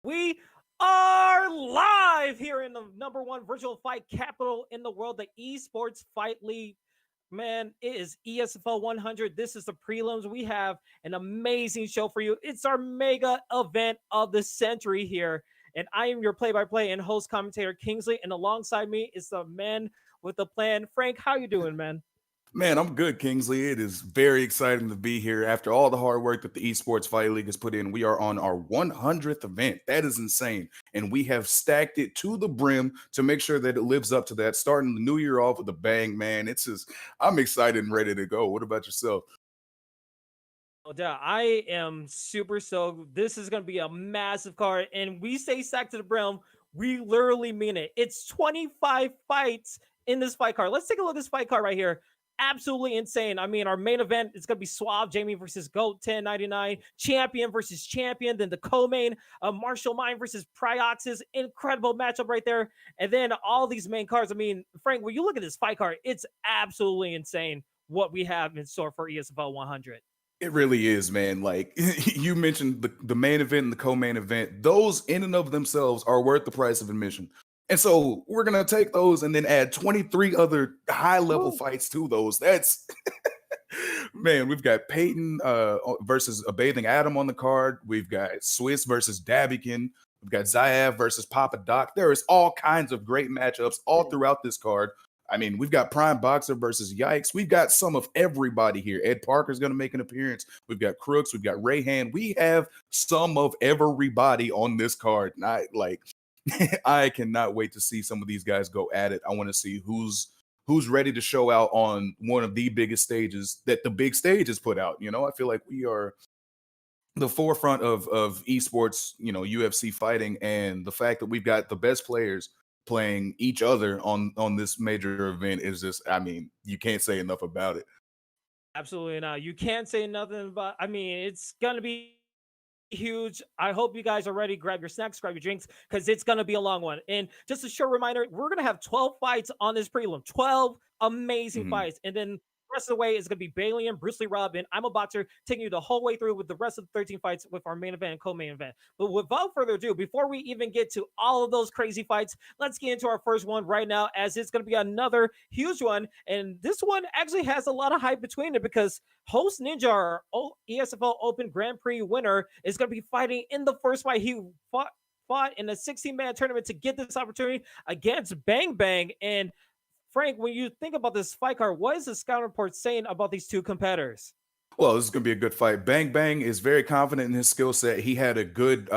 We are live here in the #1 virtual fight capital in the world, the Esports Fight League. Man, it is ESFL 100. This is the prelims. We have an amazing show for you. It's our mega event of the century here. And I am your play-by-play and host commentator Kingsley. And alongside me is the man with the plan. Frank, how you doing, man? Man, I'm good, Kingsley. It is very exciting to be here. After all the hard work that the Esports Fight League has put in, we are on our 100th event. That is insane. And we have stacked it to the brim to make sure that it lives up to that. Starting the new year off with a bang, man. I'm excited and ready to go. What about yourself? Oh, yeah, I am super stoked. This is going to be a massive card. And we say stacked to the brim. We literally mean it. It's 25 fights in this fight card. Let's take a look at this fight card right here. Absolutely insane. I mean, our main event is going to be Suave, Jamie versus GOAT 1099, champion versus champion. Then the co-main, Marshall Mine versus Pryoxis. Incredible matchup right there. And then all these main cards. I mean, Frank, when you look at this fight card, it's absolutely insane what we have in store for ESFL 100. It really is, man. Like you mentioned the main event and the co-main event, those in and of themselves are worth the price of admission. And so we're going to take those and then add 23 other high-level fights to those. That's man, we've got Peyton versus a Bathing Adam on the card. We've got Swiss versus Dabikin. We've got Zayav versus Papa Doc. There is all kinds of great matchups all throughout this card. I mean, we've got Prime Boxer versus Yikes. We've got some of everybody here. Ed Parker's going to make an appearance. We've got Crooks. We've got Rayhan. We have some of everybody on this card. And I cannot wait to see some of these guys go at it. I want to see who's ready to show out on one of the biggest stages that the big stage has put out. I feel like we are the forefront of esports, UFC fighting, and the fact that we've got the best players playing each other on this major event is just, I mean, you can't say enough about it. Absolutely not. You can't say nothing about. I mean, it's gonna be huge. I hope you guys are ready. Grab your snacks, grab your drinks, because it's gonna be a long one. And just a short reminder, we're gonna have 12 fights on this prelim. 12 amazing fights, and then the rest of the way is going to be Bailey and Bruce Lee Robin. I'm a boxer, taking you the whole way through with the rest of the 13 fights with our main event and co-main event. But without further ado, before we even get to all of those crazy fights, let's get into our first one right now, as it's going to be another huge one. And this one actually has a lot of hype between it, because Host Ninja, our ESFL Open Grand Prix winner, is going to be fighting in the first fight. He fought in a 16-man tournament to get this opportunity against Bang Bang. And Frank, when you think about this fight card, what is the scout report saying about these two competitors? Well, this is going to be a good fight. Bang Bang is very confident in his skill set. He had a good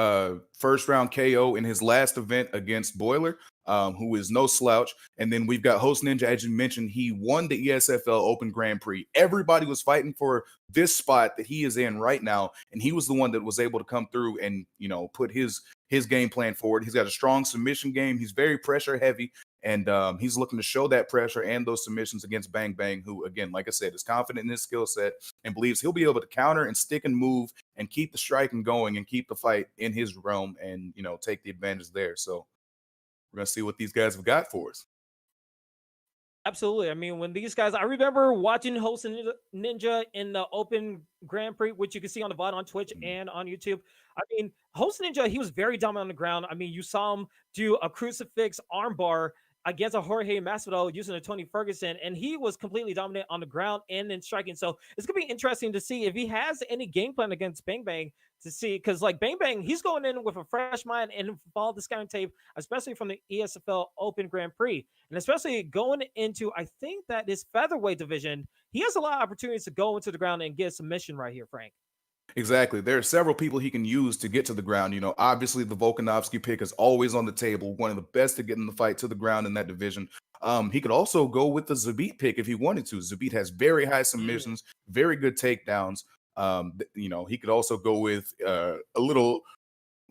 first round KO in his last event against Boiler, who is no slouch. And then we've got Host Ninja, as you mentioned, he won the ESFL Open Grand Prix. Everybody was fighting for this spot that he is in right now, and he was the one that was able to come through and, put his game plan forward. He's got a strong submission game. He's very pressure heavy. And he's looking to show that pressure and those submissions against Bang Bang, who, again, like I said, is confident in his skill set and believes he'll be able to counter and stick and move and keep the striking going and keep the fight in his realm and, take the advantage there. So we're going to see what these guys have got for us. Absolutely. I mean, when these guys, I remember watching Host Ninja in the Open Grand Prix, which you can see on the VOD on Twitch and on YouTube. I mean, Host Ninja, he was very dominant on the ground. I mean, you saw him do a crucifix armbar against a Jorge Masvidal using a Tony Ferguson, and he was completely dominant on the ground and in striking. So it's gonna be interesting to see if he has any game plan against Bang Bang, to see, because like Bang Bang, he's going in with a fresh mind and follow the scouting tape, especially from the ESFL Open Grand Prix, and especially going into, I think that this featherweight division, he has a lot of opportunities to go into the ground and get a submission right here, Frank. Exactly. There are several people he can use to get to the ground. Obviously the Volkanovski pick is always on the table, one of the best to get in the fight to the ground in that division. He could also go with the Zabit pick if he wanted to. Zabit has very high submissions, very good takedowns. He could also go with a little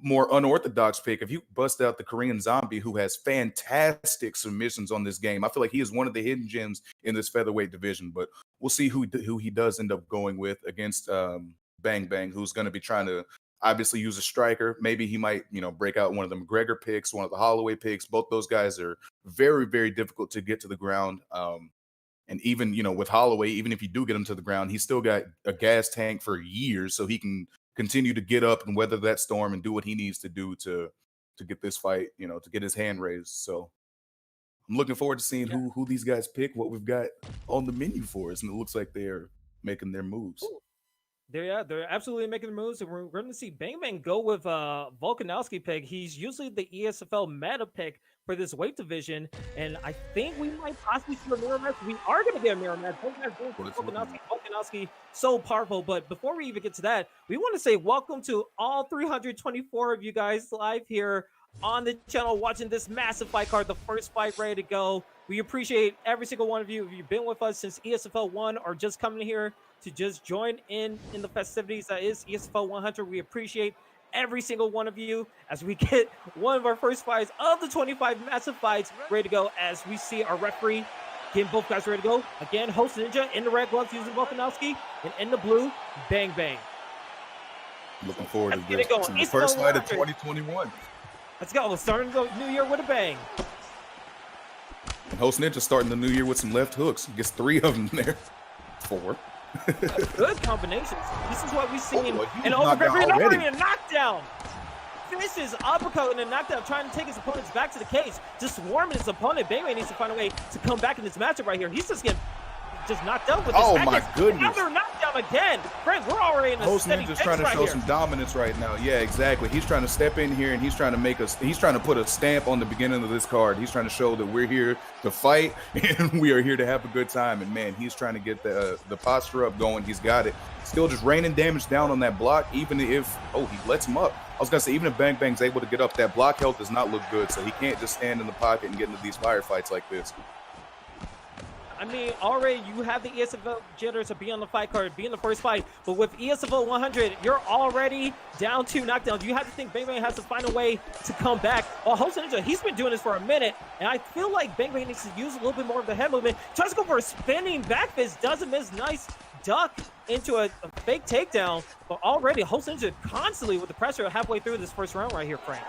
more unorthodox pick. If you bust out the Korean Zombie, who has fantastic submissions on this game, I feel like he is one of the hidden gems in this featherweight division. But we'll see who he does end up going with against Bang Bang, who's going to be trying to obviously use a striker. Maybe he might, break out one of the McGregor picks, one of the Holloway picks. Both those guys are very, very difficult to get to the ground. And even, with Holloway, even if you do get him to the ground, he's still got a gas tank for years, so he can continue to get up and weather that storm and do what he needs to do to get this fight, to get his hand raised. So I'm looking forward to seeing who these guys pick, what we've got on the menu for us, and it looks like they're making their moves. They're absolutely making the moves, and we're going to see Bang Bang go with Volkanovski pick. He's usually the ESFL meta pick for this weight division, and I think we might possibly see a mirror match. We are going to get a mirror match. Volkanovski, so powerful. But before we even get to that, we want to say welcome to all 324 of you guys live here on the channel watching this massive fight card, the first fight ready to go. We appreciate every single one of you. If you've been with us since ESFL 1 or just coming here to just join in the festivities that is ESFL 100, we appreciate every single one of you as we get one of our first fights of the 25 massive fights ready to go, as we see our referee getting both guys ready to go. Again, Host Ninja in the red gloves using Volkanovski, and in the blue, Bang Bang. Looking forward to this. The first fight of 2021. Let's go. We're starting the new year with a bang. And Host Ninja starting the new year with some left hooks. Gets 3 of them there. 4. Good combinations. This is what we've seen. And already a knockdown. Finishes uppercut and a knockdown, trying to take his opponents back to the cage. Just swarming his opponent. Bang Bang needs to find a way to come back in this matchup right here. He's just getting knocked out with this. Oh my goodness. Another knockdown again. Frank, we're already in a Host steady Ninja's trying to show some dominance right now. Yeah, exactly. He's trying to step in here and he's trying to put a stamp on the beginning of this card. He's trying to show that we're here to fight and we are here to have a good time. And man, he's trying to get the posture up going. He's got it. Still just raining damage down on that block, even if, he lets him up. I was going to say, even if Bang Bang's able to get up, that block health does not look good, so he can't just stand in the pocket and get into these firefights like this. I mean, already you have the ESFL jitters to be on the fight card, be in the first fight, but with ESFL 100, you're already down 2 knockdowns. You have to think Bang Bang has to find a way to come back. Well, Host Ninja, he's been doing this for a minute, and I feel like Bang Bang needs to use a little bit more of the head movement. Tries to go for a spinning back fist, doesn't miss. Nice duck into a fake takedown, but already Host Ninja constantly with the pressure halfway through this first round right here, Frank.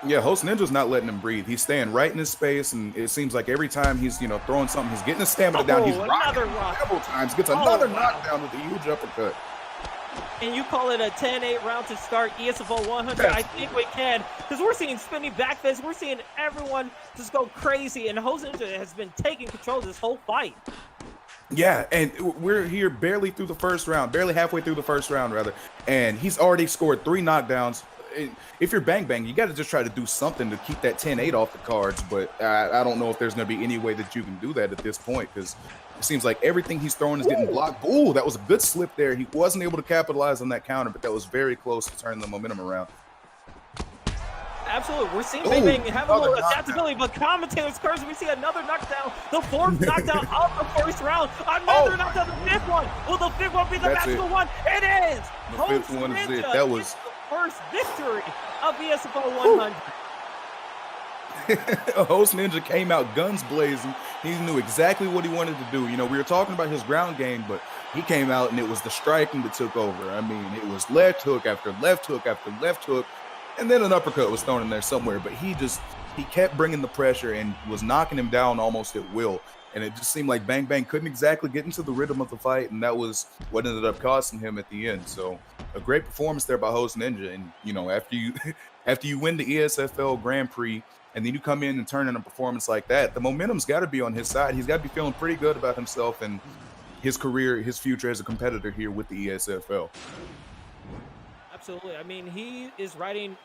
Yeah, Host Ninja's not letting him breathe. He's staying right in his space, and it seems like every time he's, throwing something, he's getting his stamina down. He's rocking several times, gets another knockdown with a huge uppercut. And you call it a 10-8 round to start ESFL 100? Yes. I think we can, because we're seeing spinning back fists. We're seeing everyone just go crazy, and Host Ninja has been taking control of this whole fight. Yeah, and we're here barely halfway through the first round, rather, and he's already scored 3 knockdowns. If you're Bang Bang, you got to just try to do something to keep that 10-8 off the cards, but I don't know if there's going to be any way that you can do that at this point, because it seems like everything he's throwing is getting blocked. Ooh, that was a good slip there. He wasn't able to capitalize on that counter, but that was very close to turning the momentum around. Absolutely. We're seeing Bang Bang have a little adaptability, but commentators curse. We see another knockdown, the 4th knockdown of the first round. Another knockdown, the 5th one. Will the 5th one be the magical one? It is. The 5th one is it. That was the first victory of ESFL 100. Host Ninja came out guns blazing. He knew exactly what he wanted to do. We were talking about his ground game, but he came out and it was the striking that took over. I mean, it was left hook after left hook after left hook. And then an uppercut was thrown in there somewhere, but he kept bringing the pressure and was knocking him down almost at will. And it just seemed like Bang Bang couldn't exactly get into the rhythm of the fight, and that was what ended up costing him at the end. So a great performance there by Host Ninja. And, after you win the ESFL Grand Prix, and then you come in and turn in a performance like that, the momentum's got to be on his side. He's got to be feeling pretty good about himself and his career, his future as a competitor here with the ESFL. Absolutely. I mean, he is riding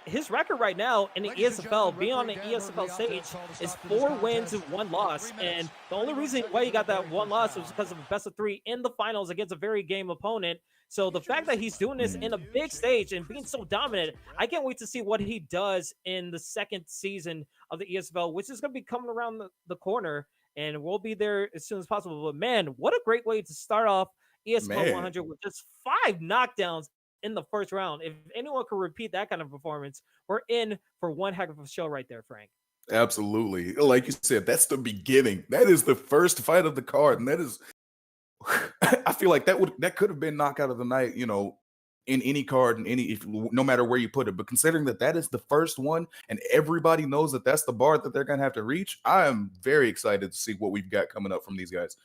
his record right now in the ESFL, being on the ESFL stage, is 4 wins and 1 loss. And the only reason why he got that 1 loss was because of a best of 3 in the finals against a very game opponent. So the fact that he's doing this in a big stage and being so dominant, I can't wait to see what he does in the 2nd season of the ESFL, which is going to be coming around the corner. And we'll be there as soon as possible. But man, what a great way to start off ESFL 100 with just 5 knockdowns in the first round. If anyone could repeat that kind of performance, we're in for one heck of a show right there, Frank. Absolutely. Like you said, that's the beginning. That is the first fight of the card. And that is, I feel like that could have been knockout of the night, in any card, no matter where you put it. But considering that is the first one and everybody knows that that's the bar that they're going to have to reach, I am very excited to see what we've got coming up from these guys.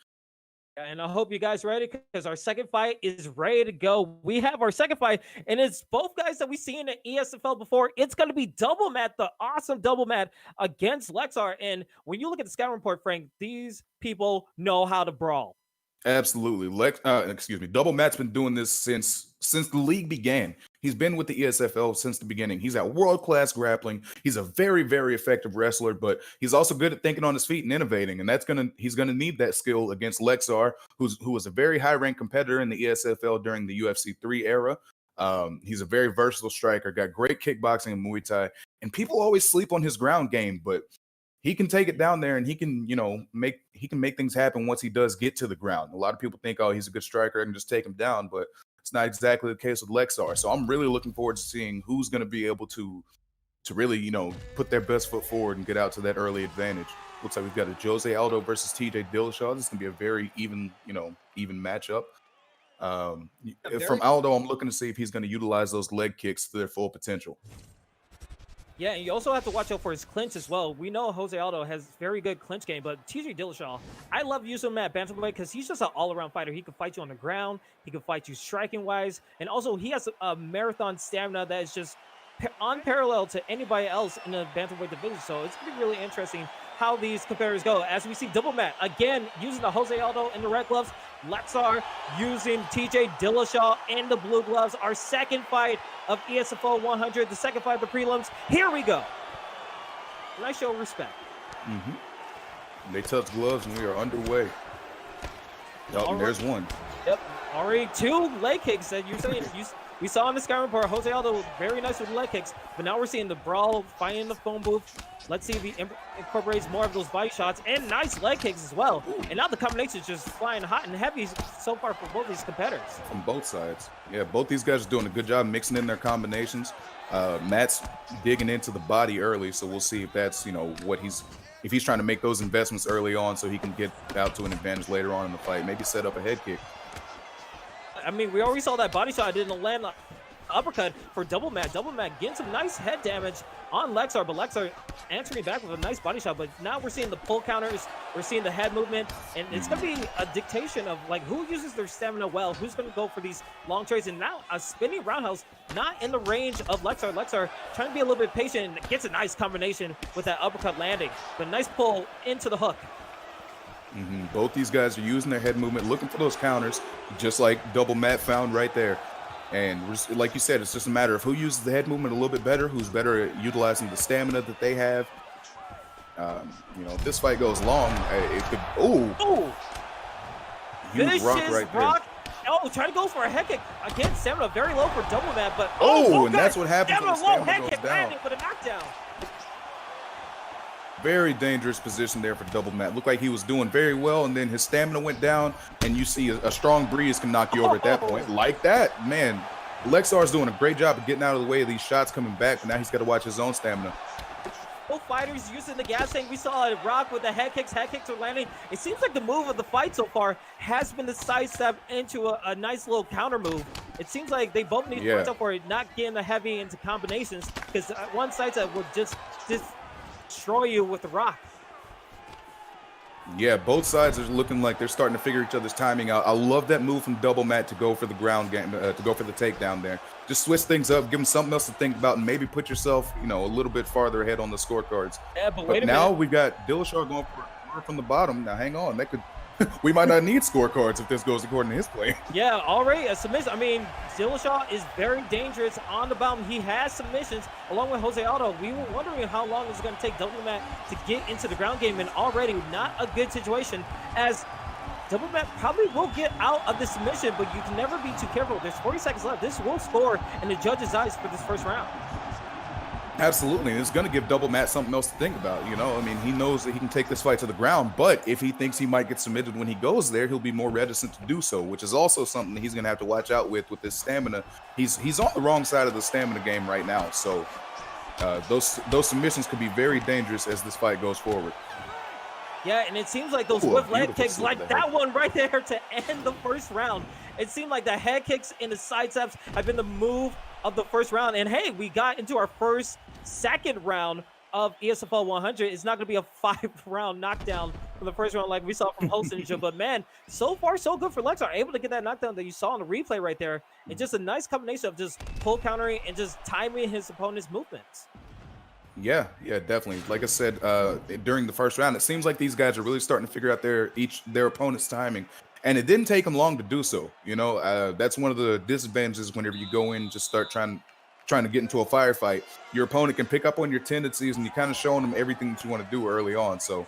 And I hope you guys ready because our second fight is ready to go. We have our second fight, and it's both guys that we've seen in ESFL before. It's going to be Double Matt, the awesome Double Matt against Lexar. And when you look at the scout report, Frank, these people know how to brawl. Absolutely. Excuse me. Double Matt's been doing this since the league began. He's been with the ESFL since the beginning. He's at world-class grappling. He's a very, very effective wrestler, but he's also good at thinking on his feet and innovating. And he's gonna need that skill against Lexar, who was a very high-ranked competitor in the ESFL during the UFC 3 era. He's a very versatile striker, got great kickboxing and Muay Thai, and people always sleep on his ground game, but he can take it down there and he can make things happen once he does get to the ground. A lot of people think, oh, he's a good striker and just take him down, but it's not exactly the case with Lexar. So I'm really looking forward to seeing who's going to be able to really, put their best foot forward and get out to that early advantage. Looks like we've got a Jose Aldo versus TJ Dillashaw. This is going to be a very even matchup. From Aldo, I'm looking to see if he's going to utilize those leg kicks to their full potential. Yeah, and you also have to watch out for his clinch as well. We know Jose Aldo has very good clinch game, but TJ Dillashaw, I love using him at bantamweight because he's just an all-around fighter. He can fight you on the ground, he can fight you striking-wise, and also he has a marathon stamina that is just unparalleled to anybody else in the bantamweight division. So it's going to be really interesting how these competitors go. As we see Double Matt, again, using the Jose Aldo in the red gloves, Lexar using TJ Dillashaw in the blue gloves. Our second fight of ESFL 100, the second fight of the prelims. Here we go. And I show respect. They touch gloves and we are underway. Oh, there's one. Yep, already 2 leg kicks that you're saying. We saw in the sky report, Jose Aldo very nice with leg kicks, but now we're seeing the brawl, fighting in the phone booth. Let's see if he incorporates more of those body shots and nice leg kicks as well. And now the combination is just flying hot and heavy so far for both these competitors. From both sides. Yeah, both these guys are doing a good job mixing in their combinations. Matt's digging into the body early, so we'll see if that's, if he's trying to make those investments early on so he can get out to an advantage later on in the fight. Maybe set up a head kick. I mean, we already saw that body shot didn't land uppercut for Double Matt. Double Matt getting some nice head damage on Lexar, but Lexar answering back with a nice body shot. But now we're seeing the pull counters, we're seeing the head movement, and it's going to be a dictation of like who uses their stamina well, who's going to go for these long trades. And now a spinning roundhouse, not in the range of Lexar. Lexar trying to be a little bit patient and gets a nice combination with that uppercut landing, but nice pull into the hook. Both these guys are using their head movement, looking for those counters, just like Double Matt found right there. And like you said, it's just a matter of who uses the head movement a little bit better, who's better at utilizing the stamina that they have. If this fight goes long, it could. Huge rock right there. Oh, trying to go for a head kick. Again, stamina very low for Double Matt, but and that's what happens when the stamina goes down. With a knockdown. Very dangerous position there for Double Matt. Looked like he was doing very well, and then his stamina went down, and you see a strong breeze can knock you over at that point. Like that, man. Lexar's doing a great job of getting out of the way of these shots coming back, but now he's got to watch his own stamina. Both fighters using the gas tank. We saw a rock with the head kicks. Head kicks are landing. It seems like the move of the fight so far has been the sidestep into a nice little counter move. It seems like they both need to watch out for it, not getting the heavy into combinations, because one sidestep will just destroy you with the rock. Yeah, both sides are looking like they're starting to figure each other's timing out. I love that move from Double Matt to go for the ground game, to go for the takedown there. Just switch things up, give him something else to think about, and maybe put yourself, a little bit farther ahead on the scorecards. Yeah, but now we've got Dillashaw going for a corner from the bottom. Now hang on, that could. We might not need scorecards if this goes according to his play. Yeah, already a submission. I mean, Dillashaw is very dangerous on the bottom. He has submissions along with Jose Aldo. We were wondering how long it's going to take Double Matt to get into the ground game, and already not a good situation, as Double Matt probably will get out of the submission, but you can never be too careful. There's 40 seconds left. This will score in the judge's eyes for this first round. Absolutely, and it's going to give Double Matt something else to think about. He knows that he can take this fight to the ground, but if he thinks he might get submitted when he goes there, he'll be more reticent to do so, which is also something that he's going to have to watch out with his stamina. He's on the wrong side of the stamina game right now, so those submissions could be very dangerous as this fight goes forward. Yeah, and it seems like those whip leg kicks, like that one right there to end the first round. It seemed like the head kicks and the side steps have been the move of the first round. And hey, we got into our second round of ESFL 100. It's not going to be a 5-round knockdown from the first round like we saw from Host Ninja. But man, so far so good for Lexar, able to get that knockdown that you saw on the replay right there. And just a nice combination of just pull countering and just timing his opponent's movements. Yeah, definitely. Like I said, during the first round, it seems like these guys are really starting to figure out their opponent's timing, and it didn't take them long to do so. You know, that's one of the disadvantages whenever you go in and just start trying to get into a firefight. Your opponent can pick up on your tendencies, and you're kind of showing them everything that you want to do early on. So,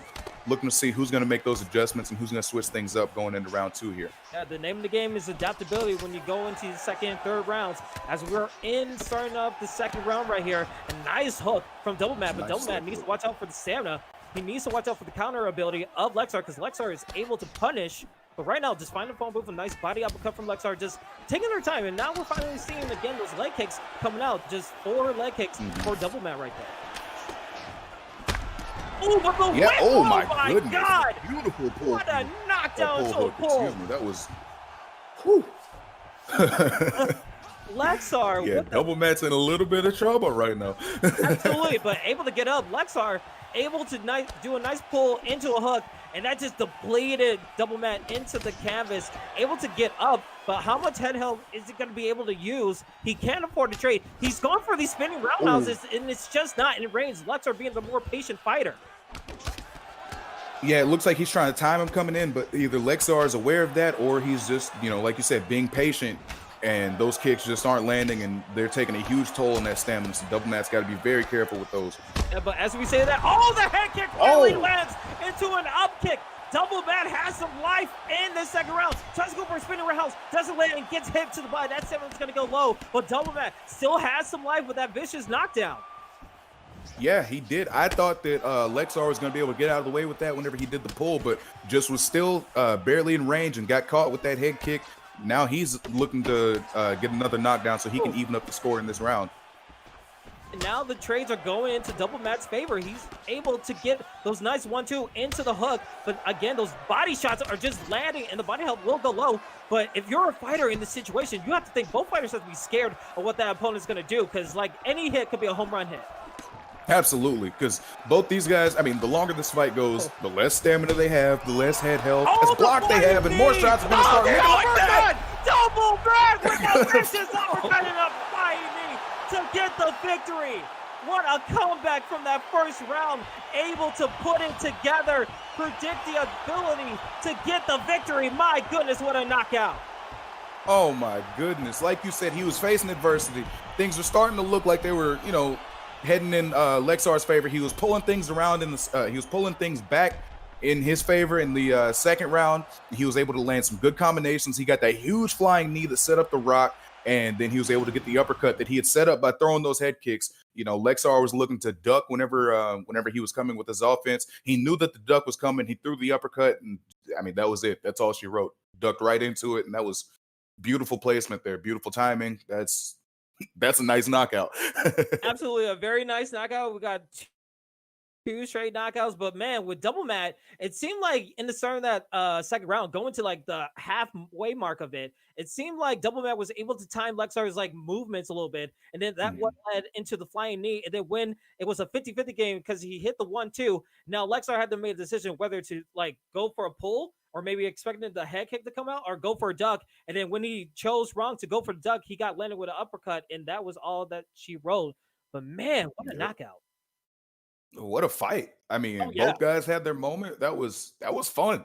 looking to see who's going to make those adjustments and who's going to switch things up going into round 2 here. Yeah, the name of the game is adaptability when you go into the second and third rounds. As we're starting up the second round right here, a nice hook from Double Mat, but Double Mat needs to watch out for the stamina. He needs to watch out for the counter ability of Lexar, because Lexar is able to punish. But right now, just finding the phone booth, a nice body uppercut from Lexar, just taking their time. And now we're finally seeing, again, those leg kicks coming out. Just 4 leg kicks for Double Mat right there. Oh, but the whip! Oh my goodness. God! Beautiful pull. What a knockdown to a pull. Excuse me, that was... Whew. Lexar. Yeah, Double Mat's in a little bit of trouble right now. Absolutely, but able to get up. Lexar able to do a nice pull into a hook, and that just depleted Double Mat into the canvas. Able to get up, but how much head health is he going to be able to use? He can't afford to trade. He's going for these spinning roundhouses, and it's just not in range. Lexar being the more patient fighter. Yeah, it looks like he's trying to time him coming in, but either Lexar is aware of that, or he's just, you know, like you said, being patient, and those kicks just aren't landing, and they're taking a huge toll on that stamina. So Double Mat's got to be very careful with those. Yeah, but as we say that, the head kick finally lands into an up kick. Double Mat has some life in the second round. Tries to go for a spinning roundhouse, doesn't land, and gets hit to the body. That stamina's going to go low, but Double Mat still has some life with that vicious knockdown. Yeah, he did. I thought that Lexar was going to be able to get out of the way with that whenever he did the pull, but just was still barely in range and got caught with that head kick. Now he's looking to get another knockdown so he can even up the score in this round. And now the trades are going into Double Mat's favor. He's able to get those nice 1-2 into the hook, but again, those body shots are just landing, and the body health will go low. But if you're a fighter in this situation, you have to think both fighters have to be scared of what that opponent's going to do, because like any hit could be a home run hit. Absolutely, because both these guys, I mean, the longer this fight goes, the less stamina they have, the less head health, less block they have, and more shots are going to start hitting like that. Double Mat with a vicious uppercut and a flying knee to get the victory. What a comeback from that first round. Able to put it together, predict the ability to get the victory. My goodness, what a knockout. Oh my goodness. Like you said, he was facing adversity. Things were starting to look like they were, you know, heading in Lexar's favor. He was pulling things around he was pulling things back in his favor in the second round. He was able to land some good combinations. He got that huge flying knee that set up the rock, and then he was able to get the uppercut that he had set up by throwing those head kicks. You know, Lexar was looking to duck whenever he was coming with his offense. He knew that the duck was coming. He threw the uppercut, and I mean, that was it. That's all she wrote. Ducked right into it, and that was beautiful placement there. Beautiful timing. That's a nice knockout. Absolutely, a very nice knockout. We got 2 straight knockouts, but man, with Double Mat, it seemed like in the start of that second round, going to like the halfway mark of it, it seemed like Double Mat was able to time Lexar's like movements a little bit, and then that one led into the flying knee, and then when it was a 50-50 game because he hit the 1-2, now Lexar had to make a decision whether to like go for a pull or maybe expecting the head kick to come out or go for a duck, and then when he chose wrong to go for the duck, he got landed with an uppercut, and that was all that she rolled. But man, what a knockout. What a fight. I mean, both guys had their moment. That was fun.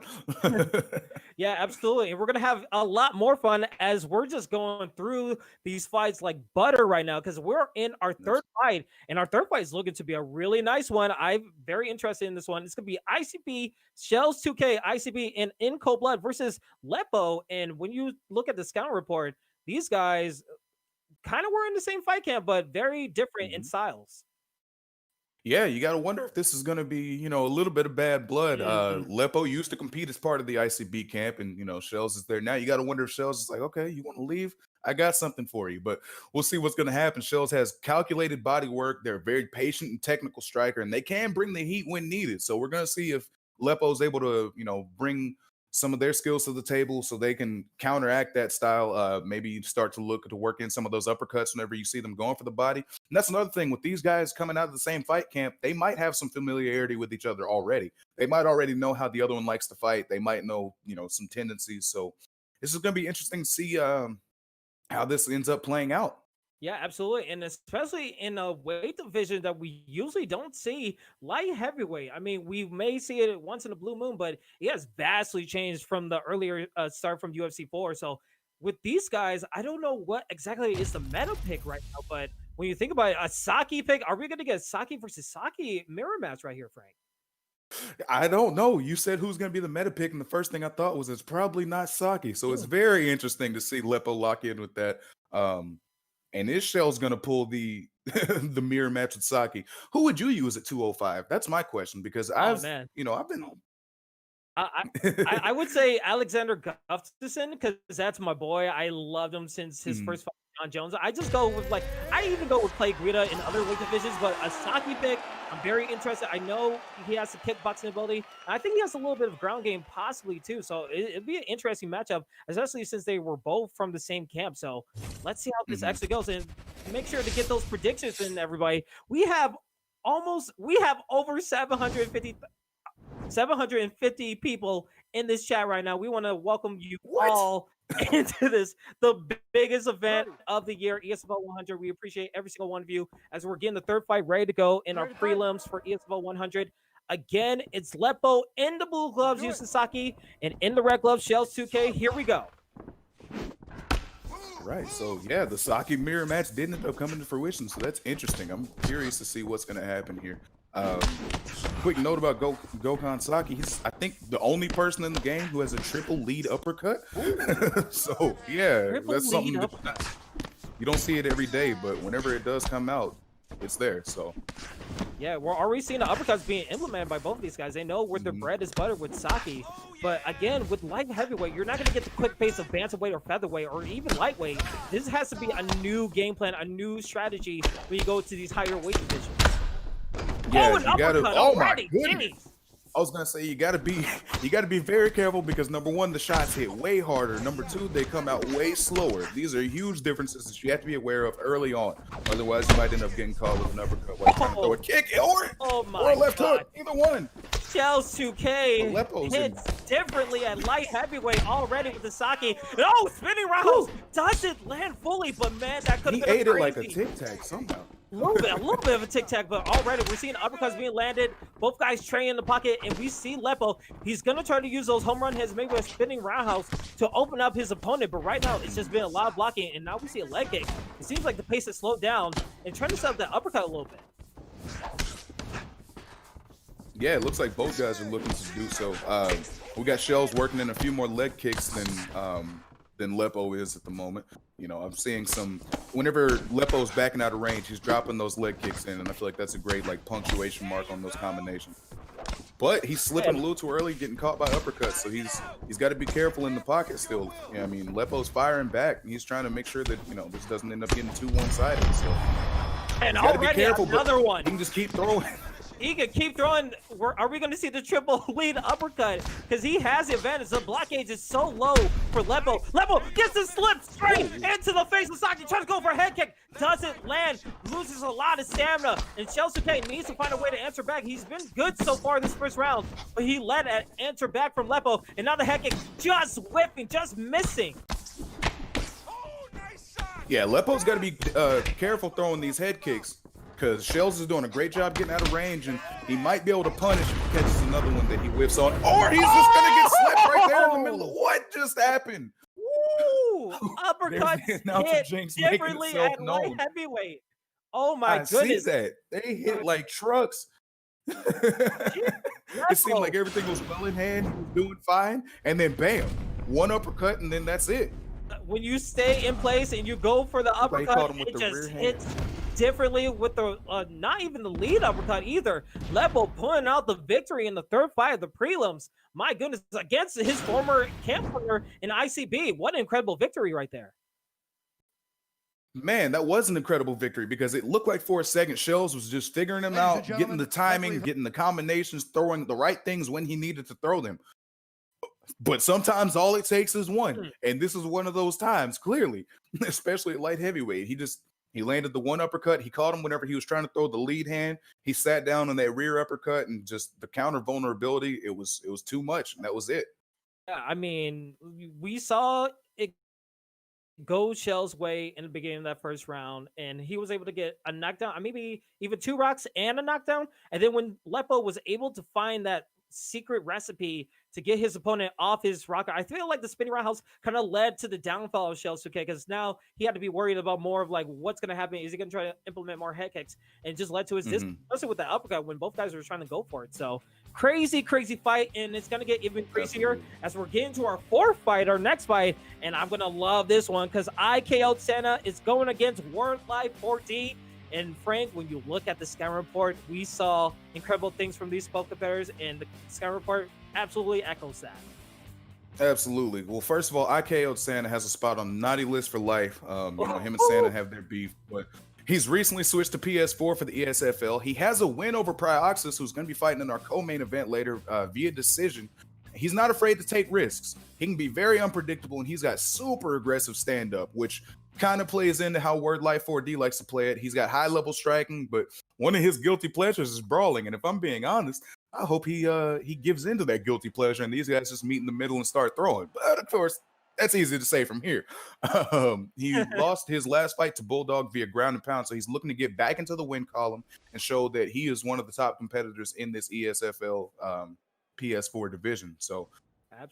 Yeah, absolutely. And we're going to have a lot more fun as we're just going through these fights like butter right now, because we're in our third fight, and our third fight is looking to be a really nice one. I'm very interested in this one. It's going to be ICB, Shells 2K, ICB, and In Cold Blood versus Lepo. And when you look at the scout report, these guys kind of were in the same fight camp, but very different in styles. Yeah, you got to wonder if this is going to be, you know, a little bit of bad blood. Lepo used to compete as part of the ICB camp, and, you know, Shells is there now. You got to wonder if Shells is like, okay, you want to leave? I got something for you. But we'll see what's going to happen. Shells has calculated body work. They're a very patient and technical striker, and they can bring the heat when needed. So we're going to see if Lepo's able to, you know, bring some of their skills to the table so they can counteract that style. Maybe start to look to work in some of those uppercuts whenever you see them going for the body. And that's another thing with these guys coming out of the same fight camp. They might have some familiarity with each other already. They might already know how the other one likes to fight. They might know, some tendencies. So this is going to be interesting to see how this ends up playing out. Yeah, absolutely. And especially in a weight division that we usually don't see, light heavyweight. I mean, we may see it once in a blue moon, but it has vastly changed from the earlier start from UFC 4. So with these guys, I don't know what exactly is the meta pick right now, but when you think about it, a Saki pick, are we going to get Saki versus Saki mirror match right here, Frank? I don't know. You said who's going to be the meta pick, and the first thing I thought was it's probably not Saki. So it's very interesting to see Lepo lock in with that. And Ishel's going to pull the the mirror match with Saki. Who would you use at 205? That's my question because I've been I would say Alexander Gustafsson because that's my boy. I loved him since his first fight with John Jones. I just go with I even go with Clay Guida in other weight divisions, but a Saki pick, I'm very interested. I know he has the kickboxing ability. I think he has a little bit of ground game possibly too. So it'd be an interesting matchup, especially since they were both from the same camp. So let's see how this actually goes, and make sure to get those predictions in, everybody. We have over 750 people in this chat right now. We want to welcome you all into the biggest event of the year, ESFL 100. We appreciate every single one of you as we're getting the third fight ready to go in our prelims for ESFL 100. Again, it's Lepo in the blue gloves, Yu Sasaki, and in the red gloves, Shells 2K. Here we go. Right. So yeah, the Saki mirror match didn't end up coming to fruition. So that's interesting. I'm curious to see what's going to happen here. Quick note about Gokhan Saki. He's, I think, the only person in the game who has a triple lead uppercut. So yeah, that's something that you don't see it every day, but whenever it does come out, it's there. So yeah, we're already seeing the uppercuts being implemented by both of these guys. They know where their bread is buttered with Saki. But again, with light heavyweight, you're not going to get the quick pace of bantamweight or featherweight or even lightweight. This has to be a new game plan, a new strategy when you go to these higher weight divisions. Yeah, you gotta. Oh my goodness! I was gonna say you gotta be very careful because number one, the shots hit way harder. Number two, they come out way slower. These are huge differences that you have to be aware of early on. Otherwise, you might end up getting caught with an uppercut while trying to throw a kick or a left hook. Either one. Shells 2K hits differently at light heavyweight already with the Saki. Oh, spinning rounds doesn't land fully, but man, that could have been ate it like a tic tac somehow. A little bit of a tic-tac, but already we're seeing uppercuts being landed. Both guys training in the pocket, and we see Lepo. He's going to try to use those home run hits, maybe a spinning roundhouse to open up his opponent, but right now it's just been a lot of blocking, and now we see a leg kick. It seems like the pace has slowed down and trying to set up that uppercut a little bit. Yeah, it looks like both guys are looking to do so. We got Shells working in a few more leg kicks than Lepo is at the moment. I'm seeing some, whenever Lepo's backing out of range, he's dropping those leg kicks in, and I feel like that's a great punctuation mark on those combinations. But he's slipping a little too early, getting caught by uppercuts, so he's got to be careful in the pocket still. I mean, Lepo's firing back, and he's trying to make sure that this doesn't end up getting too one-sided. So and already careful, another one. He can just keep throwing. He can keep throwing. Are we going to see the triple lead uppercut? Because he has the advantage. The blockage is so low for Lepo. Lepo gets the slip straight into the face of Saki. Tries to go for a head kick. Doesn't land. Loses a lot of stamina. And Shelsuke needs to find a way to answer back. He's been good so far this first round, but he let it answer back from Lepo. And now the head kick just whipping, just missing. Yeah, Lepo's got to be careful throwing these head kicks, because Shells is doing a great job getting out of range, and he might be able to punish if he catches another one that he whiffs on, or he's just going to get slapped right there in the middle. What just happened? Ooh, uppercuts hit differently at light heavyweight. Oh my goodness. I see that. They hit like trucks. It seemed like everything was well in hand. He was doing fine, and then bam, one uppercut, and then that's it. When you stay in place and you go for the uppercut, it just hits differently with the not even the lead uppercut either. Lepo pulling out the victory in the third fight of the prelims. My goodness, against his former camp partner in ICB. What an incredible victory right there. Man, that was an incredible victory because it looked like for a second Shells was just figuring them out, getting the timing, getting the combinations, throwing the right things when he needed to throw them. But sometimes all it takes is one. Hmm. And this is one of those times, clearly, especially at light heavyweight. He landed the one uppercut. He caught him whenever he was trying to throw the lead hand. He sat down on that rear uppercut, and just the counter vulnerability, it was too much. And that was it. Yeah, I mean, we saw it go Shell's way in the beginning of that first round, and he was able to get a knockdown, maybe even two rocks and a knockdown. And then when Lepo was able to find that secret recipe to get his opponent off his rocker, I feel like the spinning roundhouse kind of led to the downfall of Shelsuke, because now he had to be worried about more of like what's going to happen. Is he going to try to implement more head kicks? And just led to his Mhm. especially with that uppercut when both guys were trying to go for it. So crazy, crazy fight, and it's going to get even crazier Absolutely. as we're getting to our fourth fight, our next fight. And I'm going to love this one because IKO Santa is going against Word Life 4D. And Frank, when you look at the scout report, we saw incredible things from these both competitors, and the scout report absolutely echoes that. Absolutely. Well, first of all, IKO Santa has a spot on the naughty list for life. Him and Santa have their beef, but he's recently switched to PS4 for the ESFL. He has a win over Pryoxis, who's going to be fighting in our co-main event later via decision. He's not afraid to take risks. He can be very unpredictable, and he's got super aggressive stand-up, which kind of plays into how Word Life 4D likes to play it. He's got high-level striking, but one of his guilty pleasures is brawling. And if I'm being honest, I hope he gives into that guilty pleasure, and these guys just meet in the middle and start throwing. But of course, that's easy to say from here. He lost his last fight to Bulldog via ground and pound, so he's looking to get back into the win column and show that he is one of the top competitors in this ESFL PS4 division. So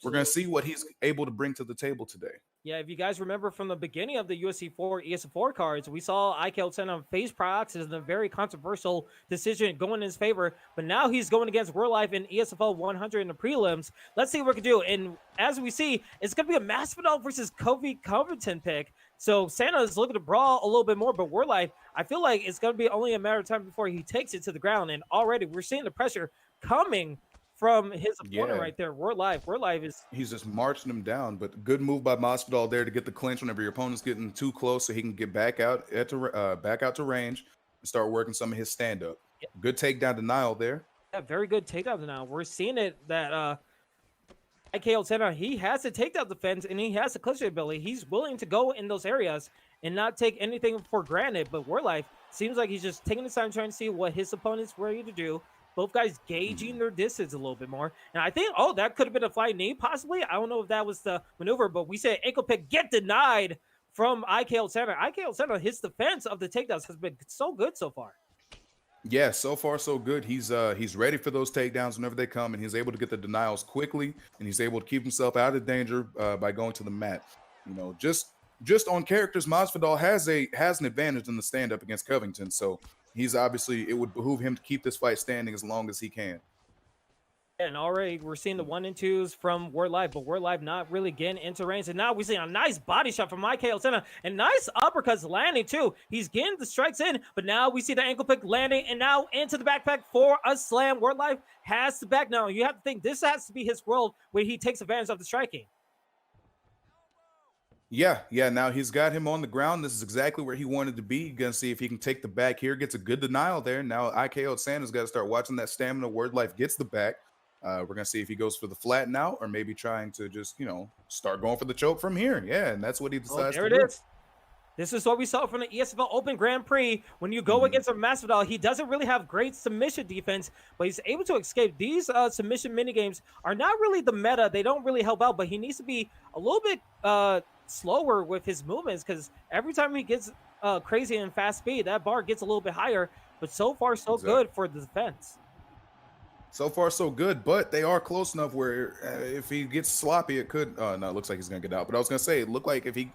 we're going Absolutely. to see what he's able to bring to the table today. Yeah, if you guys remember from the beginning of the UFC 4 ES4 cards, we saw IKO Sena face Pryoxis in a very controversial decision going in his favor. But now he's going against World Life in ESFL 100 in the prelims. Let's see what we can do. And as we see, it's going to be a Masvidal versus Kofi Covington pick. So Santa is looking to brawl a little bit more, but World Life, I feel like it's going to be only a matter of time before he takes it to the ground. And already we're seeing the pressure coming from his opponent Yeah. right there. World Life is He's just marching him down, but good move by Masvidal there to get the clinch whenever your opponent's getting too close, so he can get back out to range and start working some of his stand up. Good takedown denial there. a very good takedown now. We're seeing it that IKO Sena, he has a takedown defense and he has a clinching ability. He's willing to go in those areas and not take anything for granted. But War Life seems like he's just taking his time trying to see what his opponent's ready to do. Both guys gauging their distance a little bit more. And I think, that could have been a flying knee, possibly. I don't know if that was the maneuver, but we said ankle pick get denied from IKO Sena. IKO Sena, his defense of the takedowns has been so good so far. Yeah, so far so good. He's ready for those takedowns whenever they come, and he's able to get the denials quickly, and he's able to keep himself out of danger by going to the mat. Just on characters, Masvidal has an advantage in the stand up against Covington, so it would behoove him to keep this fight standing as long as he can. And already we're seeing the 1 and 2s from Word Live, but Word Live not really getting into range. And now we're seeing a nice body shot from IKO Sena and nice uppercuts landing too. He's getting the strikes in, but now we see the ankle pick landing and now into the backpack for a slam. Word Live has the back now. You have to think this has to be his world where he takes advantage of the striking. Yeah. Now he's got him on the ground. This is exactly where he wanted to be. You're gonna see if he can take the back here. Gets a good denial there. Now IKO Santa's got to start watching that stamina. Word Life gets the back. We're gonna see if he goes for the flat now or maybe trying to just start going for the choke from here. Yeah, and that's what he decides There to it do. is. This is what we saw from the ESFL Open Grand Prix. When you go against a Masvidal, he doesn't really have great submission defense, but he's able to escape. These submission minigames are not really the meta. They don't really help out, but he needs to be a little bit slower with his movements because every time he gets crazy and fast speed, that bar gets a little bit higher. But so far, so good for the defense. So far, so good, but they are close enough where if he gets sloppy, it could. No, it looks like he's gonna get out. But I was gonna say, it looked like if he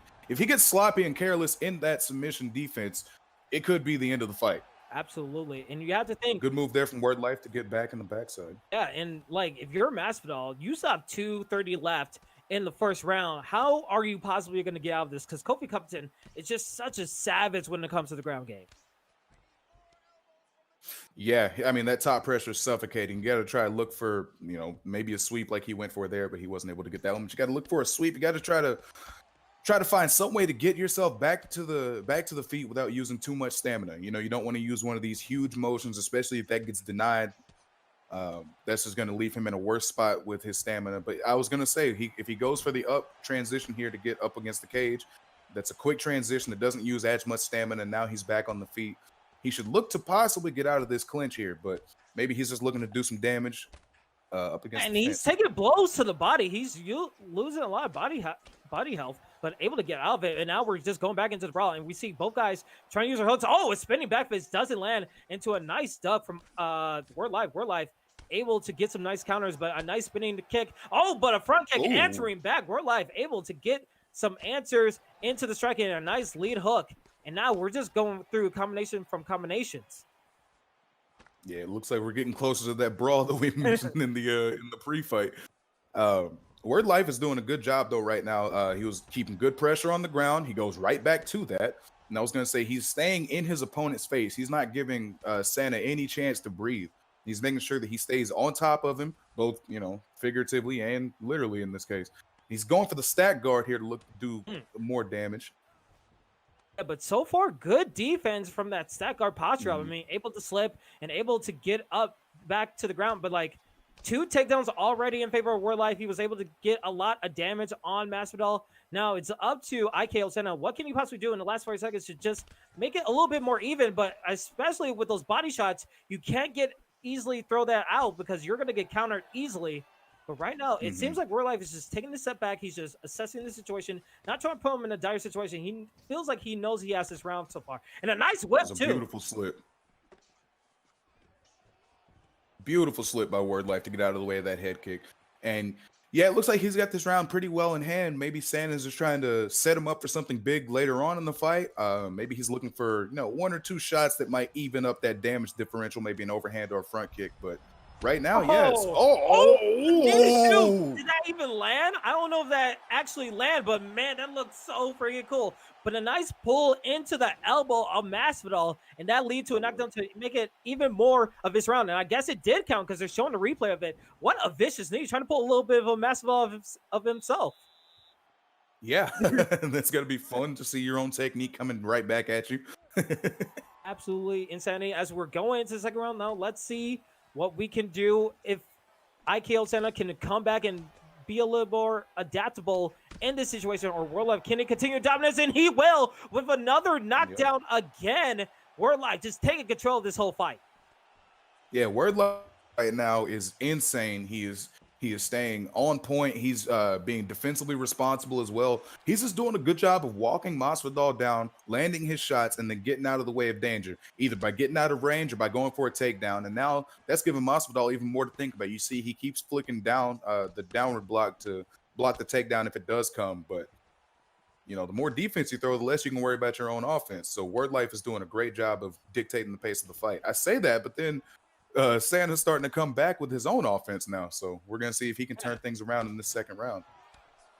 gets sloppy and careless in that submission defense, it could be the end of the fight. Absolutely, and you have to think. Good move there from Word Life to get back in the backside. Yeah, and like if you're Masvidal, you still have 2:30 left in the first round. How are you possibly going to get out of this? Because Kofi Covington is just such a savage when it comes to the ground game. Yeah, I mean, that top pressure is suffocating. You got to try to look for, maybe a sweep like he went for there, but he wasn't able to get that one. But you got to look for a sweep. You got to try to find some way to get yourself back to the feet without using too much stamina. You don't want to use one of these huge motions, especially if that gets denied That's just going to leave him in a worse spot with his stamina. But I was going to say, if he goes for the up transition here to get up against the cage, that's a quick transition that doesn't use as much stamina. And now he's back on the feet. He should look to possibly get out of this clinch here, but maybe he's just looking to do some damage up against And the he's fence. taking blows to the body. He's losing a lot of body health, but able to get out of it. And now we're just going back into the brawl, and we see both guys trying to use their hooks. Oh, a spinning back fist doesn't land into a nice duck from Word Life. Able to get some nice counters, but a nice spinning kick. Oh, but a front kick answering back. Word Life able to get some answers into the strike and a nice lead hook. And now we're just going through combinations. Yeah, it looks like we're getting closer to that brawl that we mentioned in the pre-fight. Word Life is doing a good job though right now. He was keeping good pressure on the ground. He goes right back to that. And I was going to say he's staying in his opponent's face. He's not giving Santa any chance to breathe. He's making sure that he stays on top of him, both, figuratively and literally in this case. He's going for the stack guard here to look to do more damage. Yeah, but so far, good defense from that stack guard posture. I mean, able to slip and able to get up back to the ground. But like 2 takedowns already in favor of Word Life. He was able to get a lot of damage on Masvidal. Now it's up to IKO Senna. What can he possibly do in the last 40 seconds to just make it a little bit more even? But especially with those body shots, you can't easily throw that out because you're going to get countered easily. But right now, it seems like Word Life is just taking the step back. He's just assessing the situation, not trying to put him in a dire situation. He feels like he knows he has this round so far. And a nice whip, too. Beautiful slip. Beautiful slip by Word Life to get out of the way of that head kick. And yeah, it looks like he's got this round pretty well in hand. Maybe Sanders is trying to set him up for something big later on in the fight. Maybe he's looking for 1 or 2 shots that might even up that damage differential, maybe an overhand or a front kick. But right now, yes. Did that even land? I don't know if that actually landed, but man, that looks so freaking cool. But a nice pull into the elbow of Masvidal, and that lead to a knockdown to make it even more of his round. And I guess it did count because they're showing the replay of it. What a vicious knee, trying to pull a little bit of a Masvidal of himself. Yeah, that's going to be fun to see your own technique coming right back at you. Absolutely insanity. As we're going into the second round now, let's see what we can do if IKO Senna can come back and be a little more adaptable in this situation, or Word Life can he continue dominance, and he will with another knockdown again. Word Life just taking control of this whole fight. Yeah, Word Life right now is insane. He is staying on point. He's being defensively responsible as well. He's just doing a good job of walking Masvidal down, landing his shots, and then getting out of the way of danger, either by getting out of range or by going for a takedown. And now that's giving Masvidal even more to think about. You see, he keeps flicking down the downward block to block the takedown if it does come. But the more defense you throw, the less you can worry about your own offense. So Word Life is doing a great job of dictating the pace of the fight. I say that, but then Santa's starting to come back with his own offense now. So we're going to see if he can turn things around in this second round.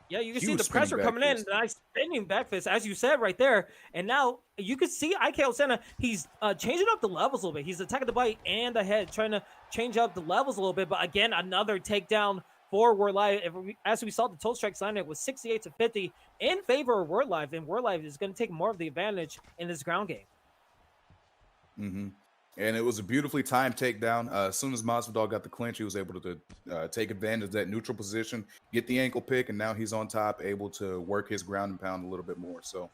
Yeah, you can see the pressure coming in. Nice spinning back fist, as you said right there. And now you can see IKO Senna, he's changing up the levels a little bit. He's attacking the body and the head, trying to change up the levels a little bit. But again, another takedown for Word Life. As we saw, the toe strikes line, it was 68 to 50 in favor of Word Life. And Word Life is going to take more of the advantage in this ground game. And it was a beautifully timed takedown. As soon as Masvidal got the clinch, he was able to take advantage of that neutral position, get the ankle pick, and now he's on top, able to work his ground and pound a little bit more. So,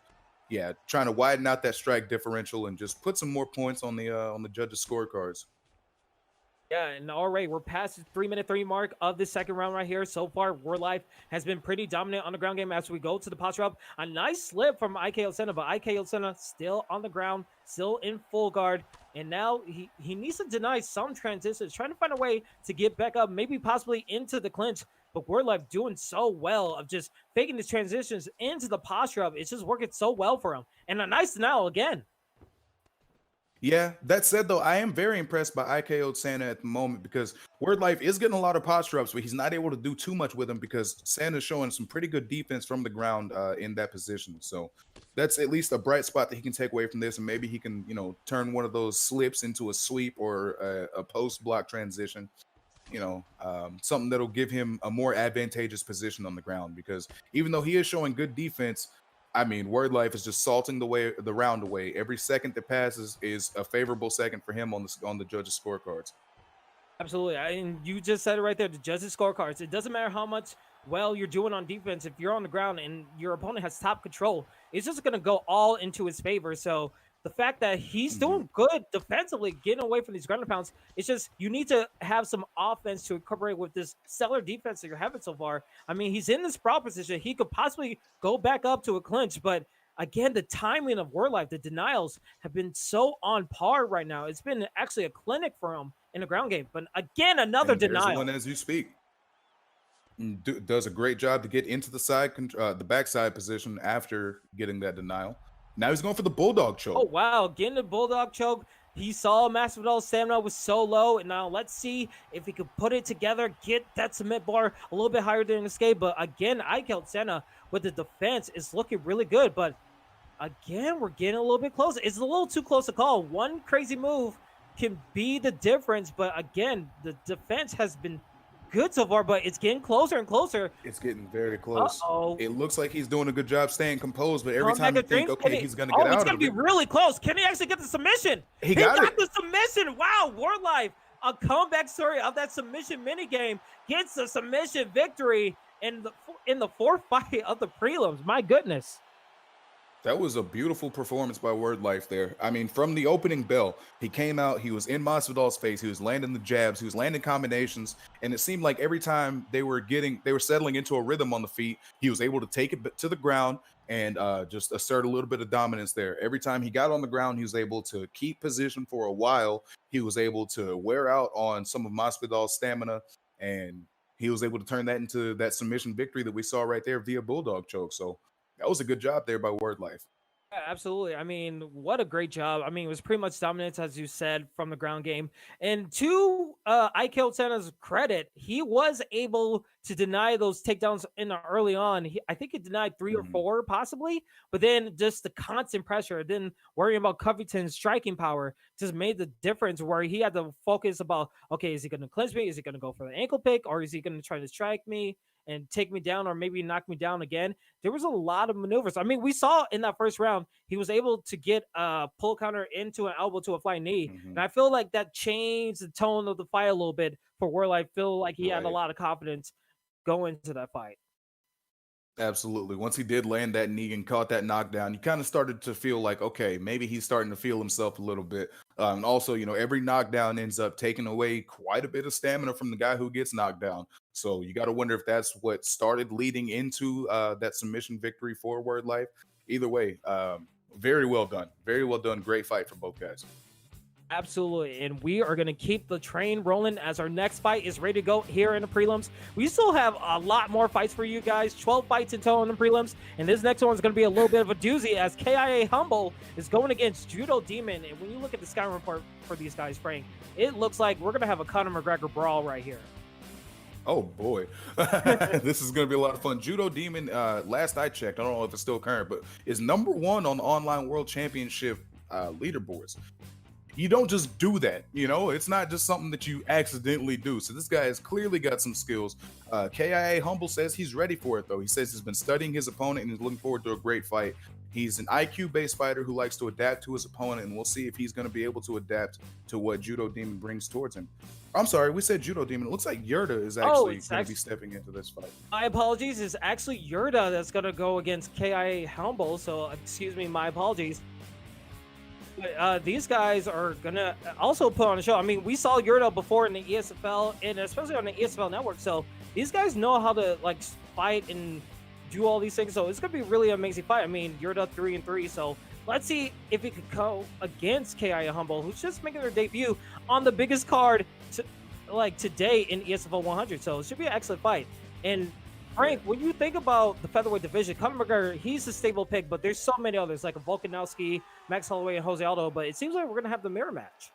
yeah, trying to widen out that strike differential and just put some more points on the judges' scorecards. Yeah, and all right, we're past the 3-minute 3 mark of this second round right here. So far, Word Life has been pretty dominant on the ground game as we go to the posture up. A nice slip from IKO Senna, but IKO Senna still on the ground, still in full guard. And now he needs to deny some transitions, trying to find a way to get back up, maybe possibly into the clinch. But Word Life doing so well of just faking his transitions into the posture up. It's just working so well for him. And a nice denial again. Yeah, that said, though, I am very impressed by IKO Santa at the moment because Word Life is getting a lot of posture ups, but he's not able to do too much with him because Santa's showing some pretty good defense from the ground in that position. So that's at least a bright spot that he can take away from this, and maybe he can, turn one of those slips into a sweep or a post block transition. Something that'll give him a more advantageous position on the ground because even though he is showing good defense, I mean, Word Life is just salting the round away. Every second that passes is a favorable second for him on the judges' scorecards. Absolutely. And you just said it right there. The judges' scorecards. It doesn't matter how much well you're doing on defense. If you're on the ground and your opponent has top control, it's just going to go all into his favor. So the fact that he's Mhm. doing good defensively, getting away from these ground and pounds, it's just you need to have some offense to incorporate with this stellar defense that you're having so far. I mean, he's in this sprawl position. He could possibly go back up to a clinch, but again, the timing of War Life, the denials have been so on par right now. It's been actually a clinic for him in the ground game. But again, another And there's denial. one as you speak. Does a great job to get into the the backside position after getting that denial. Now he's going for the bulldog Oh, choke. wow. Getting the Bulldog choke. He saw Masvidal's stamina was so low. And now let's see if he could put it together, get that submit bar a little bit higher during the escape. But again, Eichelt Senna with the defense is looking really good. But again, we're getting a little bit close. It's a little too close to call. One crazy move can be the difference. But again, the defense has been good so far, but it's getting closer and closer. It's getting very close. Uh-oh. It looks like he's doing a good job staying composed, but every Comeback time you of think, dreams. okay, he's going to get It's out gonna of be it, really close. Can he actually get the submission? he got it. The submission. Wow, War Life, a comeback story of that submission minigame, gets the submission victory in the fourth fight of the prelims. My goodness. That was a beautiful performance by Word Life there. I mean, from the opening bell, he came out, he was in Masvidal's face, he was landing the jabs, he was landing combinations, and it seemed like every time they were settling into a rhythm on the feet, he was able to take it to the ground and just assert a little bit of dominance there. Every time he got on the ground, he was able to keep position for a while. He was able to wear out on some of Masvidal's stamina, and he was able to turn that into that submission victory that we saw right there via Bulldog choke. So that was a good job there by Word Life. Yeah, absolutely. I mean, what a great job. I mean, it was pretty much dominance, as you said, from the ground game. And to Ike Senna's credit, he was able to deny those takedowns in the early on. I think he denied three or Mhm. four, possibly. But then just the constant pressure, then worrying about Covington's striking power just made the difference where he had to focus about, okay, is he going to clinch me? Is he going to go for the ankle pick? Or is he going to try to strike me and take me down or maybe knock me down again? There was a lot of maneuvers. I mean, we saw in that first round, he was able to get a pull counter into an elbow to a flying knee. And Mhm. I feel like that changed the tone of the fight a little bit for where I feel like he had a Right. lot of confidence going into that fight. Absolutely. Once he did land that knee and caught that knockdown, you kind of started to feel like, okay, maybe he's starting to feel himself a little bit. And also, every knockdown ends up taking away quite a bit of stamina from the guy who gets knocked down. So you got to wonder if that's what started leading into that submission victory for Word Life. Either way, very well done. Very well done. Great fight for both guys. Absolutely. And we are going to keep the train rolling as our next fight is ready to go here in the prelims. We still have a lot more fights for you guys, 12 fights in total in the prelims. And this next one is going to be a little bit of a doozy as KIA Humble is going against Judo Demon. And when you look at the scouting report for these guys, Frank, it looks like we're going to have a Conor McGregor brawl right here. Oh boy, this is going to be a lot of fun. Judo Demon, last I checked, I don't know if it's still current, but is #1 on the online world championship leaderboards. You don't just do that, it's not just something that you accidentally do. So this guy has clearly got some skills. KIA Humble says he's ready for it though. He says he's been studying his opponent and is looking forward to a great fight. He's an IQ based fighter who likes to adapt to his opponent, and we'll see if he's going to be able to adapt to what Judo Demon brings towards him. I'm sorry, we said Judo Demon. It looks like Yurda is actually going to be stepping into this fight. My apologies. It's actually Yurda that's going to go against KIA Humble. So excuse me, my apologies. These guys are gonna also put on a show. I mean, we saw Yurdo before in the ESFL and especially on the ESFL network. So these guys know how to like fight and do all these things. So it's gonna be really amazing fight. I mean, Yurdo 3-3. So let's see if he could go against KIA Humble, who's just making their debut on the biggest card today in ESFL 100. So it should be an excellent fight. And Frank, when you think about the featherweight division, Conor McGregor, he's a stable pick, but there's so many others like Volkanovski, Max Holloway, and Jose Aldo. But it seems like we're going to have the mirror match.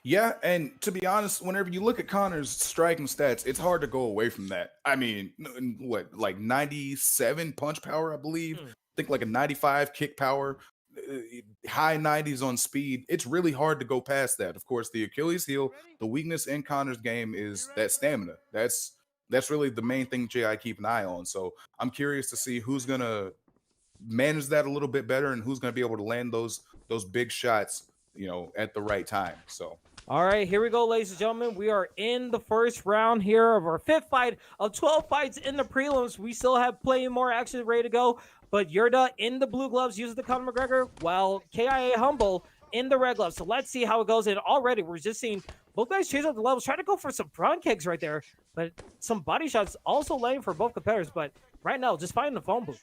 Yeah, and to be honest, whenever you look at Connor's striking stats, it's hard to go away from that. I mean, what, like 97 punch power, I believe. I think like a 95 kick power, high 90s on speed. It's really hard to go past that. Of course, the Achilles heel, the weakness in Connor's game is that stamina. That's really the main thing I keep an eye on. So I'm curious to see who's gonna manage that a little bit better and who's gonna be able to land those big shots, at the right time. So All right, here we go, ladies and gentlemen. We are in the first round here of our 5th fight of 12 fights in the prelims. We still have plenty more action ready to go, but Yurda in the blue gloves uses the Conor McGregor, while KIA Humble in the red gloves. So let's see how it goes. And already we're just seeing both guys chase up the levels, trying to go for some front kicks right there, but some body shots also laying for both competitors. But right now, just finding the phone booth.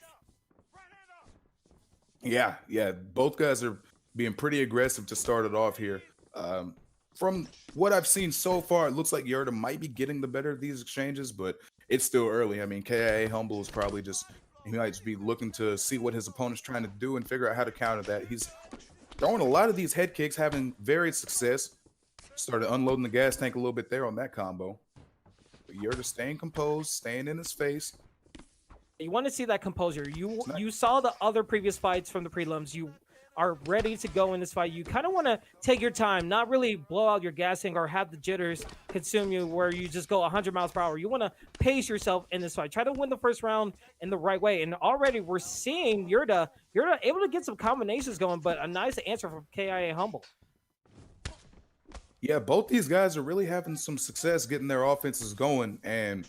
Yeah, both guys are being pretty aggressive to start it off here. From what I've seen so far, it looks like Yerda might be getting the better of these exchanges, but it's still early. I mean, KIA Humble is probably he might just be looking to see what his opponent's trying to do and figure out how to counter that. He's throwing a lot of these head kicks, having varied success. Started unloading the gas tank a little bit there on that combo. But Yerda staying composed, staying in his face. You want to see that composure. You saw the other previous fights from the prelims. You are ready to go in this fight. You kind of want to take your time, not really blow out your gas tank or have the jitters consume you where you just go 100 miles per hour. You want to pace yourself in this fight. Try to win the first round in the right way. And already we're seeing Yurda able to get some combinations going, but a nice answer from KIA Humble. Yeah, both these guys are really having some success getting their offenses going, and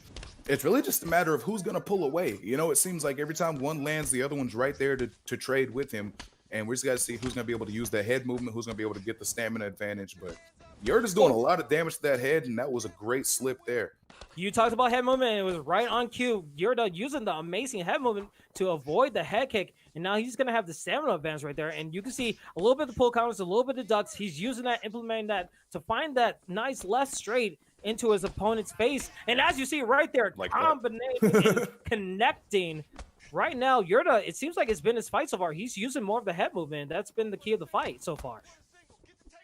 it's really just a matter of who's going to pull away. You know, it seems like every time one lands, the other one's right there to trade with him, and we just got to see who's going to be able to use that head movement, who's going to be able to get the stamina advantage. But Yurda's doing a lot of damage to that head, and that was a great slip there. You talked about head movement, and it was right on cue. Yurda using the amazing head movement to avoid the head kick, and now he's going to have the stamina advantage right there. And you can see a little bit of pull counters, a little bit of ducks. He's using that, implementing that to find that nice left straight into his opponent's face. And as you see right there, like combinating and connecting. Right now, Yurda, it seems like it's been his fight so far. He's using more of the head movement. That's been the key of the fight so far.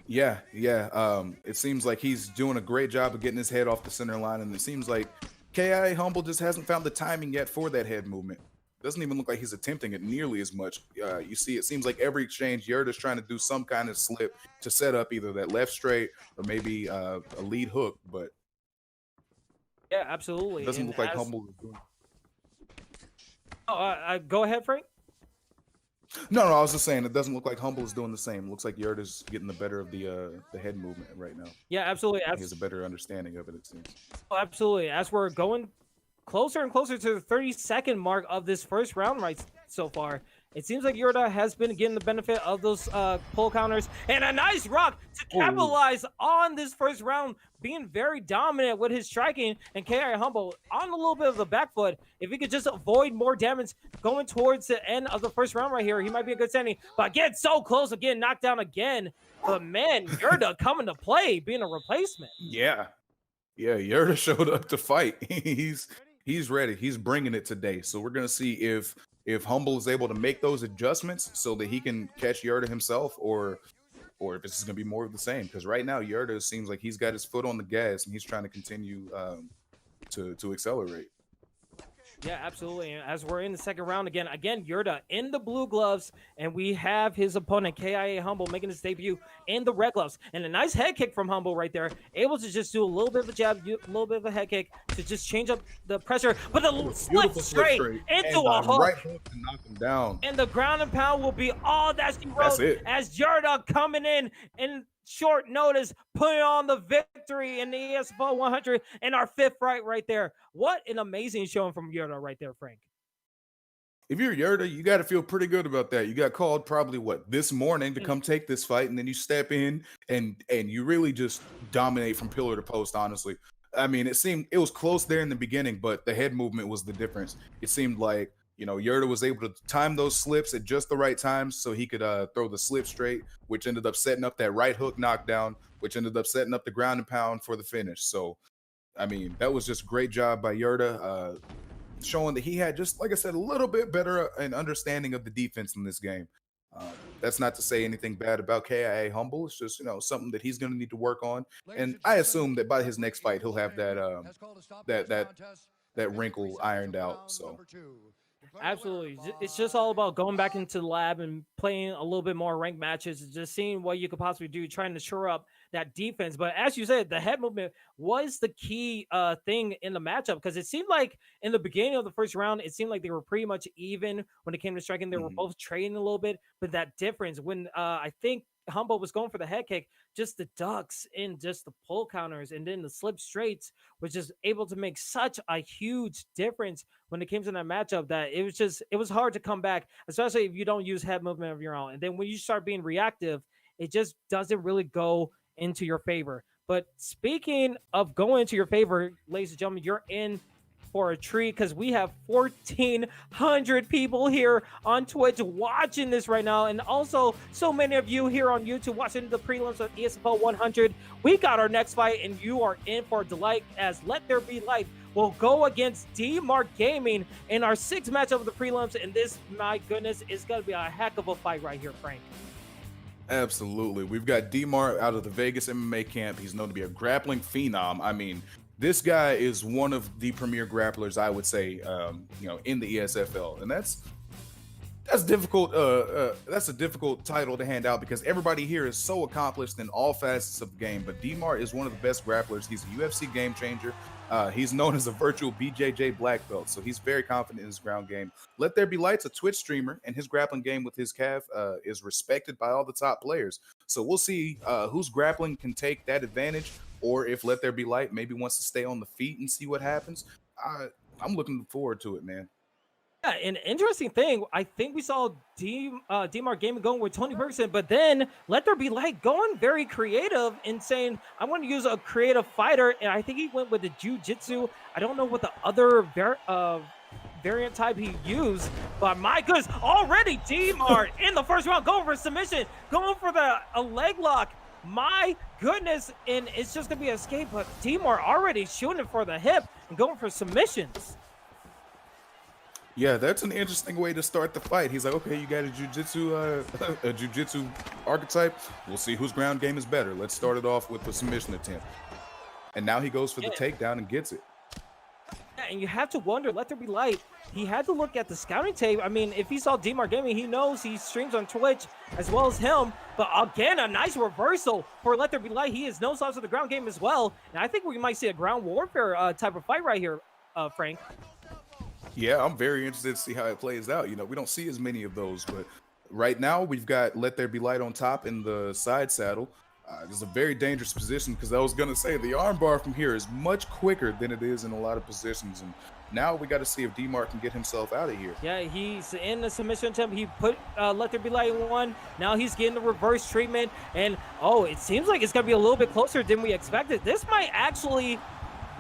Yeah. It seems like he's doing a great job of getting his head off the center line, and it seems like KIA Humble just hasn't found the timing yet for that head movement. Doesn't even look like he's attempting it nearly as much. You see, it seems like every exchange, Yurda's trying to do some kind of slip to set up either that left straight or maybe a lead hook, but yeah, absolutely. It doesn't look like Humble is doing. Go ahead, Frank. No, I was just saying it doesn't look like Humble is doing the same. It looks like Yurda's getting the better of the head movement right now. Yeah, absolutely. He has a better understanding of it, it seems. Oh, absolutely. As we're going closer and closer to the 30-second mark of this first round right so far, it seems like Yurda has been getting the benefit of those pull counters and a nice rock to capitalize on this first round, being very dominant with his striking, and KI Humble on a little bit of the back foot. If he could just avoid more damage going towards the end of the first round right here, he might be a good standing. But again, so close again, knocked down again. But man, Yurda coming to play, being a replacement. Yeah, Yurda showed up to fight. He's ready. He's bringing it today. So we're gonna see if Humble is able to make those adjustments so that he can catch Yurda himself, or if this is going to be more of the same. Because right now, Yurda seems like he's got his foot on the gas and he's trying to continue to accelerate. Yeah, absolutely. And as we're in the second round again, Yurda in the blue gloves, and we have his opponent, KIA Humble, making his debut in the red gloves. And a nice head kick from Humble right there, able to just do a little bit of a jab, a little bit of a head kick to just change up the pressure, but a slip straight into a hook. Right hook to knock him down. And the ground and pound will be all that she wrote as Yurda coming in short notice, putting on the victory in the ESFL 100 in our 5th fight right there. What an amazing showing from Yurda right there, Frank. If you're Yurda, you got to feel pretty good about that. You got called probably this morning to come take this fight, and then you step in and you really just dominate from pillar to post, honestly. I mean, it was close there in the beginning, but the head movement was the difference. It seemed like, Yurda was able to time those slips at just the right times so he could throw the slip straight, which ended up setting up that right hook knockdown, which ended up setting up the ground and pound for the finish. So, I mean, that was just a great job by Yurda, showing that he had, just like I said, a little bit better an understanding of the defense in this game. That's not to say anything bad about KIA Humble. It's just, something that he's going to need to work on. And I assume that by his next fight, he'll have that wrinkle ironed out. So. Absolutely. It's just all about going back into the lab and playing a little bit more ranked matches, just seeing what you could possibly do, trying to shore up that defense. But as you said, the head movement was the key thing in the matchup, because it seemed like in the beginning of the first round, it seemed like they were pretty much even when it came to striking. They were both trading a little bit, but that difference when I think Humble was going for the head kick, just the ducks and just the pull counters and then the slip straights was just able to make such a huge difference when it came to that matchup, that it was hard to come back, especially if you don't use head movement of your own. And then when you start being reactive, it just doesn't really go into your favor. But speaking of going into your favor, ladies and gentlemen, you're in for a treat, because we have 1,400 people here on Twitch watching this right now, and also so many of you here on YouTube watching the prelims of ESFL 100. We got our next fight, and you are in for a delight, as Let There Be Light will go against D-Mark Gaming in our sixth matchup of the prelims, and this, my goodness, is going to be a heck of a fight right here, Frank. Absolutely. We've got D-Mark out of the Vegas MMA camp. He's known to be a grappling phenom. I mean, this guy is one of the premier grapplers, I would say, in the ESFL, and that's difficult. That's a difficult title to hand out, because everybody here is so accomplished in all facets of the game. But D-Mark is one of the best grapplers. He's a UFC game changer. He's known as a virtual BJJ black belt, so he's very confident in his ground game. Let There Be Light's a Twitch streamer, and his grappling game with his calf is respected by all the top players. So we'll see whose grappling can take that advantage, or if Let There Be Light maybe wants to stay on the feet and see what happens. I'm looking forward to it, man. Yeah, an interesting thing, I think we saw D-Mark Gaming going with Tony Ferguson, but then Let There Be Light going very creative and saying, I'm going to use a creative fighter, and I think he went with the jiu-jitsu. I don't know what the other variant type he used, but my goodness, already D-Mark in the first round going for submission, going for a leg lock. My goodness, and it's just going to be an escape, but D-Mark already shooting for the hip and going for submissions. Yeah, that's an interesting way to start the fight. He's like, okay, you got a jiu-jitsu archetype. We'll see whose ground game is better. Let's start it off with the submission attempt. And now he goes for the takedown and gets it. Yeah, and you have to wonder, Let There Be Light, he had to look at the scouting tape. I mean, if he saw D-Mark Gaming, he knows he streams on Twitch as well as him. But again, a nice reversal for Let There Be Light. He is no slouch of the ground game as well. And I think we might see a ground warfare type of fight right here, Frank. Yeah, I'm very interested to see how it plays out. You know, we don't see as many of those, but right now we've got Let There Be Light on top in the side saddle. It's a very dangerous position, because I was going to say the armbar from here is much quicker than it is in a lot of positions. And now we got to see if D-Mark can get himself out of here. Yeah, he's in the submission attempt. He put Let There Be Light in one. Now he's getting the reverse treatment. And, it seems like it's going to be a little bit closer than we expected. This might actually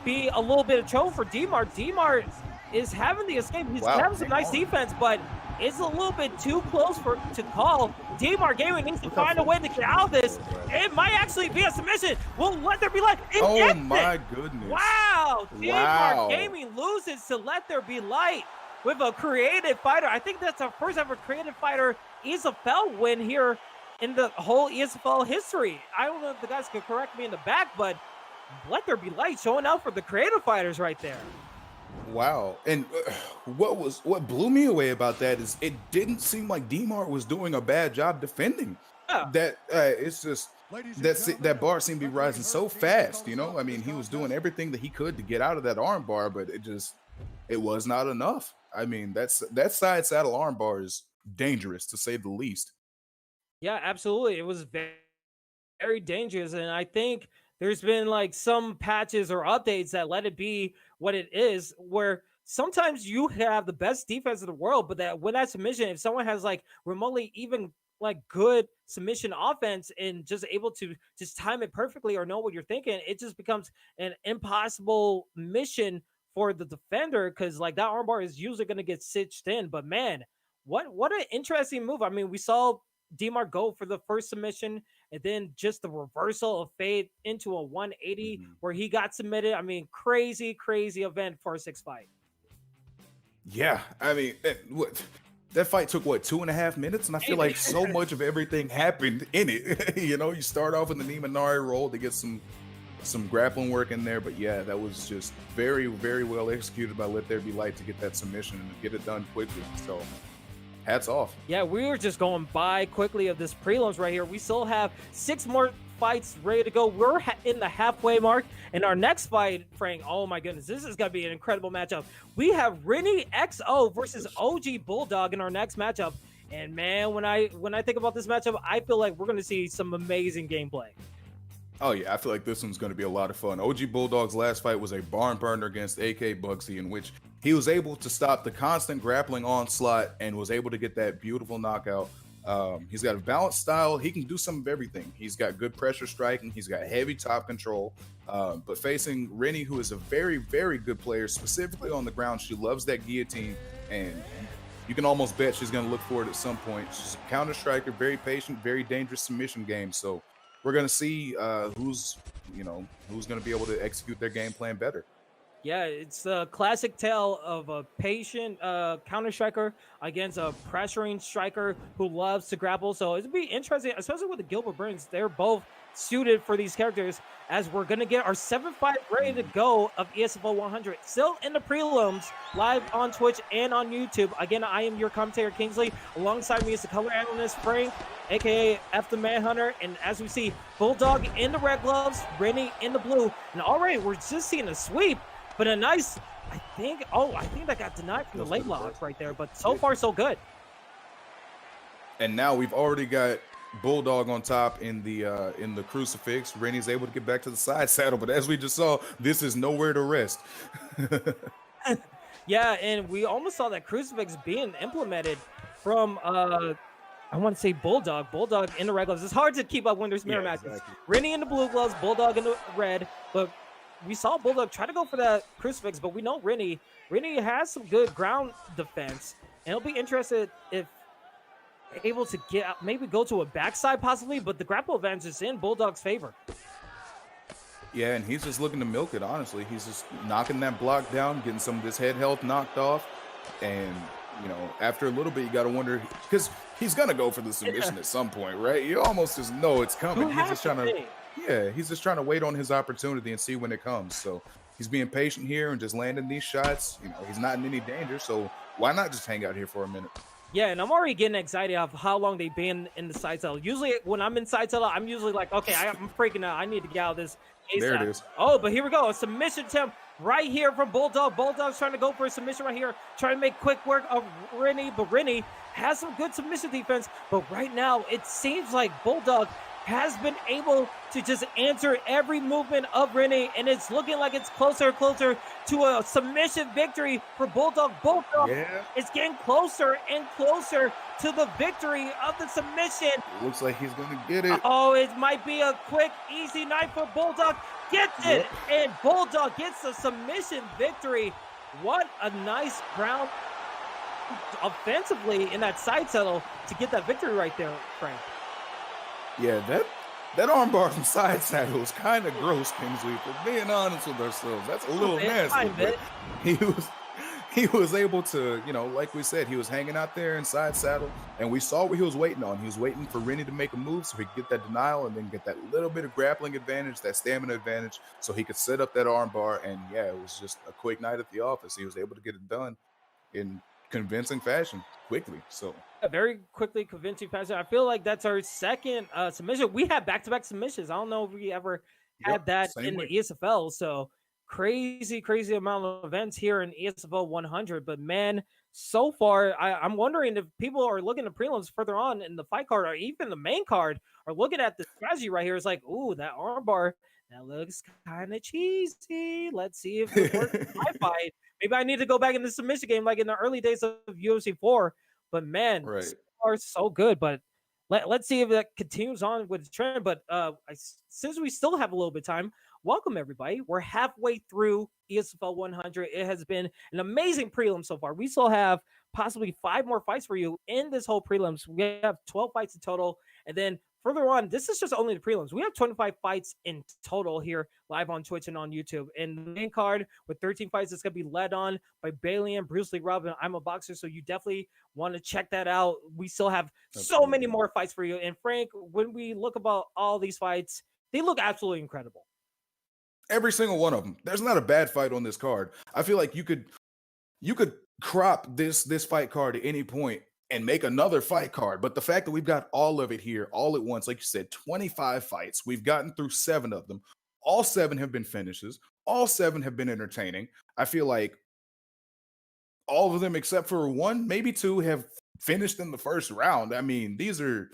be a little bit of trouble for D-Mark. D-Mark is having the escape. He's having some nice defense, but it's a little bit too close to call. D-Mark Gaming needs to find a way to get out of this. It might actually be a submission. Will Let There Be Light? Oh my goodness. Wow. D-Mark Gaming loses to Let There Be Light with a creative fighter. I think that's our first ever creative fighter ESFL win here in the whole ESFL history. I don't know if the guys can correct me in the back, but Let There Be Light showing out for the creative fighters right there. Wow. And what blew me away about that is it didn't seem like D-Mark was doing a bad job defending. Yeah. That it's just that bar seemed to be rising so fast, you know? I mean, he was doing everything that he could to get out of that arm bar, but it was not enough. I mean, that side saddle arm bar is dangerous, to say the least. Yeah, absolutely. It was very, very dangerous, and I think there's been like some patches or updates that let it be what it is, where sometimes you have the best defense in the world, but that when that submission, if someone has like remotely even like good submission offense and just able to just time it perfectly or know what you're thinking, it just becomes an impossible mission for the defender, because like that armbar is usually going to get stitched in. But man, what an interesting move. I mean, we saw D-Mark go for the first submission, and then just the reversal of fade into a 180 where he got submitted. I mean, crazy event for a 6 fight. Yeah, I mean, that fight took 2.5 minutes, and I feel like so much of everything happened in it. You know, you start off in the Nimanari roll to get some grappling work in there, but yeah, that was just very, very well executed by Let There Be Light to get that submission and get it done quickly. So hats off. Yeah, we were just going by quickly of this prelims right here. We still have 6 more fights ready to go. We're in the halfway mark. And our next fight, Frank, oh my goodness, this is going to be an incredible matchup. We have Rennie XO versus OG Bulldog in our next matchup. And man, when I think about this matchup, I feel like we're going to see some amazing gameplay. Oh yeah, I feel like this one's going to be a lot of fun. OG Bulldog's last fight was a barn burner against AK Bugsy, in which he was able to stop the constant grappling onslaught and was able to get that beautiful knockout. He's got a balanced style. He can do some of everything. He's got good pressure striking. He's got heavy top control. But facing Rennie, who is a very, very good player, specifically on the ground, she loves that guillotine, and you can almost bet she's going to look for it at some point. She's a counter striker, very patient, very dangerous submission game. So we're going to see who's going to be able to execute their game plan better. Yeah, it's a classic tale of a patient counter striker against a pressuring striker who loves to grapple. So it'd be interesting, especially with the Gilbert Burns. They're both suited for these characters, as we're going to get our 7th fight ready to go of ESFL 100. Still in the prelims, live on Twitch and on YouTube. Again, I am your commentator, Kingsley. Alongside me is the color analyst, Frank, a.k.a. F the Manhunter. And as we see, Bulldog in the red gloves, Rennie in the blue. And already we're just seeing a sweep. But a nice, I think that got denied from the late lock right there. But so far, so good. And now we've already got Bulldog on top in the crucifix. Rennie's able to get back to the side saddle. But as we just saw, this is nowhere to rest. Yeah, and we almost saw that crucifix being implemented from, I want to say Bulldog in the red gloves. It's hard to keep up when there's mirror matches. Exactly. Rennie in the blue gloves, Bulldog in the red. But we saw Bulldog try to go for that crucifix, but we know Rennie has some good ground defense, and it'll be interested if able to get maybe go to a backside possibly, but the grapple advantage is in Bulldog's favor. Yeah, and he's just looking to milk it, honestly. He's just knocking that block down, getting some of this head health knocked off, and after a little bit, you got to wonder, because he's gonna go for the submission at some point, right? You almost just know it's coming. He's just trying to wait on his opportunity and see when it comes. So he's being patient here and just landing these shots. He's not in any danger, so why not just hang out here for a minute? Yeah, and I'm already getting excited of how long they've been in the side saddle. Usually when I'm in side saddle, I'm usually like, okay, I'm freaking out. I need to get out of this. ASAP. There it is. Oh, but here we go. A submission attempt right here from Bulldog. Bulldog's trying to go for a submission right here, trying to make quick work of Rennie, but Rennie has some good submission defense. But right now, it seems like Bulldog has been able to just answer every movement of Rennie, and it's looking like it's closer and closer to a submission victory for Bulldog. Bulldog is getting closer and closer to the victory of the submission. It looks like he's going to get it. Oh, it might be a quick, easy night for Bulldog. Gets it, and Bulldog gets a submission victory. What a nice ground offensively in that side settle to get that victory right there, Frank. Yeah, that armbar from side saddle is kind of gross, Kingsley. For being honest with ourselves, that's a little nasty. But he was able to, like we said, he was hanging out there in side saddle, and we saw what he was waiting on. He was waiting for Rennie to make a move so he could get that denial and then get that little bit of grappling advantage, that stamina advantage, so he could set up that armbar. And yeah, it was just a quick night at the office. He was able to get it done in convincing fashion quickly. So very quickly, convincing fashion. I feel like that's our second submission. We had back-to-back submissions. I don't know if we ever had that in the ESFL. So crazy amount of events here in ESFL 100. But man, so far, I'm wondering if people are looking at prelims further on in the fight card or even the main card are looking at the strategy right here. It's like, ooh, that armbar, that looks kind of cheesy. Let's see if it works in my fight. Maybe I need to go back in the submission game like in the early days of UFC 4. But man, so far so good. But let's see if that continues on with the trend. But since we still have a little bit of time, welcome everybody. We're halfway through ESFL 100. It has been an amazing prelim so far. We still have possibly 5 more fights for you in this whole prelims. We have 12 fights in total. And then further on, this is just only the prelims. We have 25 fights in total here live on Twitch and on YouTube. And the main card with 13 fights is going to be led on by Bailey and Bruce Lee Robin. I'm a boxer, so you definitely want to check that out. We still have so many more fights for you. And Frank, when we look about all these fights, they look absolutely incredible. Every single one of them. There's not a bad fight on this card. I feel like you could crop this fight card at any point and make another fight card. But the fact that we've got all of it here all at once, like you said, 25 fights, we've gotten through 7 of them. All 7 have been finishes, all 7 have been entertaining. I feel like all of them except for 1, maybe 2 have finished in the first round. I mean, these are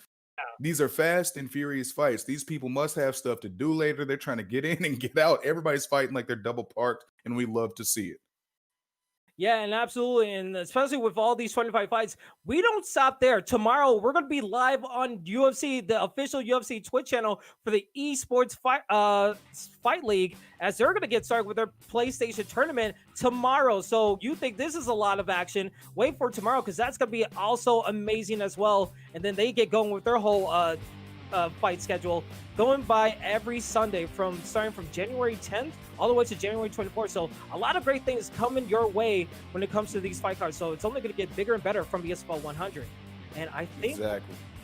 fast and furious fights. These people must have stuff to do later. They're trying to get in and get out. Everybody's fighting like they're double parked, and we love to see it. Yeah, and absolutely. And especially with all these 25 fights, we don't stop there. Tomorrow, we're going to be live on UFC, the official UFC Twitch channel for the Esports Fight League, as they're going to get started with their PlayStation tournament tomorrow. So you think this is a lot of action? Wait for tomorrow, because that's going to be also amazing as well. And then they get going with their whole fight schedule, going by every Sunday from starting from January 10th all the way to January 24th. So a lot of great things coming your way when it comes to these fight cards. So it's only going to get bigger and better from the ESFL 100. And I think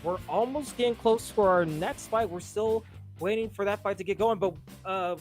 we're almost getting close for our next fight. We're still waiting for that fight to get going. But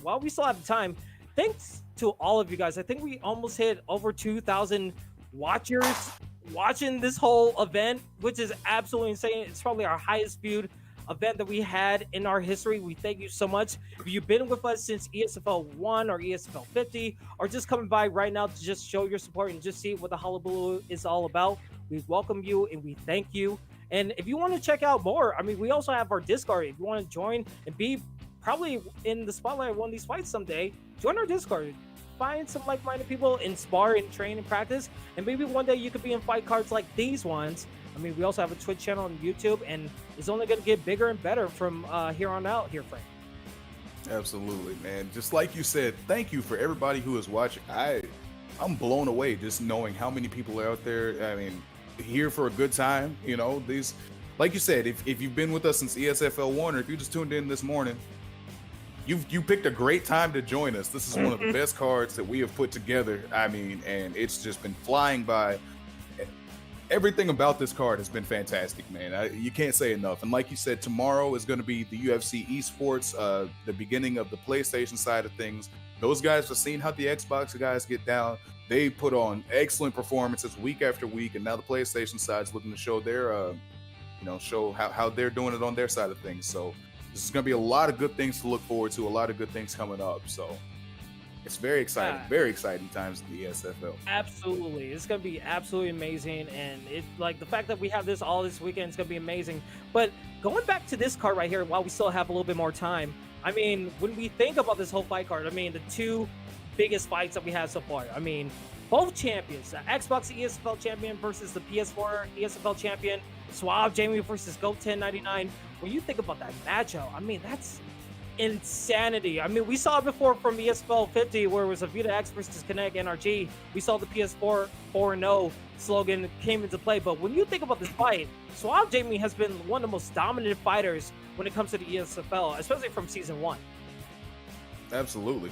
while we still have time, thanks to all of you guys. I think we almost hit over 2,000 watchers watching this whole event, which is absolutely insane. It's probably our highest viewed event that we had in our history. We thank you so much. If you've been with us since ESFL 1 or ESFL 50, or just coming by right now to just show your support and just see what the hullabaloo is all about, we welcome you and we thank you. And if you want to check out more, I mean, we also have our Discord. If you want to join and be probably in the spotlight of one of these fights someday, join our Discord. Find some like-minded people, inspire and train and practice, and maybe one day you could be in fight cards like these ones. I mean, we also have a Twitch channel on YouTube, and it's only going to get bigger and better from here on out here, Frank. Absolutely, man. Just like you said, thank you for everybody who is watching. I'm blown away just knowing how many people are out there. I mean, here for a good time. You know, these, like you said, if you've been with us since ESFL 1, or if you just tuned in this morning, you picked a great time to join us. This is one of the best cards that we have put together. I mean, and it's just been flying by. Everything about this card has been fantastic, man. You can't say enough. And like you said, tomorrow is going to be the UFC Esports, the beginning of the PlayStation side of things. Those guys have seen how the Xbox guys get down. They put on excellent performances week after week, and now the PlayStation side's looking to show their, show how they're doing it on their side of things. So this is going to be a lot of good things to look forward to, a lot of good things coming up. So it's very exciting times in the ESFL. Absolutely. It's going to be absolutely amazing. And it, like, the fact that we have this all this weekend is going to be amazing. But going back to this card right here, while we still have a little bit more time, I mean, when we think about this whole fight card, I mean, the two biggest fights that we had so far, I mean, both champions, the Xbox ESFL champion versus the PS4 ESFL champion, Suave Jamie versus Goat 1099. When you think about that matchup, I mean, that's insanity. I mean, we saw it before from ESFL 50 where it was a Vita X versus Connect NRG. We saw the PS4 4-0 slogan came into play. But when you think about this fight, Suave Jamie has been one of the most dominant fighters when it comes to the ESFL, especially from season 1. Absolutely.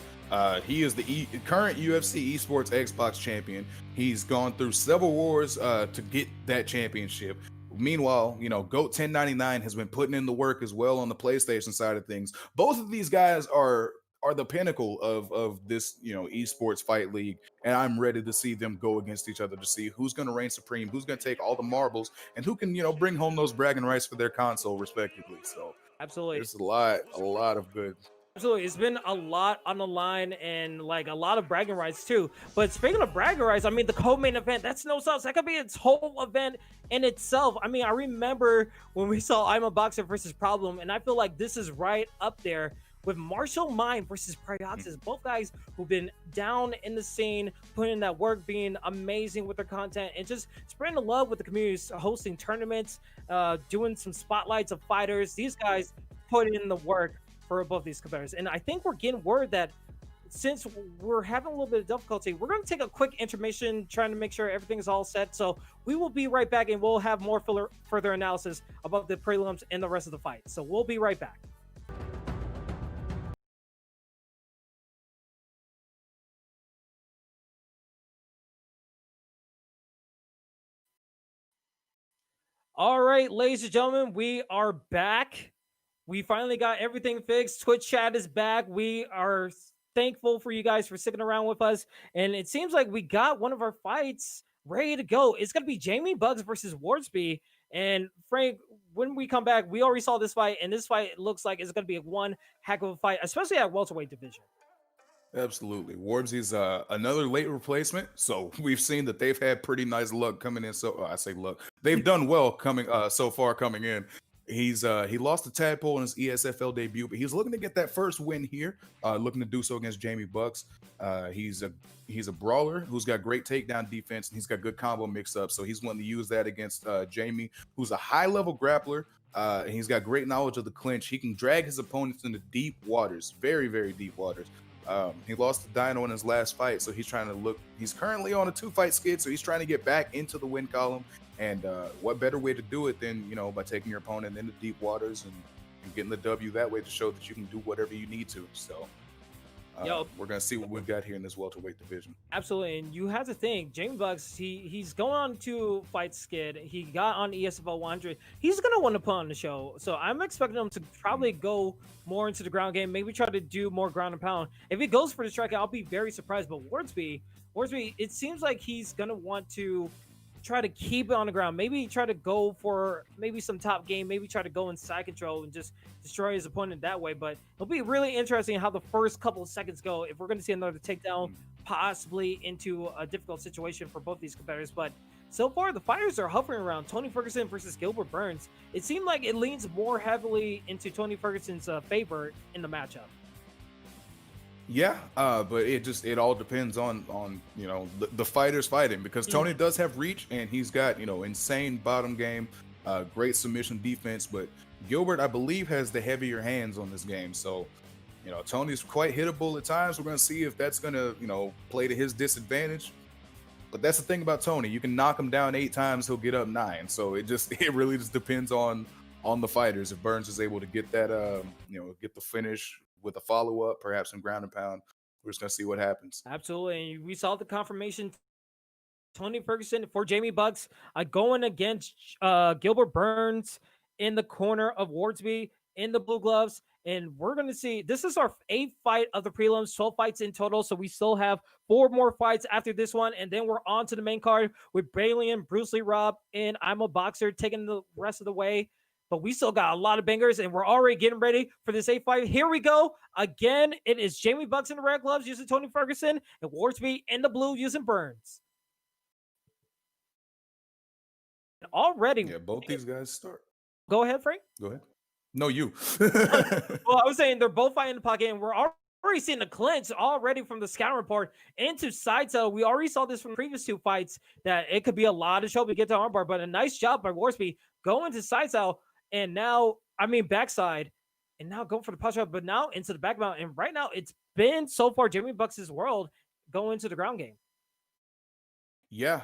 He is the current UFC Esports Xbox champion. He's gone through several wars to get that championship. Meanwhile, GOAT 1099 has been putting in the work as well on the PlayStation side of things. Both of these guys are the pinnacle of this, Esports Fight League, and I'm ready to see them go against each other to see who's going to reign supreme, who's going to take all the marbles, and who can, bring home those bragging rights for their console, respectively. So, absolutely, there's a lot of good. Absolutely. It's been a lot on the line and like a lot of bragging rights too. But speaking of bragging rights, I mean, the co-main event, that's no sauce. That could be its whole event in itself. I mean, I remember when we saw I'm a Boxer versus Problem, and I feel like this is right up there with Martial Mind versus Pryoxis. Both guys who've been down in the scene, putting in that work, being amazing with their content, and just spreading the love with the communities, hosting tournaments, doing some spotlights of fighters. These guys put in the work for both these competitors. And I think we're getting word that since we're having a little bit of difficulty, we're going to take a quick intermission, trying to make sure everything is all set. So we will be right back, and we'll have more further analysis about the prelims and the rest of the fight. So we'll be right back. All right, ladies and gentlemen, we are back. We finally got everything fixed. Twitch chat is back. We are thankful for you guys for sticking around with us. And it seems like we got one of our fights ready to go. It's going to be Jamie Bugs versus Wardsby. And Frank, when we come back, we already saw this fight, and this fight looks like it's going to be one heck of a fight, especially at welterweight division. Absolutely. Warbsy's another late replacement. So we've seen that they've had pretty nice luck coming in. So I say luck. They've done well coming so far coming in. He lost to Tadpole in his ESFL debut, but he's looking to get that first win here, looking to do so against Jamie Bucks. He's a brawler who's got great takedown defense, and he's got good combo mix-up. So he's wanting to use that against Jamie, who's a high-level grappler, and he's got great knowledge of the clinch. He can drag his opponents into deep waters, very, very deep waters. He lost to Dino in his last fight, so he's trying to look. He's currently on a 2-fight skid, so he's trying to get back into the win column. And what better way to do it than by taking your opponent into deep waters and getting the W that way to show that you can do whatever you need to. So we're gonna see what we've got here in this welterweight division. Absolutely, and you have to think Jamie Bucks. He's going on to fight skid. He got on ESFL 100. He's gonna want to put on the show. So I'm expecting him to probably go more into the ground game. Maybe try to do more ground and pound. If he goes for the strike, I'll be very surprised. But Wardsby, it seems like he's gonna want to try to keep it on the ground. Maybe try to go for maybe some top game. Maybe try to go in side control and just destroy his opponent that way. But it'll be really interesting how the first couple of seconds go. If we're going to see another takedown, possibly into a difficult situation for both these competitors. But so far, the fighters are hovering around Tony Ferguson versus Gilbert Burns. It seemed like it leans more heavily into Tony Ferguson's favor in the matchup. Yeah, but it all depends on the fighters fighting, because Tony does have reach and he's got insane bottom game, great submission defense, but Gilbert, I believe, has the heavier hands on this game. So Tony's quite hittable at times. We're gonna see if that's gonna play to his disadvantage. But that's the thing about Tony. You can knock him down 8 times, he'll get up 9. So it really just depends on the fighters. If Burns is able to get that get the finish with a follow-up, perhaps some ground and pound, we're just gonna see what happens. Absolutely. And we saw the confirmation. Tony Ferguson for Jamie Bucks going against Gilbert Burns in the corner of Wardsby in the blue gloves. And we're going to see, this is our 8th fight of the prelims, 12 fights in total. So we still have 4 more fights after this one. And then we're on to the main card with Balian, Bruce Lee Rob, and I'm a Boxer taking the rest of the way. But we still got a lot of bangers, and we're already getting ready for this 8th fight. Here we go. Again, it is Jamie Bucks in the red gloves using Tony Ferguson, and Wardsby in the blue using Burns. Already. Yeah, both these guys start. Go ahead, Frank. Go ahead. No, you. Well, I was saying they're both fighting in the pocket, and we're already seeing the clinch already from the scouting report into side saddle. We already saw this from the previous 2 fights that it could be a lot of trouble to get to armbar, but a nice job by Wardsby going to side saddle, and now, backside, and now going for the punch up, but now into the back mount. And right now, it's been so far Jamie Bucks' world going to the ground game. Yeah,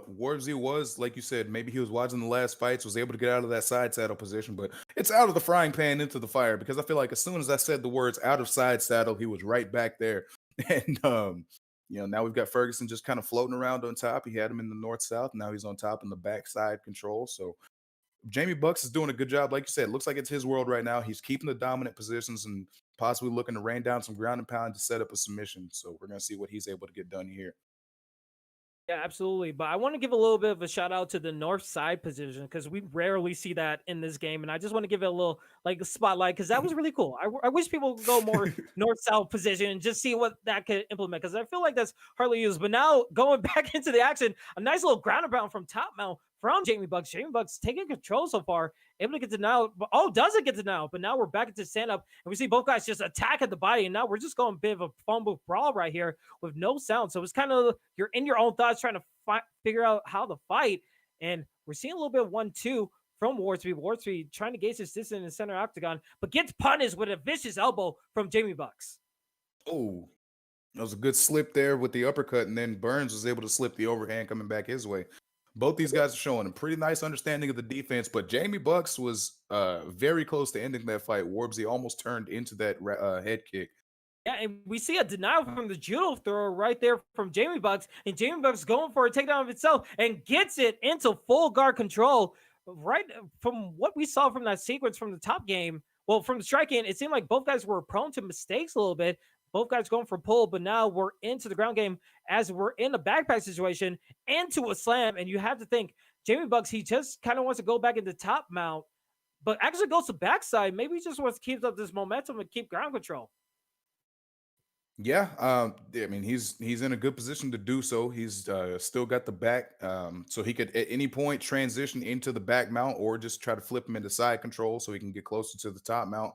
Wardsby was, like you said, maybe he was watching the last fights, was able to get out of that side saddle position, but it's out of the frying pan into the fire, because I feel like as soon as I said the words out of side saddle, he was right back there. And now we've got Ferguson just kind of floating around on top. He had him in the north-south. Now he's on top in the backside control. So Jamie Bucks is doing a good job. Like you said, it looks like it's his world right now. He's keeping the dominant positions and possibly looking to rain down some ground and pound to set up a submission. So we're going to see what he's able to get done here. Yeah, absolutely. But I want to give a little bit of a shout out to the north side position, because we rarely see that in this game. And I just want to give it a little spotlight, because that was really cool. I wish people would go more north south position and just see what that could implement, because I feel like that's hardly used. But now going back into the action, a nice little ground and pound from top mount from Jamie Bucks. Jamie Bucks taking control so far, able to get to now. Doesn't get to now, but now we're back into stand up, and we see both guys just attack at the body. And now we're just going a bit of a phone booth brawl right here with no sound. So it's kind of, you're in your own thoughts trying to figure out how to fight. And we're seeing a little bit of 1-2 from Wardsby. Wardsby trying to gauge his distance in the center octagon, but gets punished with a vicious elbow from Jamie Bucks. Oh, that was a good slip there with the uppercut, and then Burns was able to slip the overhand coming back his way. Both these guys are showing a pretty nice understanding of the defense, but Jamie Bucks was very close to ending that fight. Wardsby almost turned into that head kick. Yeah, and we see a denial from the judo throw right there from Jamie Bucks, and Jamie Bucks going for a takedown of itself and gets it into full guard control. Right from what we saw from that sequence from the top game, well, from the striking, it seemed like both guys were prone to mistakes a little bit, both guys going for pull, but now we're into the ground game as we're in a backpack situation into a slam. And you have to think Jamie Bucks, he just kind of wants to go back into top mount, but actually goes to backside. Maybe he just wants to keep up this momentum and keep ground control. Yeah, I mean he's in a good position to do so. He's still got the back, so he could at any point transition into the back mount or just try to flip him into side control so he can get closer to the top mount.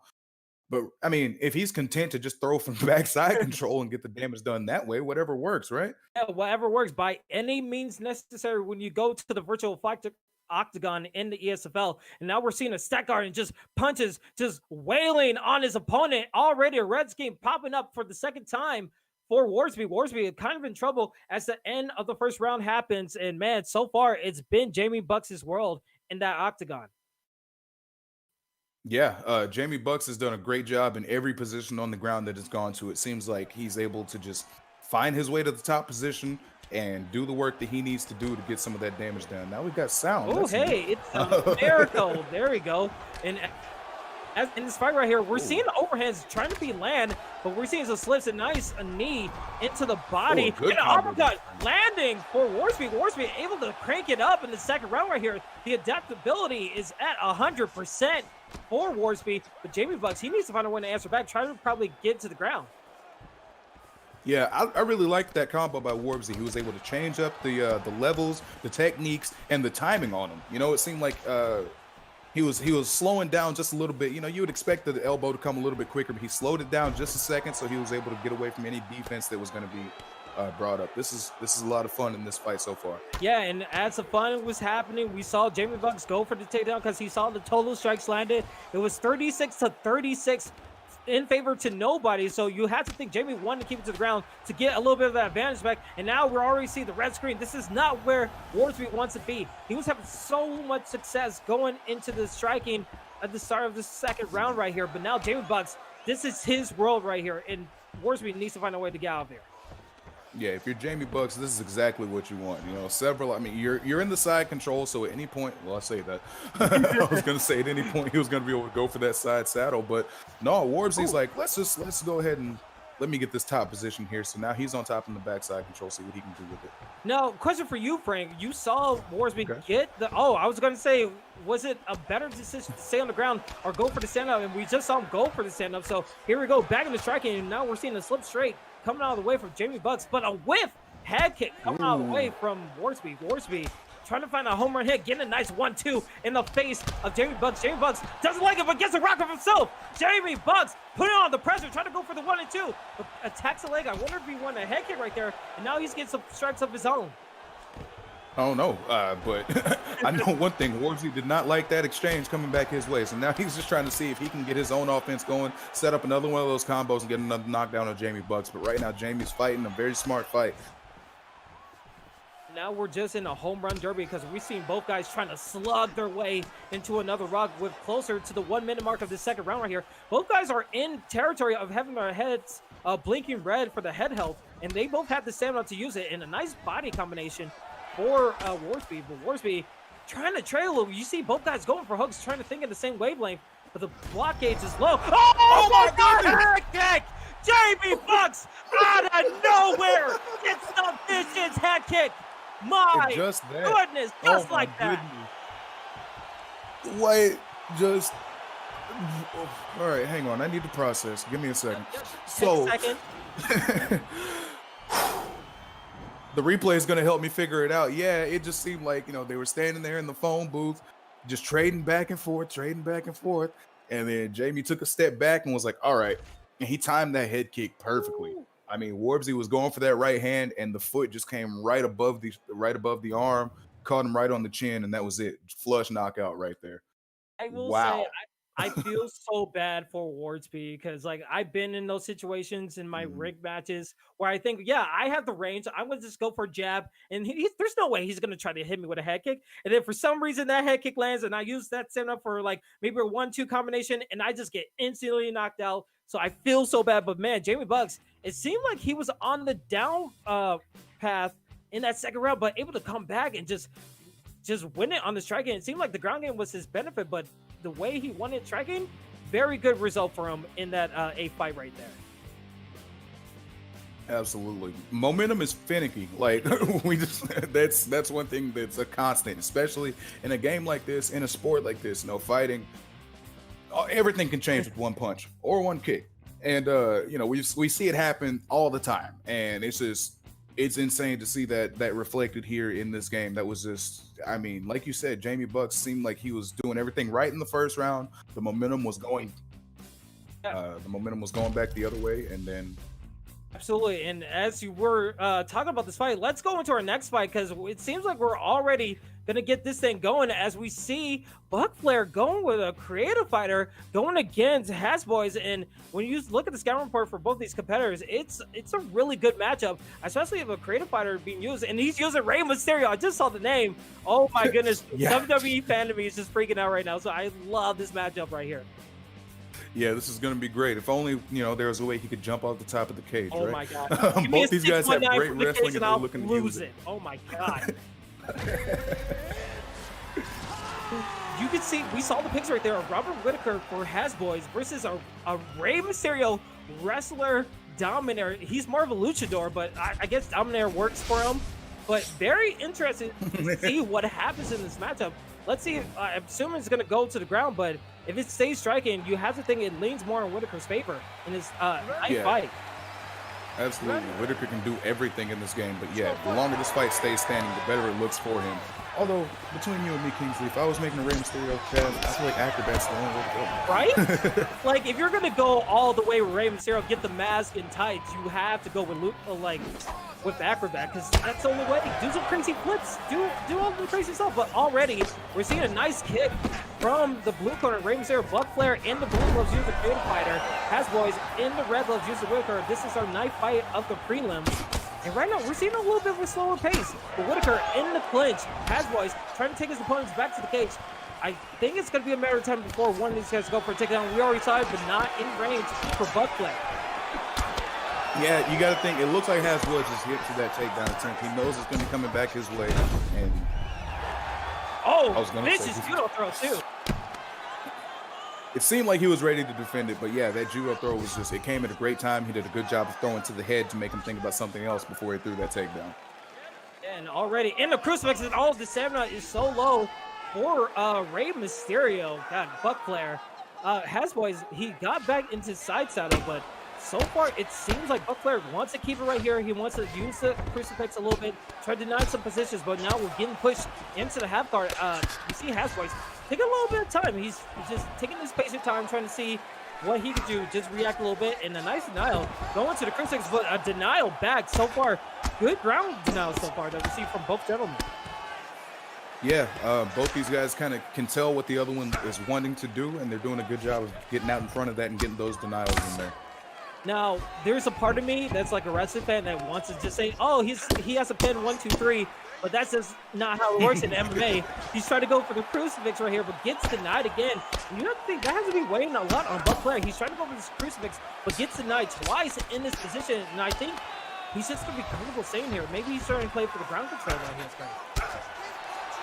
But I mean, if he's content to just throw from backside control and get the damage done that way, whatever works, right? Yeah, whatever works by any means necessary when you go to the virtual fight octagon in the ESFL. And now we're seeing a stack guard and just punches, just wailing on his opponent. Already a red scheme popping up for the second time for Warsby. Warsby kind of in trouble as the end of the first round happens. And man, so far it's been Jamie Bucks' world in that octagon. Yeah, Jamie Bucks has done a great job in every position on the ground that it's gone to. It seems like he's able to just find his way to the top position and do the work that he needs to do to get some of that damage done. Now we've got sound. Oh, hey, it's a miracle. There we go. And as in this fight right here, we're seeing the overhands trying to be land, but we're seeing some slips, a nice knee into the body. And an uppercut landing for Warsby. Warsby able to crank it up in the second round right here. The adaptability is at 100% for Warsby, but Jamie Bucks, he needs to find a way to answer back, trying to probably get to the ground. Yeah, I really liked that combo by Warbsy. He was able to change up the levels, the techniques, and the timing on him. You know, it seemed like he was slowing down just a little bit. You know, you would expect the elbow to come a little bit quicker, but he slowed it down just a second, so he was able to get away from any defense that was going to be brought up. This is a lot of fun in this fight so far. Yeah, and as the fun was happening, we saw Jamie Bucks go for the takedown because he saw the total strikes landed. It was 36-36 in favor to nobody. So you have to think Jamie wanted to keep it to the ground to get a little bit of that advantage back. And now we're already seeing the red screen. This is not where Warsby wants to be. He was having so much success going into the striking at the start of the second round right here. But now Jamie Bucks, this is his world right here. And Warsby needs to find a way to get out of there. Yeah, if you're Jamie Bucks, this is exactly what you want. You know, I mean, you're in the side control, so at any point, well, I say that. I was gonna say at any point he was gonna be able to go for that side saddle, but no, Warbsy's like, let's go ahead and let me get this top position here. So now he's on top in the backside control, see what he can do with it. Now, question for you, Frank. You saw Warsby get the. Oh, I was gonna say, was it a better decision to stay on the ground or go for the stand up? And we just saw him go for the stand up. So here we go, back in the striking, and now we're seeing a slip straight coming out of the way from Jamie Bucks, but a whiff head kick coming out of the way from Warsby. Warsby trying to find a home run hit, getting a nice 1-2 in the face of Jamie Bucks. Jamie Bucks doesn't like it, but gets a rock of himself. Jamie Bucks putting on the pressure, trying to go for the 1 and 2, but attacks the leg. I wonder if he won a head kick right there, and now he's getting some strikes of his own. I don't know, but I know one thing. Warsby did not like that exchange coming back his way. So now he's just trying to see if he can get his own offense going, set up another one of those combos and get another knockdown on Jamie Bucks. But right now, Jamie's fighting a very smart fight. Now we're just in a home run derby because we've seen both guys trying to slug their way into another rock with closer to the 1 minute mark of the second round right here. Both guys are in territory of having their heads blinking red for the head health, and they both have the stamina to use it in a nice body combination for Warsby. But Warsby trying to trail a little. You see both guys going for hooks, trying to think in the same wavelength, but the block gauge is low. Oh my God! Head kick! Jamie Bucks out of nowhere gets the vicious head kick. My just goodness, just like that. Wait, just all right. Hang on, I need to process. Give me a second. So, the replay is going to help me figure it out. Yeah, it just seemed like, you know, they were standing there in the phone booth, just trading back and forth. And then Jamie took a step back and was like, all right. And he timed that head kick perfectly. I mean, Warbsy was going for that right hand, and the foot just came right above the arm, caught him right on the chin, and that was it. Flush knockout right there. I will say, I feel so bad for Warsby because, like, I've been in those situations in my rig matches where I think, yeah, I have the range. I'm going to just go for a jab, and there's no way he's going to try to hit me with a head kick. And then for some reason, that head kick lands, and I use that setup for, like, maybe a 1-2 combination, and I just get instantly knocked out. So I feel so bad. But, man, Jamie Bucks, it seemed like he was on the down path in that second round, but able to come back and just win it on the striking. It seemed like the ground game was his benefit, but the way he won it striking, very good result for him in that A fight right there. Absolutely. Momentum is finicky. Like we just that's one thing that's a constant, especially in a game like this, in a sport like this, fighting. Everything can change with one punch or one kick. And we see it happen all the time. And it's insane to see that reflected here in this game. That was just, I mean, like you said, Jamie Bucks seemed like he was doing everything right in the first round. The momentum was going back the other way, and then Absolutely. And as you were talking about this fight, let's go into our next fight, because it seems like we're already going to get this thing going as we see Buck Flair going with a creative fighter going against Hasboys. And when you look at the scout report for both these competitors, it's a really good matchup, especially if a creative fighter being used. And he's using Rey Mysterio. I just saw the name. Oh my goodness. Yeah. WWE fan of me is just freaking out right now. So I love this matchup right here. yeah, this is going to be great. If only, there was a way he could jump off the top of the cage, Oh right? my God. Give me Both a these guys have 619 great for the wrestling cage and I'll they're looking to lose use it. it. Oh my God. You can see, we saw the picks right there of Robert Whitaker for Hasboys versus a Rey Mysterio wrestler Dominator. He's more of a luchador, but I guess Dominator works for him. But very interested to see what happens in this matchup. Let's see. I'm assuming it's going to go to the ground, but if it stays striking, you have to think it leans more in Whitaker's favor in this fight. Absolutely. Whitaker can do everything in this game, but yeah, the longer this fight stays standing, the better it looks for him. Although, between you and me, Kingsley, if I was making a Rey Mysterio cast, I feel like Acrobat's the only way to go. Right? Like, if you're going to go all the way with Rey Mysterio, get the mask and tights, you have to go with with Acrobat, because that's the only way. Do some crazy flips. Do all the crazy stuff. But already, we're seeing a nice kick from the blue corner. Rey Mysterio, Buck Flair in the blue gloves use the creative fighter. Hasboys in the red gloves use the Whitaker. This is our night fight of the prelims. And right now, we're seeing a little bit of a slower pace. But Whitaker in the clinch. Hasboys trying to take his opponents back to the cage. I think it's going to be a matter of time before one of these guys go for a takedown. We already saw it, but not in range for Buck Flair. Yeah, you got to think, it looks like Haswood just hit to that takedown attempt. He knows it's going to be coming back his way. And vicious judo throw too. It seemed like he was ready to defend it, but yeah, that judo throw was just, it came at a great time. He did a good job of throwing to the head to make him think about something else before he threw that takedown. And already in the crucifix, and all of the stamina is so low for Rey Mysterio. God, Buck Flair. Hasboys, he got back into side saddle, but so far, it seems like Buck Flair wants to keep it right here. He wants to use the crucifix a little bit, try to deny some positions, but now we're getting pushed into the half guard. You see Hasboys taking a little bit of time. He's just taking his patient time, trying to see what he can do, just react a little bit, and a nice denial going to the crucifix, but a denial back so far. Good ground denial so far that we see from both gentlemen. Yeah, both these guys kind of can tell what the other one is wanting to do, and they're doing a good job of getting out in front of that and getting those denials in there. Now, there's a part of me that's like a wrestling fan that wants to just say, oh, he has a pin 1, 2, 3, but that's just not how it works in MMA. He's trying to go for the crucifix right here, but gets denied again. And you have to think that has to be weighing a lot on Buck Flair. He's trying to go for this crucifix, but gets denied twice in this position. And I think he's just going to be comfortable staying here. Maybe he's starting to play for the ground control right here.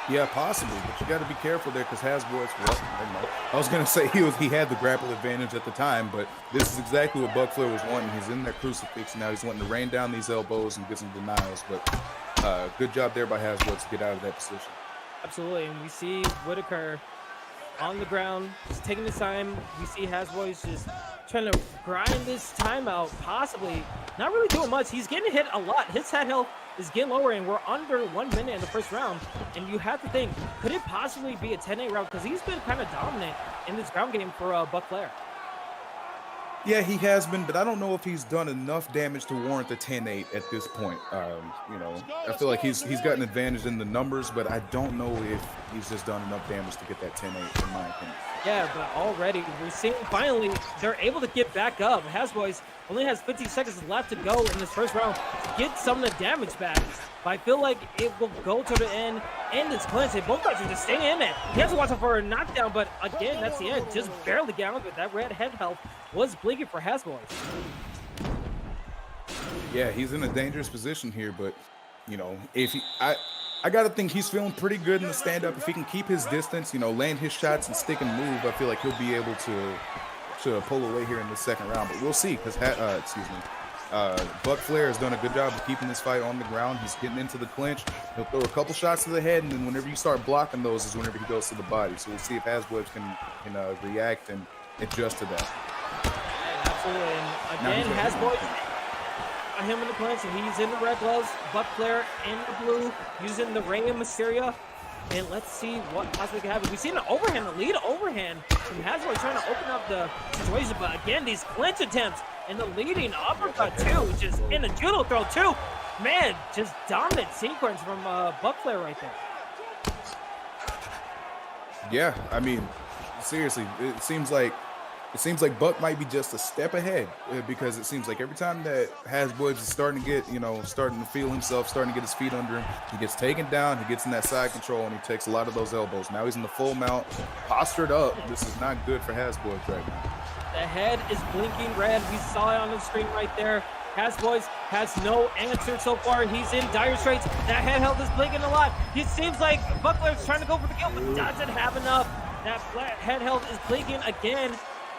Yeah, possibly, but you got to be careful there because Hasboy's, I was going to say he had the grapple advantage at the time, but this is exactly what Buck Flair was wanting. He's in that crucifix now. He's wanting to rain down these elbows and get some denials, but good job there by Hasboy to get out of that position. Absolutely, and we see Whitaker on the ground, just taking his time. We see Hasboy's just trying to grind this time out, possibly not really doing much. He's getting hit a lot. His head health is getting lower, and we're under 1 minute in the first round. And you have to think, could it possibly be a 10-8 round? Because he's been kind of dominant in this ground game for Buck Flair. Yeah, he has been, but I don't know if he's done enough damage to warrant the 10-8 at this point. I feel like he's got an advantage in the numbers, but I don't know if he's just done enough damage to get that 10-8, in my opinion. Yeah, but already we're seeing finally they're able to get back up. Hasboys only has 15 seconds left to go in this first round to get some of the damage back. But I feel like it will go to the end this clinch, and both guys are just staying in it. He has to watch out for a knockdown, but again, that's the end. Just barely got out of it. That red head health was blinking for Hasboys. Yeah, he's in a dangerous position here, but if I gotta think he's feeling pretty good in the stand-up. If he can keep his distance, land his shots and stick and move, I feel like he'll be able to pull away here in the second round. But we'll see, because Buck Flair has done a good job of keeping this fight on the ground. He's getting into the clinch. He'll throw a couple shots to the head, and then whenever you start blocking those is whenever he goes to the body. So we'll see if Hasbrook can react and adjust to that. Absolutely. And again, Hasbrook, him in the clinch, and he's in the red gloves. Buck Flair in the blue, using the Rey Mysterio. And let's see what possibly can happen. We've seen an overhand, a lead overhand from Hasbrook trying to open up the situation. But again, these clinch attempts and the leading uppercut too, just in a judo throw too. Man, just dominant sequence from Buck Flair right there. Yeah, I mean, seriously, it seems like Buck might be just a step ahead because it seems like every time that Hasbrook is starting to get, starting to feel himself, starting to get his feet under him, he gets taken down, he gets in that side control, and he takes a lot of those elbows. Now he's in the full mount, postured up. This is not good for Hasbrook right now. The head is blinking red. We saw it on the screen right there. Hasbrook has no answer so far. He's in dire straits. That head held is blinking a lot. It seems like Buck Flair's trying to go for the kill, but doesn't have enough. That head held is blinking again.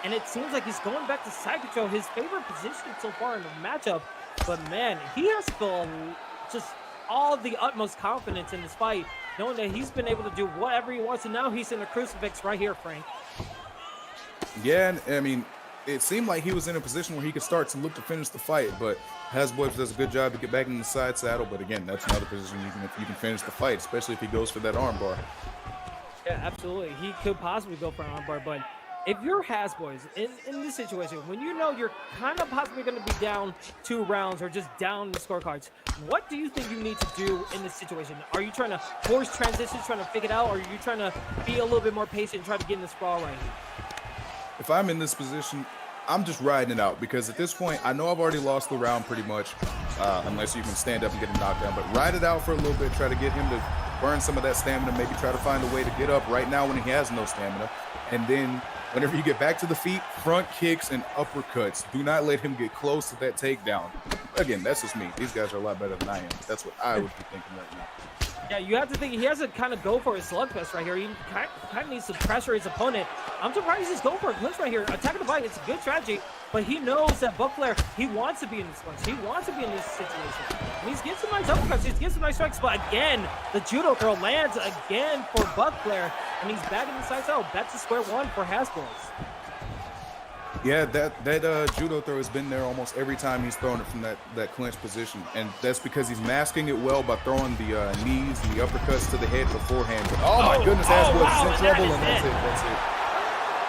And it seems like he's going back to side control, his favorite position so far in the matchup. But man, he has to feel just all the utmost confidence in this fight, knowing that he's been able to do whatever he wants. And now he's in the crucifix right here, Frank. Yeah, and I mean, it seemed like he was in a position where he could start to look to finish the fight, but Hasbrook does a good job to get back in the side saddle. But again, that's another position you can finish the fight, especially if he goes for that armbar. Yeah, absolutely. He could possibly go for an armbar, but if you're Hasbrook in this situation, when you know you're kind of possibly going to be down 2 rounds or just down in the scorecards, what do you think you need to do in this situation? Are you trying to force transitions, trying to figure it out, or are you trying to be a little bit more patient and try to get in the sprawl right here? If I'm in this position, I'm just riding it out because at this point, I know I've already lost the round pretty much, unless you can stand up and get a knockdown. But ride it out for a little bit, try to get him to burn some of that stamina, maybe try to find a way to get up right now when he has no stamina. And then whenever you get back to the feet, front kicks and uppercuts. Do not let him get close to that takedown. Again, that's just me. These guys are a lot better than I am. That's what I would be thinking right now. Yeah, you have to think he has to kind of go for a slugfest right here. He kind of needs to pressure his opponent. I'm surprised he's going for a clinch right here. Attacking the bite, it's a good strategy, but he knows that Buck Flair, he wants to be in this clinch. He wants to be in this situation. And he's getting some nice uppercuts. He's getting some nice strikes, but again, the judo throw lands again for Buck Flair, and he's back in the side saddle. Back to square one for Hasbrook. Yeah, that judo throw has been there almost every time he's thrown it from that clinch position, and that's because he's masking it well by throwing the knees and the uppercuts to the head beforehand. But oh my goodness, Hasbrook is in trouble, and that's it.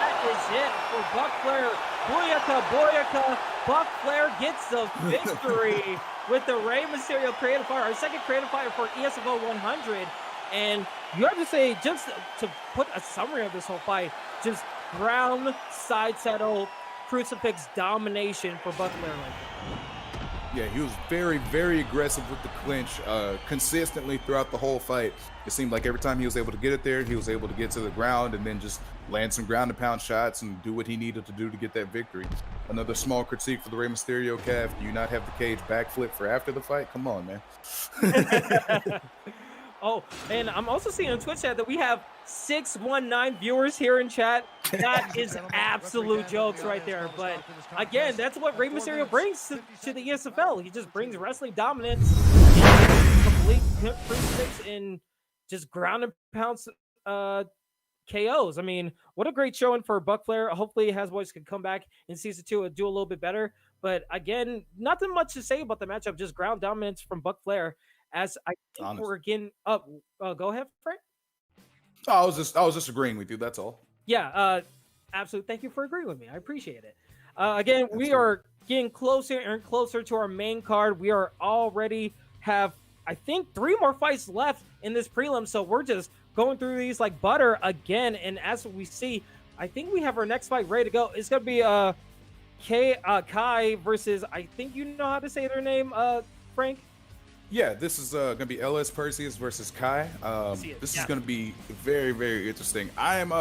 That is it for Buck Flair. Booyaka, booyaka. Buck Flair gets the victory with the Rey Mysterio Creative Fire, our second Creative Fire for ESFL 100. And you have to say, just to put a summary of this whole fight, just ground, side saddle, crucifix domination for Buck Flair right there. Yeah, he was very, very aggressive with the clinch consistently throughout the whole fight. It seemed like every time he was able to get it there, he was able to get to the ground and then just land some ground and pound shots and do what he needed to do to get that victory. Another small critique for the Rey Mysterio calf. Do you not have the cage backflip for after the fight? Come on, man. Oh, and I'm also seeing on Twitch chat that we have 619 viewers here in chat. That is absolute jokes right there. But again, that's what Rey Mysterio brings to the ESFL. He just brings wrestling dominance, complete crucifix, and just ground and pounds KOs. I mean, what a great showing for Buck Flair. Hopefully Hasbrook can come back in season 2 and do a little bit better. But again, nothing much to say about the matchup, just ground dominance from Buck Flair. As I think we're getting up. Go ahead, Frank. Oh, I was just agreeing with you. That's all. Yeah, absolutely. Thank you for agreeing with me. I appreciate it. Again, we are getting closer and closer to our main card. We are already have, I think, 3 more fights left in this prelim. So we're just going through these like butter again. And as we see, I think we have our next fight ready to go. It's going to be Kai versus, I think you know how to say their name, Frank. Yeah, this is going to be LS Perseus versus Kai. This is going to be very, very interesting. I'm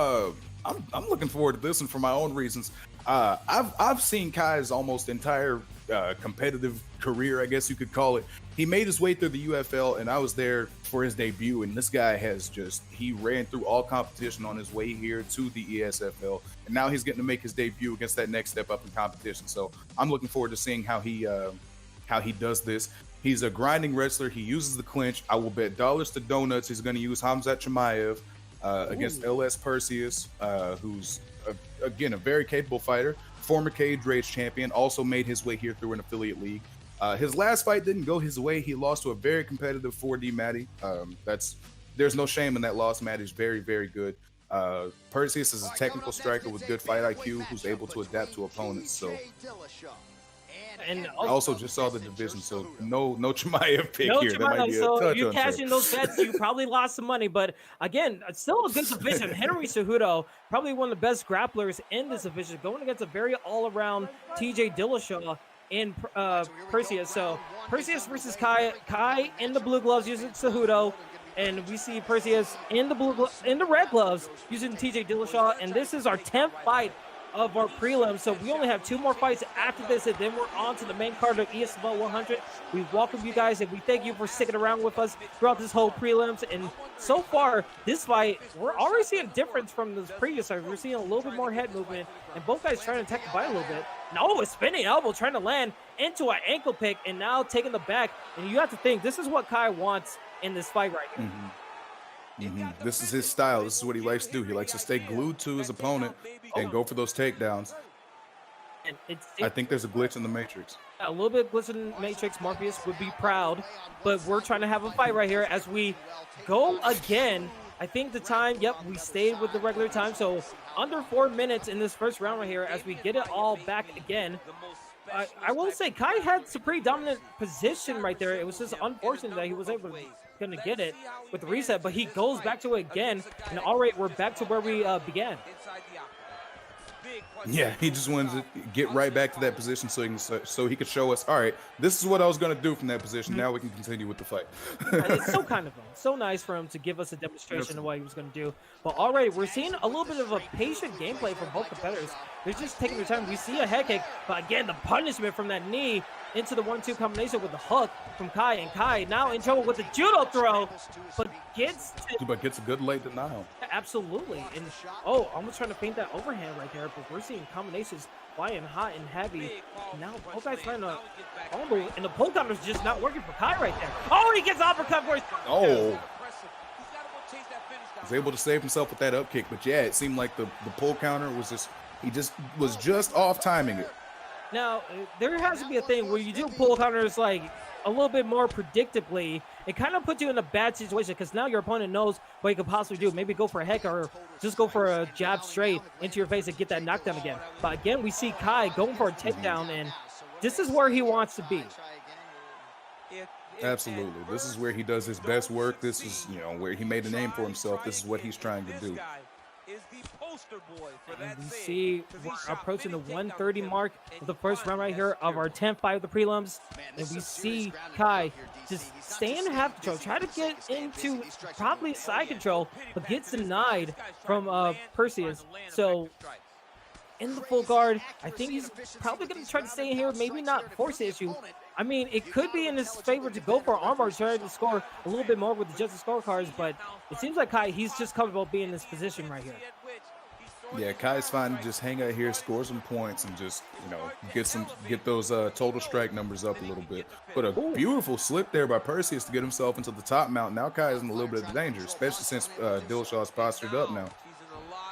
looking forward to this one for my own reasons. I've seen Kai's almost entire competitive career, I guess you could call it. He made his way through the UFL, and I was there for his debut. And this guy he ran through all competition on his way here to the ESFL, and now he's getting to make his debut against that next step up in competition. So I'm looking forward to seeing how he how he does this. He's a grinding wrestler. He uses the clinch. I will bet dollars to donuts he's going to use Hamzat Chimaev against LS Perseus, who's, again, a very capable fighter, former Cage Rage champion, also made his way here through an affiliate league. His last fight didn't go his way. He lost to a very competitive 4D Matty. There's no shame in that loss. Matty's very, very good. Perseus is a technical striker with good fight IQ who's able to adapt to opponents. So, and also just saw the division, so no Chimaev pick no here. That might be a so touch you unfair. cash in those bets, you probably lost some money, but again, it's still a good division. Henry Cejudo, probably one of the best grapplers in this division, going against a very all-around TJ Dillashaw in Perseus. So Perseus versus Kai in the blue gloves using Cejudo, and we see Perseus in the red gloves using TJ Dillashaw, and this is our 10th fight of our prelims. So we only have 2 more fights after this, and then we're on to the main card of ESFL 100. We welcome you guys, and we thank you for sticking around with us throughout this whole prelims. And so far, this fight, we're already seeing a difference from the previous fight. We're seeing a little bit more head movement, and both guys trying to attack the fight a little bit. No, a spinning elbow trying to land into an ankle pick, and now taking the back. And you have to think, this is what Kai wants in this fight right here. This is his style. This is what he likes to do. He likes to stay glued to his opponent and go for those takedowns. And I think there's a glitch in the Matrix. A little bit glitch in the Matrix. Morpheus would be proud, but we're trying to have a fight right here as we go again. I think the time, we stayed with the regular time, so under 4 minutes in this first round right here as we get it all back again. I will say Kai had some pretty dominant position right there. It was just unfortunate that he was able to get it with the reset, but he goes back to it again, and all right, we're back to where we began. Yeah, he just wanted to get right back to that position so he could show us, all right, this is what I was going to do from that position. Now we can continue with the fight. It's so kind of him. So nice for him to give us a demonstration of what he was going to do. But already, we're seeing a little bit of a patient gameplay from both competitors. They're just taking their time. We see a head kick, but again, the punishment from that knee into the 1-2 combination with the hook from Kai, and Kai now in trouble with the judo throw, but gets a good late denial. Absolutely. And almost trying to feint that overhand right there, but we're seeing combinations flying hot and heavy. Now both guys trying to and the pull counter is just not working for Kai right there. Oh, he gets uppercut for his was able to save himself with that up kick, but yeah, it seemed like the pull counter was just off timing it. Now, there has to be a thing where you do pull counters like a little bit more predictably. It kind of puts you in a bad situation because now your opponent knows what he could possibly do. Maybe go for a heck or just go for a jab straight into your face and get that knockdown again. But again, we see Kai going for a takedown, and this is where he wants to be. Absolutely. This is where he does his best work. This is, where he made a name for himself. This is what he's trying to do. And we see we're approaching the 130 mark of the first round right here of our 10th fight of the prelims. And we see Kai just stay in half control, try to get into probably side control, but gets denied from Perseus. So in the full guard, I think he's probably going to try to stay in here, maybe not force the issue. I mean, it could be in his favor to go for armbar, try to score a little bit more with the judges' scorecards, but it seems like Kai, he's just comfortable being in this position right here. Yeah, Kai's fine to just hang out here, score some points, and just, get those total strike numbers up a little bit. But a beautiful slip there by Perseus to get himself into the top mount. Now Kai is in a little bit of danger, especially since Dillashaw's postured up now.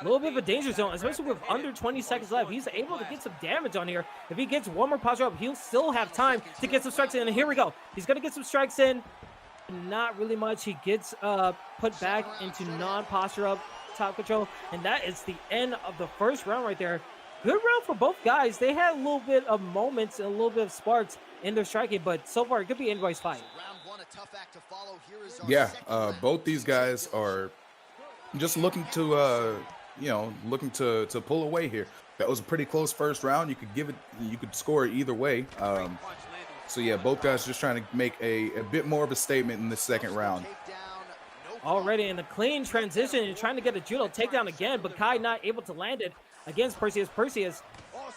A little bit of a danger zone, especially with under 20 seconds left. He's able to get some damage on here. If he gets one more posture up, he'll still have time to get some strikes in. And here we go. He's going to get some strikes in. Not really much. He gets put back into non-posture up top control. And that is the end of the first round right there. Good round for both guys. They had a little bit of moments and a little bit of sparks in their striking, but so far it could be anybody's fight. Yeah, both these guys are just looking to looking to pull away here. That was a pretty close first round. You could score it either way. So yeah, both guys just trying to make a bit more of a statement in the second round. Already in the clean transition and trying to get a judo takedown again, but Kai not able to land it against Perseus. Perseus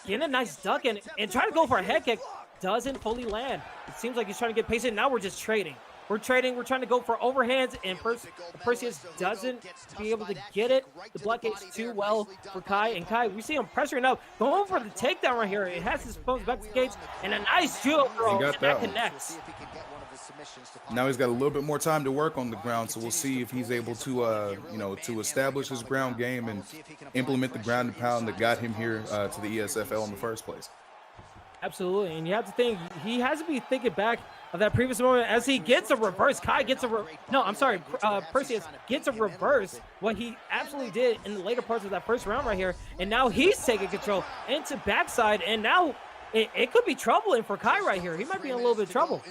getting a nice duck and trying to go for a head kick. Doesn't fully land. It seems like he's trying to get patient. Now we're just trading. We're trading. We're trying to go for overhands, and Perseus doesn't be able to get it. The blockades too well for Kai. And Kai, we see him pressuring up, going for the takedown right here. It has his opponents back to the gates, and a nice judo throw, and that connects. Now he's got a little bit more time to work on the ground, so we'll see if he's able to, to establish his ground game and implement the ground and pound that got him here to the ESFL in the first place. Absolutely, and you have to think, he has to be thinking back of that previous moment as he gets a reverse. Kai gets Perseus gets a reverse, what he absolutely did in the later parts of that first round right here, and now he's taking control into backside, and now it could be troubling for Kai right here. He might be in a little bit of trouble.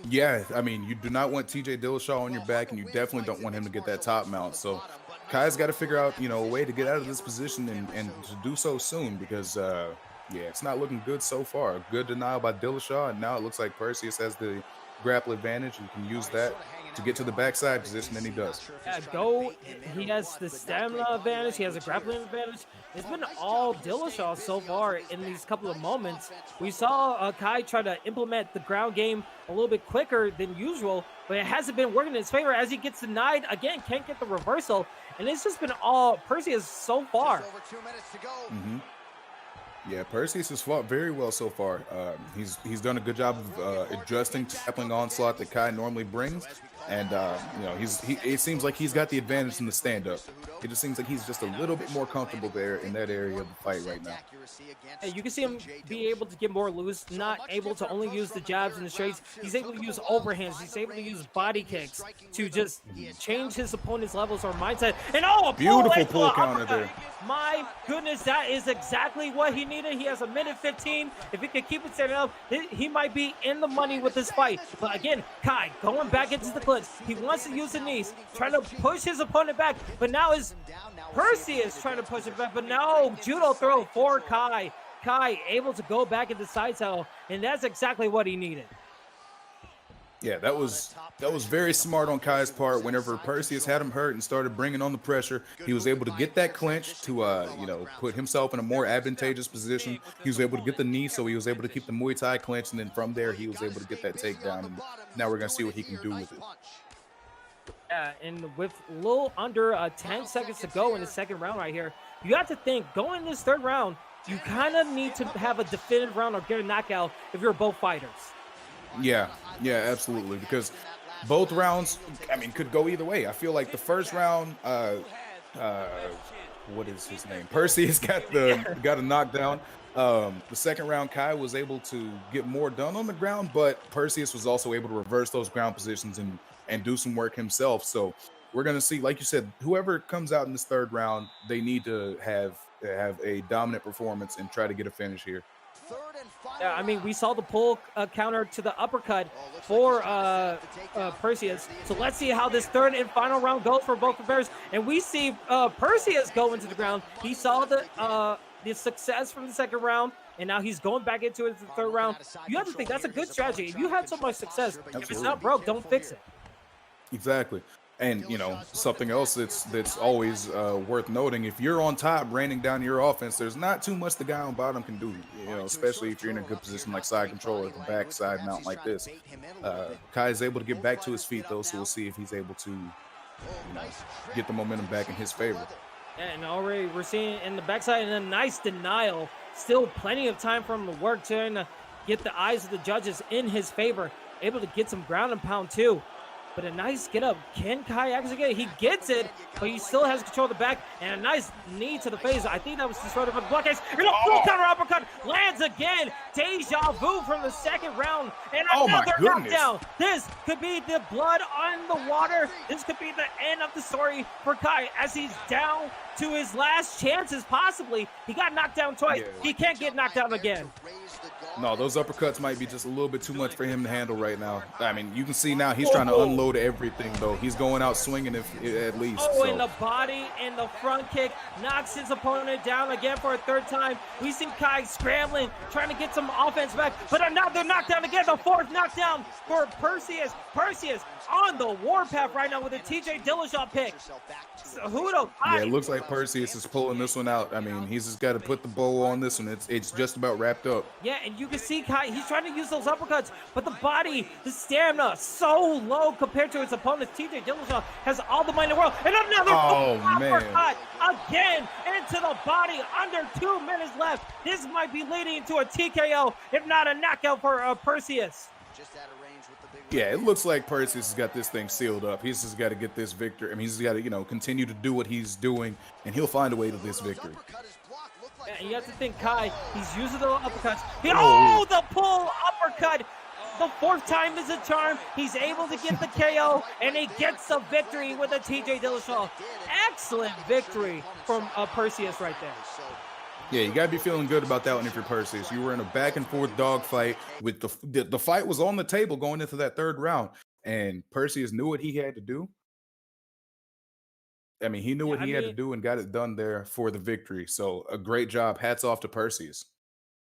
Yeah, I mean, you do not want TJ Dillashaw on your back, and you definitely don't want him to get that top mount. So Kai's got to figure out, a way to get out of this position and to do so soon, because yeah, it's not looking good so far. A good denial by Dillashaw, and now it looks like Perseus has the grapple advantage and can use that to get to the backside position, and he does. Yeah, he has the stamina advantage, he has a grappling advantage. It's been all Dillashaw so far in these couple of moments. We saw Kai try to implement the ground game a little bit quicker than usual, but it hasn't been working in his favor as he gets denied again, can't get the reversal, and it's just been all Perseus so far. Yeah, Perseus has fought very well so far. He's done a good job of adjusting tackling onslaught that Kai normally brings, and it seems like he's got the advantage in the stand-up. It just seems like he's just a little bit more comfortable there in that area of the fight right now. You can see him be able to get more loose, not able to only use the jabs and the straights. He's able to use overhands. He's able to use body kicks to just change his opponent's levels or mindset. And a beautiful pull counter there. My goodness, that is exactly what he needed. He has a minute 15. If he can keep it standing up, he might be in the money with this fight. But again, Kai going back into the clinch. He wants to use the knees, trying to push his opponent back. But now is Perseus trying to push it back. But no, judo throw for Kai. Kai able to go back into side saddle, and that's exactly what he needed. Yeah, that was very smart on Kai's part. Whenever Perseus had him hurt and started bringing on the pressure, he was able to get that clinch to put himself in a more advantageous position. He was able to get the knee, so he was able to keep the Muay Thai clinch, and then from there he was able to get that takedown. And now we're gonna see what he can do with it. Yeah, and with a little under 10 seconds to go in the second round right here, you have to think going in this third round, you kind of need to have a definitive round or get a knockout if you're both fighters. Yeah, absolutely. Because both rounds, could go either way. I feel like the first round, what is his name? Perseus got a knockdown. The second round, Kai was able to get more done on the ground, but Perseus was also able to reverse those ground positions and do some work himself. So we're gonna see, like you said, whoever comes out in this third round, they need to have a dominant performance and try to get a finish here. Yeah, we saw the pull counter to the uppercut for Perseus. So let's see how this third and final round goes for both players. And we see Perseus go into the ground. He saw the success from the second round, and now he's going back into it in the third round. You have to think that's a good strategy. If you had so much success, if it's not broke, don't fix it. Exactly. And, something else that's always worth noting, if you're on top raining down your offense, there's not too much the guy on bottom can do, especially if you're in a good position like side control or the backside mount like this. Kai is able to get back to his feet, though, so we'll see if he's able to get the momentum back in his favor. And already we're seeing in the backside and a nice denial. Still plenty of time for him to work, trying to get the eyes of the judges in his favor. Able to get some ground and pound, too. But a nice get up. Can Kai actually get it? He gets it, but he still has control of the back. And a nice knee to the face. I think that was destroyed by the block case. And a full counter uppercut lands again. Deja vu from the second round. And another knockdown. This could be the blood on the water. This could be the end of the story for Kai as he's down to his last chances, possibly. He got knocked down twice. Yeah. He can't get knocked down again. No, those uppercuts might be just a little bit too much for him to handle right now. You can see now he's trying to unload everything, though. He's going out swinging at least. In the body and the front kick knocks his opponent down again for a third time. We see Kai scrambling, trying to get some offense back, but another knockdown again, the fourth knockdown for Perseus. Perseus on the warpath right now with a TJ Dillashaw pick. So who knows? Yeah, it looks like Perseus is pulling this one out. I mean, he's just got to put the bow on this one. It's just about wrapped up. Yeah, and you can see Kai, he's trying to use those uppercuts, but the body, the stamina, so low compared to his opponent. TJ Dillashaw has all the money in the world, and another uppercut again into the body. Under 2 minutes left. This might be leading to a TKO, if not a knockout for Perseus. Just out of range with the big. Yeah, it looks like Perseus has got this thing sealed up. He's just got to get this victory. I mean, he's got to, continue to do what he's doing, and he'll find a way to this victory. Yeah, and you have to think, Kai, he's using the uppercuts. The pull uppercut. The 4th time is a charm. He's able to get the KO, and he gets the victory with a TJ Dillashaw. Excellent victory from Perseus right there. Yeah, you got to be feeling good about that one if you're Perseus. You were in a back-and-forth dogfight. With the fight was on the table going into that 3rd round, and Perseus knew what he had to do. I mean, he knew what he had to do and got it done there for the victory. So a great job. Hats off to Perseus.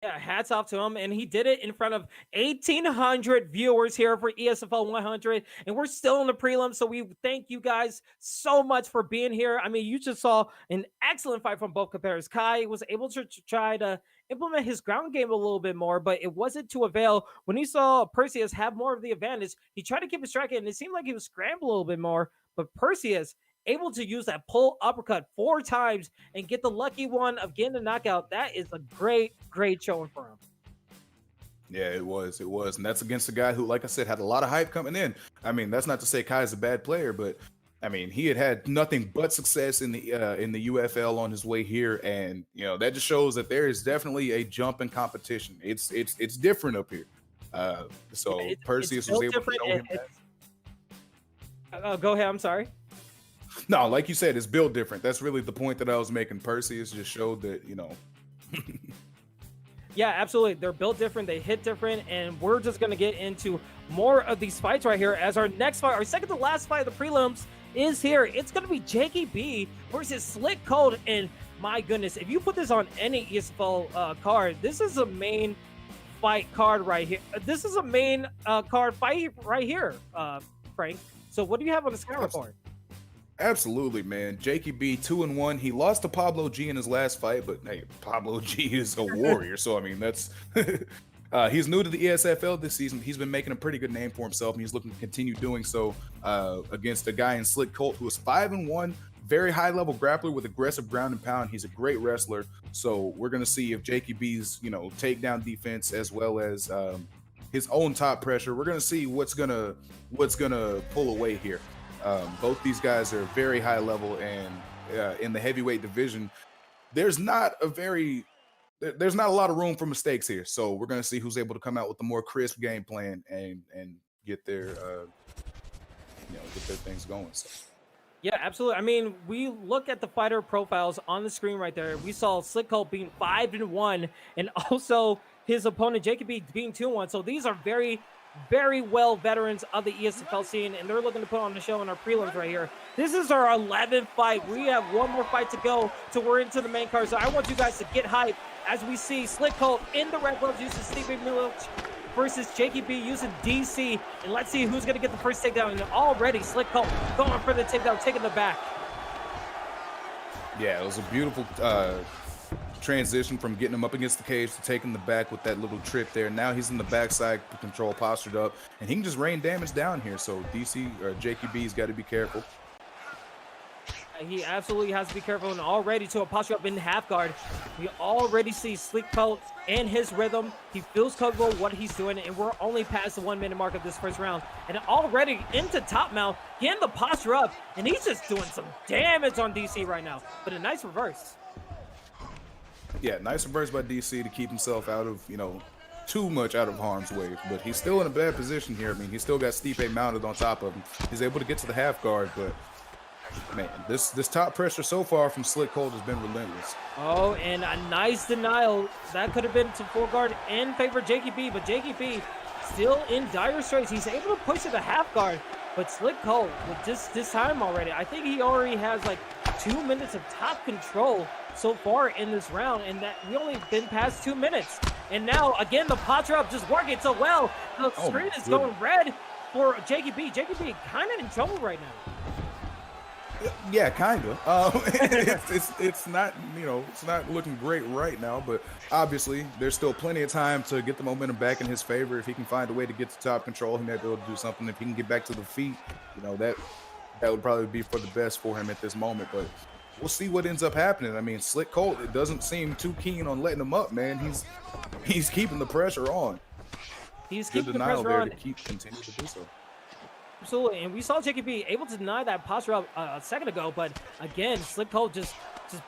Yeah, hats off to him, and he did it in front of 1,800 viewers here for ESFL 100, and we're still in the prelims, so we thank you guys so much for being here. I mean, you just saw an excellent fight from both competitors. Kai was able to try to implement his ground game a little bit more, but it wasn't to avail. When he saw Perseus have more of the advantage, he tried to keep his striking, and it seemed like he was scrambling a little bit more, but Perseus able to use that pull uppercut 4 times and get the lucky one of getting the knockout. That is a great showing for him. Yeah, it was. And that's against a guy who, like I said, had a lot of hype coming in. I mean, that's not to say Kai's a bad player, but I mean, he had nothing but success in the UFL on his way here. And, that just shows that there is definitely a jump in competition. It's different up here. Perseus was able to show him that. Go ahead. I'm sorry. No, like you said, it's built different. That's really the point that I was making. Perseus just showed that, Yeah, absolutely. They're built different. They hit different. And we're just going to get into more of these fights right here as our next fight, our second to last fight of the prelims is here. It's going to be Jakey B versus Slick Cold. And my goodness, if you put this on any ESFL card, this is a main fight card right here. This is a main card fight right here, Frank. So what do you have on the score report? Absolutely, man. Jakey B 2-1. He lost to Pablo G in his last fight, but hey, Pablo G is a warrior. So I mean, that's he's new to the ESFL this season. He's been making a pretty good name for himself, and he's looking to continue doing so against a guy in Slick Colt who is 5-1, very high level grappler with aggressive ground and pound. He's a great wrestler. So we're gonna see if Jakey B's takedown defense as well as his own top pressure. We're gonna see what's gonna pull away here. Both these guys are very high level, and in the heavyweight division, there's not a lot of room for mistakes here. So we're gonna see who's able to come out with a more crisp game plan and get their get their things going. So. Yeah, absolutely. I mean, we look at the fighter profiles on the screen right there. We saw Slick Colt being 5-1, and also his opponent Jacob B being 2-1. So these are very well veterans of the ESFL scene, and they're looking to put on the show in our prelims right here. This is our 11th fight. We have one more fight to go till we're into the main card. So I want you guys to get hyped as we see Slick Colt in the red gloves using Steve Milich versus Jakey B using DC. And let's see who's going to get the first takedown. And already Slick Colt going for the takedown, taking the back. Yeah, it was a beautiful transition from getting him up against the cage to taking the back with that little trip there. Now he's in the backside control, postured up, and he can just rain damage down here. So Jakey B's got to be careful. He absolutely has to be careful, and already to a posture up in half guard. We already see Slick Colt in his rhythm. He feels comfortable what he's doing, and we're only past the 1 minute mark of this first round. And already into top mount, getting the posture up, and he's just doing some damage on DC right now. But a nice reverse. Yeah, nice reverse by DC to keep himself out of, too much out of harm's way. But he's still in a bad position here. I mean, he's still got Stipe mounted on top of him. He's able to get to the half guard, but man, this top pressure so far from Slick Colt has been relentless. Oh, and a nice denial. That could have been to full guard in favor of Jakey B, but Jakey B still in dire straits. He's able to push to the half guard, but Slick Colt with this time already, I think he already has like 2 minutes of top control so far in this round, and that we only been past 2 minutes. And now again, the posture up just working so well. The screen is going red. for JKB. JKB kind of in trouble right now. Yeah, kind of. It's not, you know, it's not looking great right now, but obviously there's still plenty of time to get the momentum back in his favor. If he can find a way to get to top control, he might be able to do something. If he can get back to the feet, you know, that would probably be for the best for him at this moment. But we'll see what ends up happening. I mean, Slick Colt, it doesn't seem too keen on letting him up, man. He's keeping the pressure on. He's Good keeping the denial pressure there on. to continue to do so. Absolutely, and we saw JKB able to deny that posture up a second ago, but again, Slick Colt just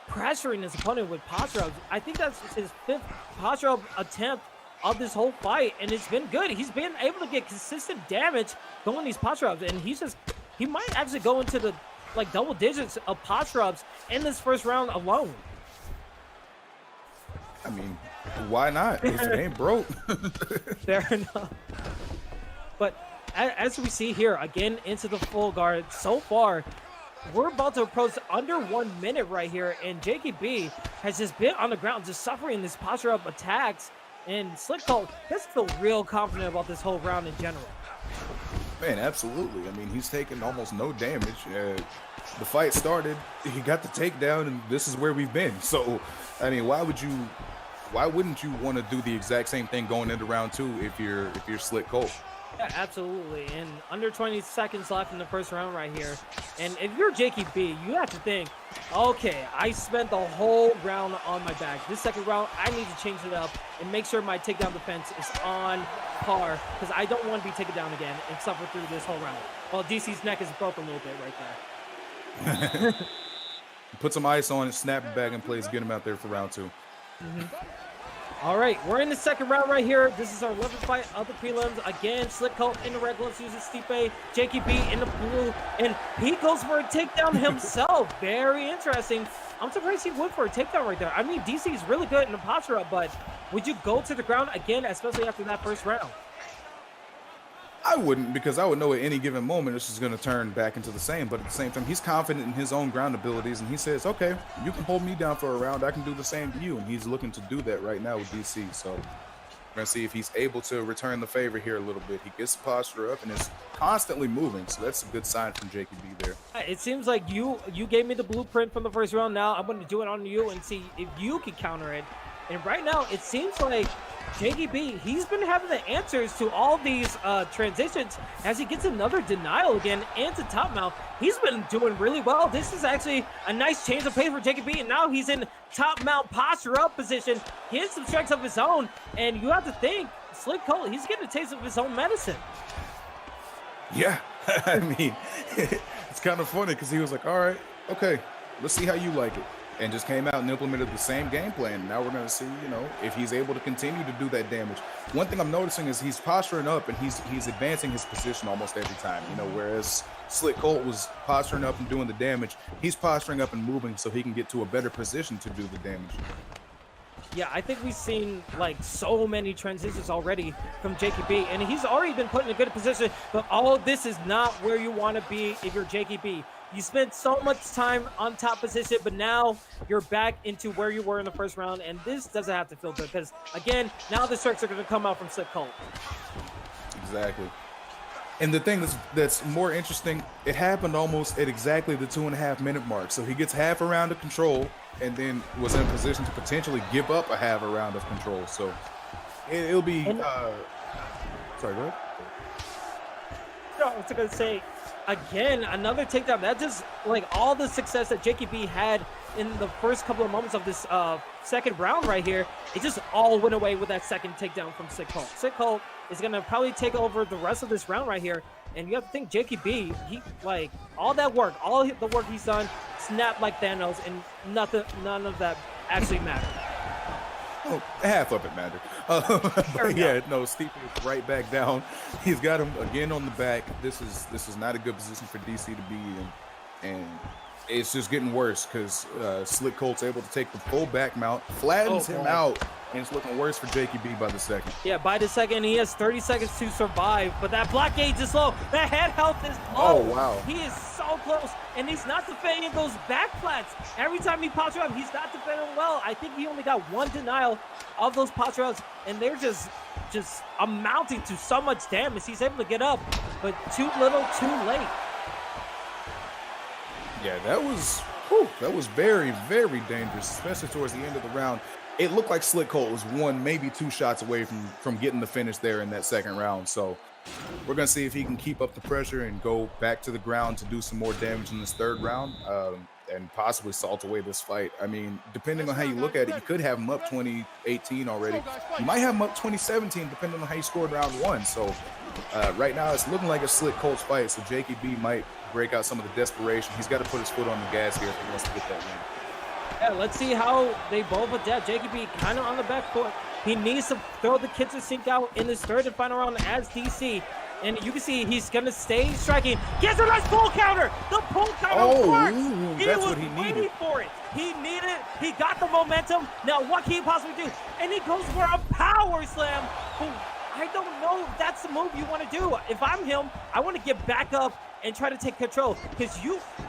pressuring his opponent with posture ups. I think that's his 5th posture up attempt of this whole fight, and it's been good. He's been able to get consistent damage going these posture ups, and he might actually go into the like double digits of posture ups in this first round alone. I mean, why not? If it ain't broke. Fair enough. But as we see here, again, into the full guard, so far, we're about to approach under 1 minute right here, and JKB has just been on the ground, just suffering this posture up attacks, and Slick Colt doesn't feel real confident about this whole round in general. Man, absolutely. I mean, he's taken almost no damage. The fight started, he got the takedown, and this is where we've been. So, I mean, why wouldn't you want to do the exact same thing going into round 2 if you're Slick Colt? Yeah, absolutely. And under 20 seconds left in the first round right here. And if you're JKB, you have to think, okay, I spent the whole round on my back. This second round, I need to change it up and make sure my takedown defense is on par, because I don't want to be taken down again and suffer through this whole round. Well, DC's neck is broke a little bit right there. Put some ice on it, snap it back in place, get him out there for round 2. All right, we're in the second round right here. This is our 11th fight of the prelims. Again, Slick Colt in the red gloves uses Stipe, JKB in the blue, and he goes for a takedown himself. Very interesting. I'm surprised he went for a takedown right there. I mean, DC is really good in the posture up, but would you go to the ground again, especially after that first round? I wouldn't, because I would know at any given moment this is going to turn back into the same. But at the same time, he's confident in his own ground abilities, and he says, okay, you can hold me down for a round. I can do the same to you. And he's looking to do that right now with DC. So we're going to see if he's able to return the favor here a little bit. He gets the posture up and is constantly moving. So that's a good sign from JKB there. It seems like you gave me the blueprint from the first round. Now I'm going to do it on you and see if you can counter it. And right now, it seems like JKB, he's been having the answers to all these transitions as he gets another denial again into top mount. He's been doing really well. This is actually a nice change of pace for JKB, and now he's in top mount posture up position. He has some strikes of his own, and you have to think, Slick Colt, he's getting a taste of his own medicine. Yeah, I mean, it's kind of funny because he was like, all right, okay, let's see how you like it. And just came out and implemented the same game plan. Now we're going to see, you know, if he's able to continue to do that damage. One thing I'm noticing is he's posturing up and he's advancing his position almost every time, you know, whereas Slick Colt was posturing up and doing the damage. He's posturing up and moving so he can get to a better position to do the damage. Yeah, I think we've seen like so many transitions already from JKB, and he's already been put in a good position, but all of this is not where you want to be if you're JKB. You spent so much time on top position, but now you're back into where you were in the first round, and this doesn't have to feel good because, again, now the strikes are going to come out from Slick Colt. Exactly. And the thing that's more interesting, it happened almost at exactly the 2.5 minute mark. So he gets half a round of control and then was in position to potentially give up a half a round of control. So it'll be, sorry, go ahead. No, I was going to say, again, another takedown. That just, like, all the success that JKB had in the first couple of moments of this second round right here, it just all went away with that second takedown from Slick Colt. Slick Colt is going to probably take over the rest of this round right here. And you have to think JKB, he, like, all that work, all the work he's done, snapped like Thanos, and none of that actually mattered. Oh, half of it mattered. But yeah, no, Steve is right back down. He's got him again on the back. This is not a good position for DC to be in, and it's just getting worse because Slick Colt's able to take the full back mount, flattens him out, and it's looking worse for JKB by the second. Yeah, by the second, he has 30 seconds to survive, but that block gauge is low. That head health is low. Oh, wow. He is so so close, and he's not defending those back flats. Every time he pops around, he's not defending well. I think he only got one denial of those pops arounds, and they're just amounting to so much damage. He's able to get up, but too little, too late. Yeah, that was very, very dangerous, especially towards the end of the round. It looked like Slick Colt was one, maybe two shots away from getting the finish there in that second round. So we're going to see if he can keep up the pressure and go back to the ground to do some more damage in this third round, and possibly salt away this fight. I mean, depending on how you look at it, you could have him up 2018 already. You might have him up 2017, depending on how you scored round one. So right now it's looking like a Slick Colt's fight. So Jakey B might break out some of the desperation. He's got to put his foot on the gas here if he wants to get that win. Yeah, let's see how they both adapt. Jakey B kind of on the back foot. He needs to throw the kitchen sink out in this third and final round as DC. And you can see he's going to stay striking. Gets a nice pull counter. The pull counter works. That's what he needed. For it. He got the momentum. Now what can he possibly do? And he goes for a power slam. I don't know if that's the move you want to do. If I'm him, I want to get back up and try to take control, because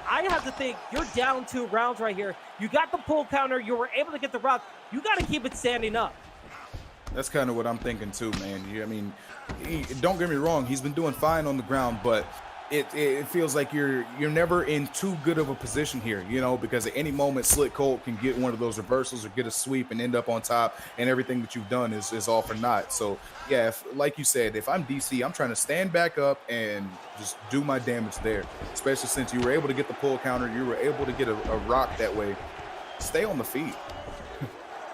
I have to think you're down 2 rounds right here. You got the pull counter. You were able to get the rock. You got to keep it standing up. That's kind of what I'm thinking too, man. I mean, don't get me wrong. He's been doing fine on the ground, but it feels like you're never in too good of a position here, you know, because at any moment Slick Colt can get one of those reversals or get a sweep and end up on top, and everything that you've done is all for naught. So yeah, like you said, if I'm DC, I'm trying to stand back up and just do my damage there, especially since you were able to get the pull counter, you were able to get a rock that way. Stay on the feet.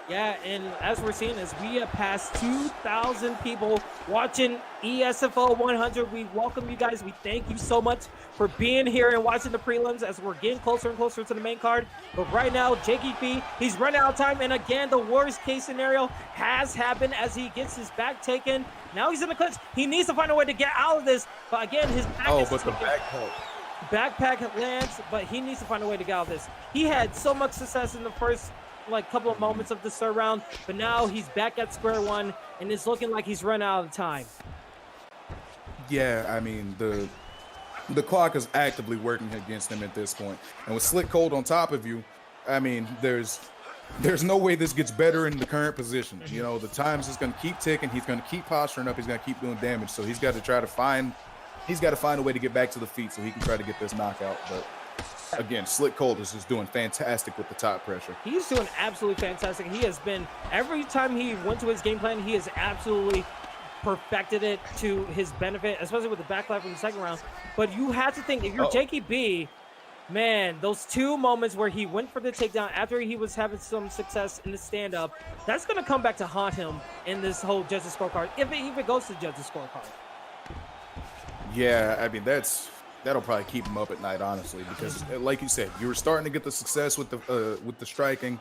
Yeah, and as we're seeing, as we have passed 2,000 people watching ESFL 100, we welcome you guys. We thank you so much for being here and watching the prelims as we're getting closer and closer to the main card. But right now, Jakey B, he's running out of time. And again, the worst case scenario has happened as he gets his back taken. Now he's in the clinch. He needs to find a way to get out of this. But again, his back backpack lands, but he needs to find a way to get out of this. He had so much success in the first couple of moments of this third round, but now he's back at square one and it's looking like he's run out of time. Yeah, I mean, the clock is actively working against him at this point, and with Slick Colt on top of you, I mean, there's no way this gets better in the current position. You know, the time's just going to keep ticking. He's going to keep posturing up. He's going to keep doing damage. So he's got to find a way to get back to the feet so he can try to get this knockout. But again, Slick Colt is just doing fantastic with the top pressure. He's doing absolutely fantastic. He has been, every time he went to his game plan, he has absolutely perfected it to his benefit, especially with the backflip from the second round. But you have to think, if you're Jakey B, man, those 2 moments where he went for the takedown after he was having some success in the stand-up, that's going to come back to haunt him in this whole judges scorecard, if it even goes to judges scorecard. Yeah, I mean, that'll probably keep him up at night, honestly, because like you said, you were starting to get the success with the striking,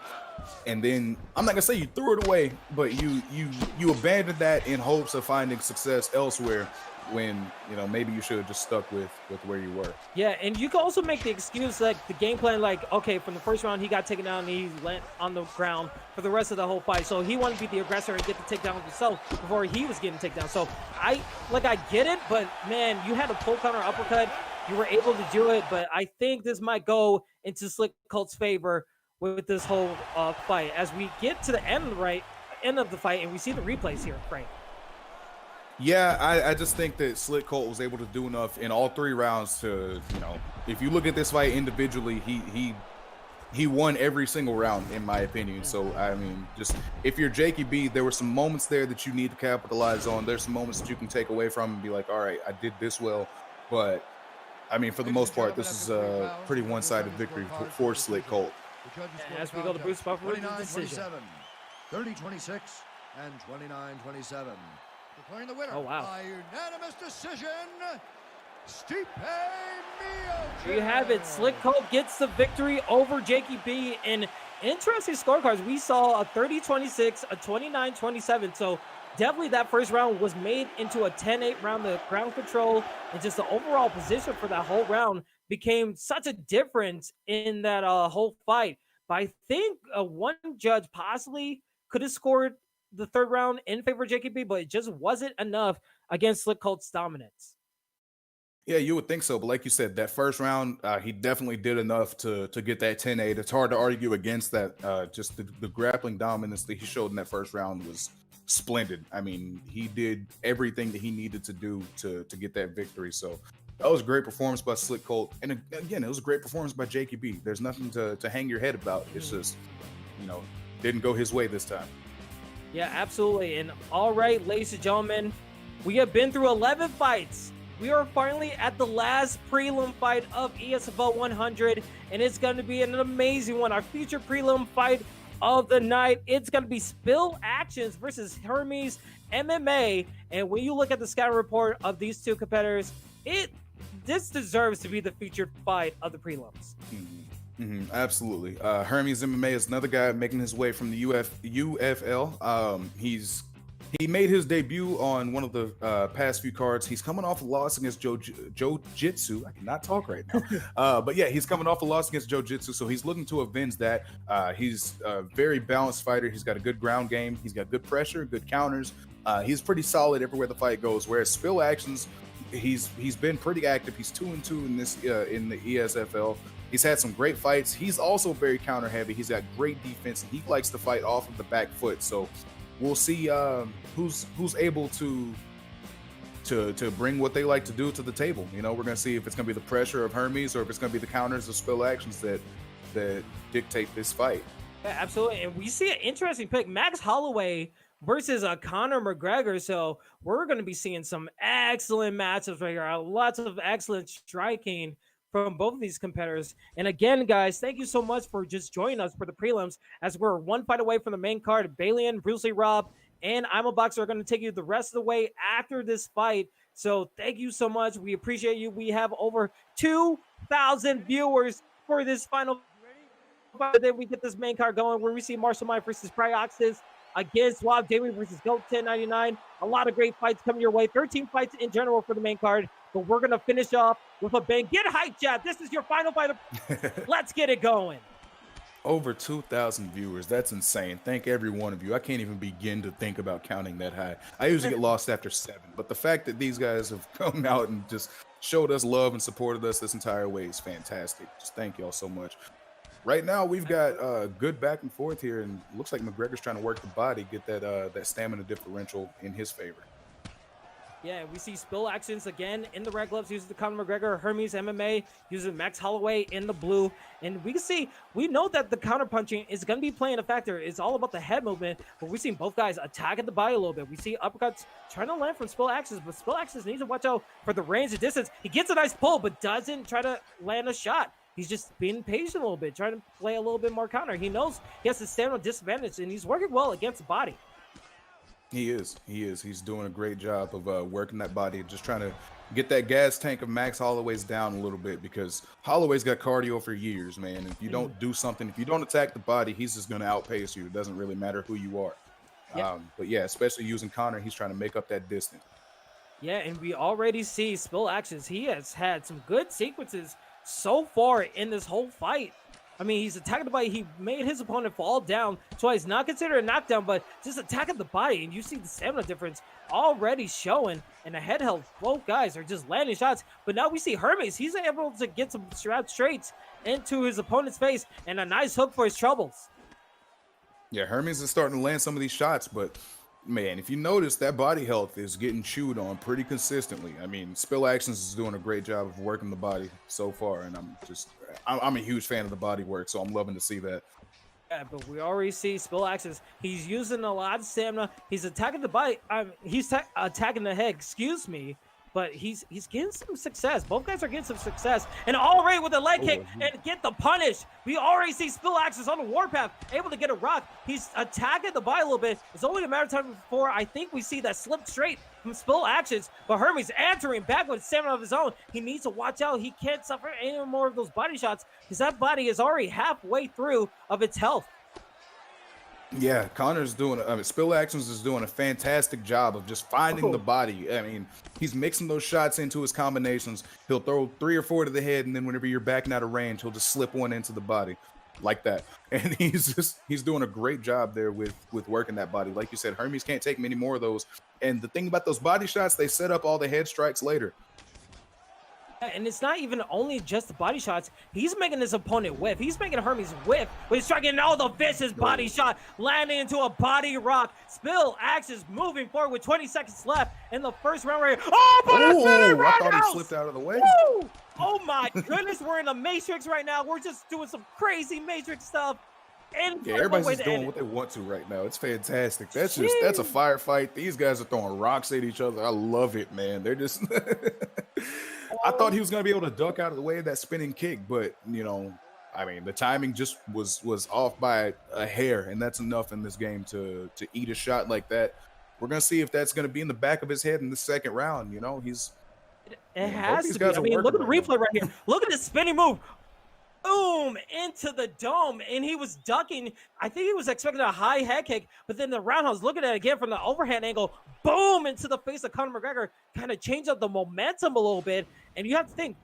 and then I'm not gonna say you threw it away, but you abandoned that in hopes of finding success elsewhere, when, you know, maybe you should have just stuck with where you were. Yeah, and you can also make the excuse, like the game plan, like, okay, from the first round he got taken down and he went on the ground for the rest of the whole fight, so he wanted to be the aggressor and get the takedown himself before he was getting taken down. So I get it, but man, you had a pull counter uppercut. You were able to do it, but I think this might go into Slick Colt's favor with this whole fight as we get to the end of the fight and we see the replays here, Frank. Yeah, I just think that Slick Colt was able to do enough in all 3 rounds to, you know, if you look at this fight individually, he won every single round, in my opinion. So, I mean, just if you're Jakey B, there were some moments there that you need to capitalize on. There's some moments that you can take away from and be like, all right, I did this well. But, I mean, for the most part, this is a pretty one-sided victory for Slick Colt. As we go to Bruce Buffer with the decision. 30-26 and 29-27. Declaring the winner by unanimous decision, Stipe Miocic. There you have it. Slick Colt gets the victory over Jakey B. In interesting scorecards, we saw a 30-26, a 29-27. So definitely that first round was made into a 10-8 round. The ground control and just the overall position for that whole round became such a difference in that whole fight. But I think one judge possibly could have scored the third round in favor of Jakey B, but it just wasn't enough against Slick Colt's dominance. Yeah, you would think so, but like you said, that first round, he definitely did enough to get that 10-8. It's hard to argue against that. Just the grappling dominance that he showed in that first round was splendid. I mean, he did everything that he needed to do to get that victory. So that was a great performance by Slick Colt, and again, it was a great performance by Jakey B. There's nothing to hang your head about. It's just, you know, didn't go his way this time. Yeah, absolutely. And all right, ladies and gentlemen, we have been through 11 fights. We are finally at the last prelim fight of ESFL 100, and it's going to be an amazing one. Our feature prelim fight of the night. It's going to be Spill Actions versus Hermes MMA. And when you look at the scouting report of these two competitors, this deserves to be the featured fight of the prelims. Absolutely. Hermes MMA is another guy making his way from the UFL. He made his debut on one of the past few cards. He's coming off a loss against Jiu-Jitsu. I cannot talk right now. But yeah, he's coming off a loss against Jiu-Jitsu, so he's looking to avenge that. He's a very balanced fighter. He's got a good ground game. He's got good pressure, good counters. He's pretty solid everywhere the fight goes. Whereas Spill Actions, he's been pretty active. He's 2-2 in this in the ESFL. He's had some great fights. He's also very counter heavy. He's got great defense, and he likes to fight off of the back foot. So we'll see who's able to bring what they like to do to the table. You know, we're gonna see if it's gonna be the pressure of Hermes or if it's gonna be the counters of Spill Actions that dictate this fight. Yeah, absolutely. And we see an interesting pick, Max Holloway versus Conor McGregor. So we're going to be seeing some excellent matchups right here. Lots of excellent striking from both of these competitors. And again, guys, thank you so much for just joining us for the prelims, as we're one fight away from the main card. Balian, Bruce Lee Rob, and I'm a Boxer are going to take you the rest of the way after this fight. So thank you so much. We appreciate you. We have over 2,000 viewers for this final fight. Then we get this main card going, where we see Marshall Mine versus Pryoxis against Suave versus Goat 1099. A lot of great fights coming your way. 13 fights in general for the main card. But we're going to finish off with a bang. Get hyped, chat. This is your final fight. Let's get it going. Over 2,000 viewers. That's insane. Thank every one of you. I can't even begin to think about counting that high. I usually get lost after 7. But the fact that these guys have come out and just showed us love and supported us this entire way is fantastic. Just thank y'all so much. Right now, we've got good back and forth here, and it looks like McGregor's trying to work the body, get that stamina differential in his favor. Yeah, we see Spill Actions again in the red gloves, using the Conor McGregor. Hermes MMA using Max Holloway in the blue. And we know that the counter punching is going to be playing a factor. It's all about the head movement, but we've seen both guys attacking the body a little bit. We see uppercuts trying to land from Spill Actions, but Spill Actions needs to watch out for the range and distance. He gets a nice pull, but doesn't try to land a shot. He's just being patient a little bit, trying to play a little bit more counter. He knows he has to stand on disadvantage, and he's working well against the body. He is. He's doing a great job of working that body, just trying to get that gas tank of Max Holloway's down a little bit, because Holloway's got cardio for years, man. If you don't do something, if you don't attack the body, he's just going to outpace you. It doesn't really matter who you are. Yeah. But yeah, especially using Conor, he's trying to make up that distance. Yeah, and we already see Spill Actions. He has had some good sequences so far in this whole fight. I mean, he's attacking the body. He made his opponent fall down twice. Not considered a knockdown, but just attacking the body. And you see the stamina difference already showing. And the head health, both guys are just landing shots. But now we see Hermes. He's able to get some straight into his opponent's face. And a nice hook for his troubles. Yeah, Hermes is starting to land some of these shots. But, man, if you notice, that body health is getting chewed on pretty consistently. I mean, Spill Actions is doing a great job of working the body so far. And I'm a huge fan of the body work, so I'm loving to see that. Yeah, but we already see Spill Actions. He's using a lot of stamina. He's attacking the body. He's attacking the head, excuse me. But he's getting some success. Both guys are getting some success. And already with a leg kick and get the punish. We already see Spill Actions on the warpath, able to get a rock. He's attacking the body a little bit. It's only a matter of time before I think we see that slip straight from Spill Actions. But Hermes answering back with stamina of his own. He needs to watch out. He can't suffer any more of those body shots, because that body is already halfway through of its health. Yeah, Conor's Spill Actions is doing a fantastic job of just finding the body. I mean, he's mixing those shots into his combinations. He'll throw 3 or 4 to the head, and then whenever you're backing out of range, he'll just slip one into the body like that. And he's doing a great job there with working that body. Like you said, Hermes can't take many more of those. And the thing about those body shots, they set up all the head strikes later. And it's not even only just the body shots. He's making his opponent whiff. He's making Hermes whiff. But he's striking all the vicious body shot, landing into a body rock. Spillaxis moving forward with 20 seconds left in the first round right here. Oh, but I thought he slipped out of the way. Woo! Oh my goodness, we're in the Matrix right now. We're just doing some crazy Matrix stuff. Yeah, everybody's just doing what they want to right now. It's fantastic. That's a firefight. These guys are throwing rocks at each other. I love it, man. They're just I thought he was gonna be able to duck out of the way of that spinning kick, but you know, I mean, the timing just was off by a hair, and that's enough in this game to eat a shot like that. We're gonna see if that's gonna be in the back of his head in the second round. You know, it has to be. I mean, look at the replay right here. Look at the spinning move. Boom, into the dome, and he was ducking. I think he was expecting a high head kick, but then the roundhouse, looking at it again from the overhand angle, boom, into the face of Conor McGregor, kind of changed up the momentum a little bit. And you have to think,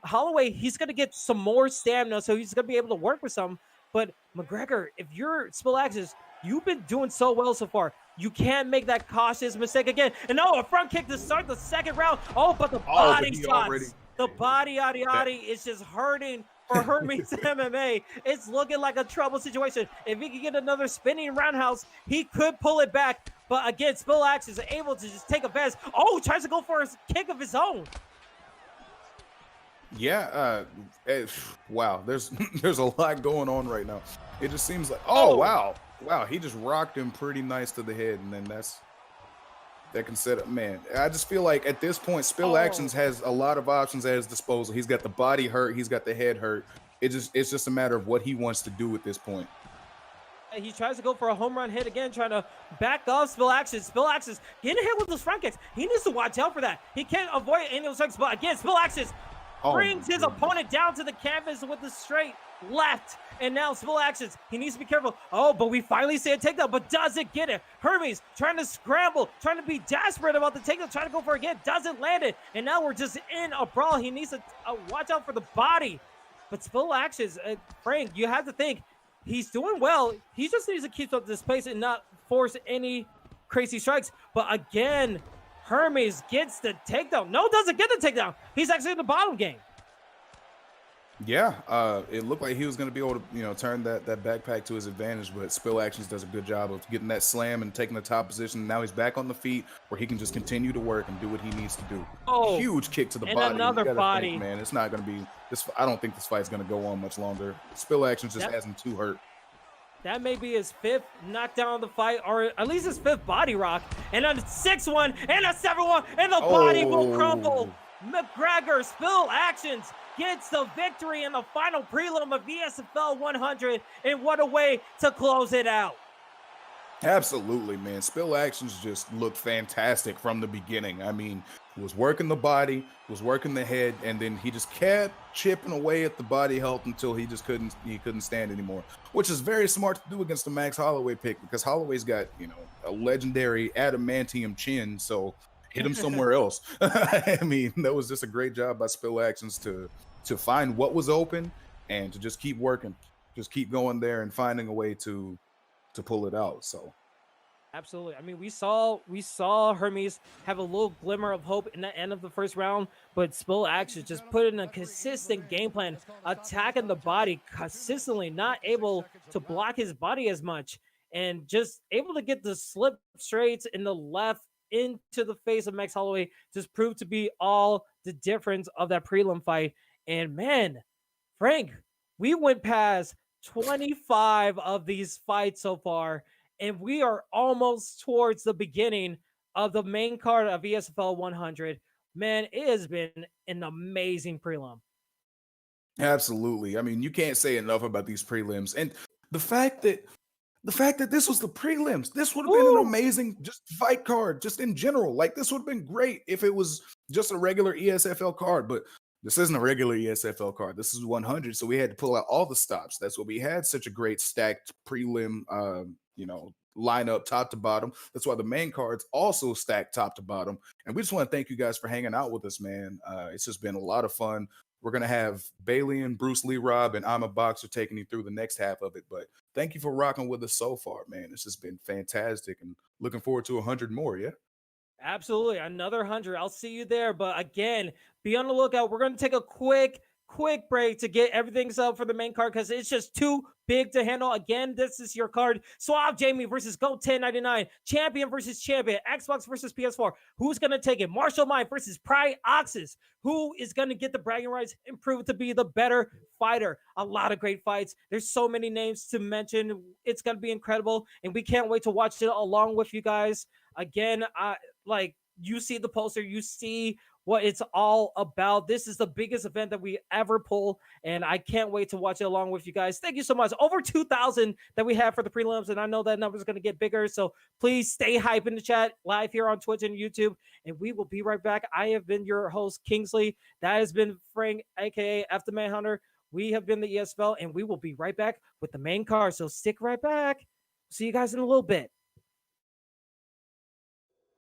Holloway, he's going to get some more stamina, so he's going to be able to work with some. But McGregor, if you're Spillaxis, you've been doing so well so far. You can't make that cautious mistake again. And a front kick to start the second round. Oh, but the body shots, the body is just hurting for Hermes MMA. It's looking like a trouble situation. If he could get another spinning roundhouse, he could pull it back. But again, Spillaxis is able to just take advantage. Oh, tries to go for a kick of his own. Yeah, wow. There's a lot going on right now. It just seems like wow, he just rocked him pretty nice to the head, and then that can set up. Man, I just feel like at this point, Spillaxis has a lot of options at his disposal. He's got the body hurt, he's got the head hurt. It's just a matter of what he wants to do at this point. He tries to go for a home run hit again, trying to back off Spillaxis. Spillaxis getting hit with those front kicks. He needs to watch out for that. He can't avoid any of those strikes, but again, Spillaxis brings his opponent down to the canvas with the straight left. And now Spillaxis, he needs to be careful. Oh, but we finally see a takedown, but doesn't get it. Hermes trying to scramble, trying to be desperate about the takedown, trying to go for it again, doesn't land it. And now we're just in a brawl. He needs to watch out for the body. But Spillaxis, Frank, you have to think, he's doing well. He just needs to keep up this pace and not force any crazy strikes. But again, Hermes gets the takedown. No, doesn't get the takedown. He's actually in the bottom game. Yeah, it looked like he was going to be able to, turn that backpack to his advantage, but Spillaxis does a good job of getting that slam and taking the top position. Now he's back on the feet where he can just continue to work and do what he needs to do. Oh, huge kick to the and body. Another body. Think, man, it's not going to be this. I don't think this fight's going to go on much longer. Spillaxis just has him too hurt. That may be his fifth knockdown of the fight, or at least his fifth body rock. And a 6-1 and a 7-1, and the body will crumble. McGregor, Spillaxis gets the victory in the final prelim of ESFL 100, and what a way to close it out. Absolutely, man. Spillaxis just looked fantastic from the beginning. I mean, was working the body, was working the head, and then he just kept chipping away at the body health until he couldn't stand anymore, which is very smart to do against the Max Holloway pick, because Holloway's got, a legendary adamantium chin, so hit him somewhere else. I mean, that was just a great job by Spillaxis to find what was open and to just keep working, just keep going there and finding a way to pull it out. So absolutely. I mean, we saw Hermes have a little glimmer of hope in the end of the first round, but Spillaxis just put in a consistent game plan, attacking the body consistently, not able to block his body as much, and just able to get the slip straights in the left into the face of Max Holloway. Just proved to be all the difference of that prelim fight. And man, Frank, we went past 25 of these fights so far, and we are almost towards the beginning of the main card of ESFL 100. Man, it has been an amazing prelim. Absolutely. I mean, you can't say enough about these prelims, and the fact that this was the prelims, this would have been an amazing just fight card, just in general. Like, this would have been great if it was just a regular ESFL card, but this isn't a regular ESFL card. This is 100, so we had to pull out all the stops. That's why we had such a great stacked prelim, lineup top to bottom. That's why the main card's also stacked top to bottom. And we just want to thank you guys for hanging out with us, man. It's just been a lot of fun. We're going to have Bailey and Bruce Lee Rob and I'm a Boxer taking you through the next half of it. But thank you for rocking with us so far, man. This has been fantastic, and looking forward to 100 more, yeah? Absolutely. Another 100. I'll see you there. But again, be on the lookout. We're going to take a quick break to get everything set up for the main card because it's just too big to handle. Again, this is your card. Suave Jamie versus Go 1099. Champion versus champion. Xbox versus PS4. Who's going to take it? Marshall Mind versus Pryoxis. Who is going to get the bragging rights and prove to be the better fighter? A lot of great fights. There's so many names to mention. It's going to be incredible. And we can't wait to watch it along with you guys. Again, you see the poster, you see what it's all about. This is the biggest event that we ever pull, and I can't wait to watch it along with you guys. Thank you so much. Over 2,000 that we have for the prelims, and I know that number is going to get bigger, so please stay hype in the chat, live here on Twitch and YouTube, and we will be right back. I have been your host, Kingsley. That has been Frank, aka F the Manhunter. We have been the ESFL, and we will be right back with the main card, so stick right back. See you guys in a little bit.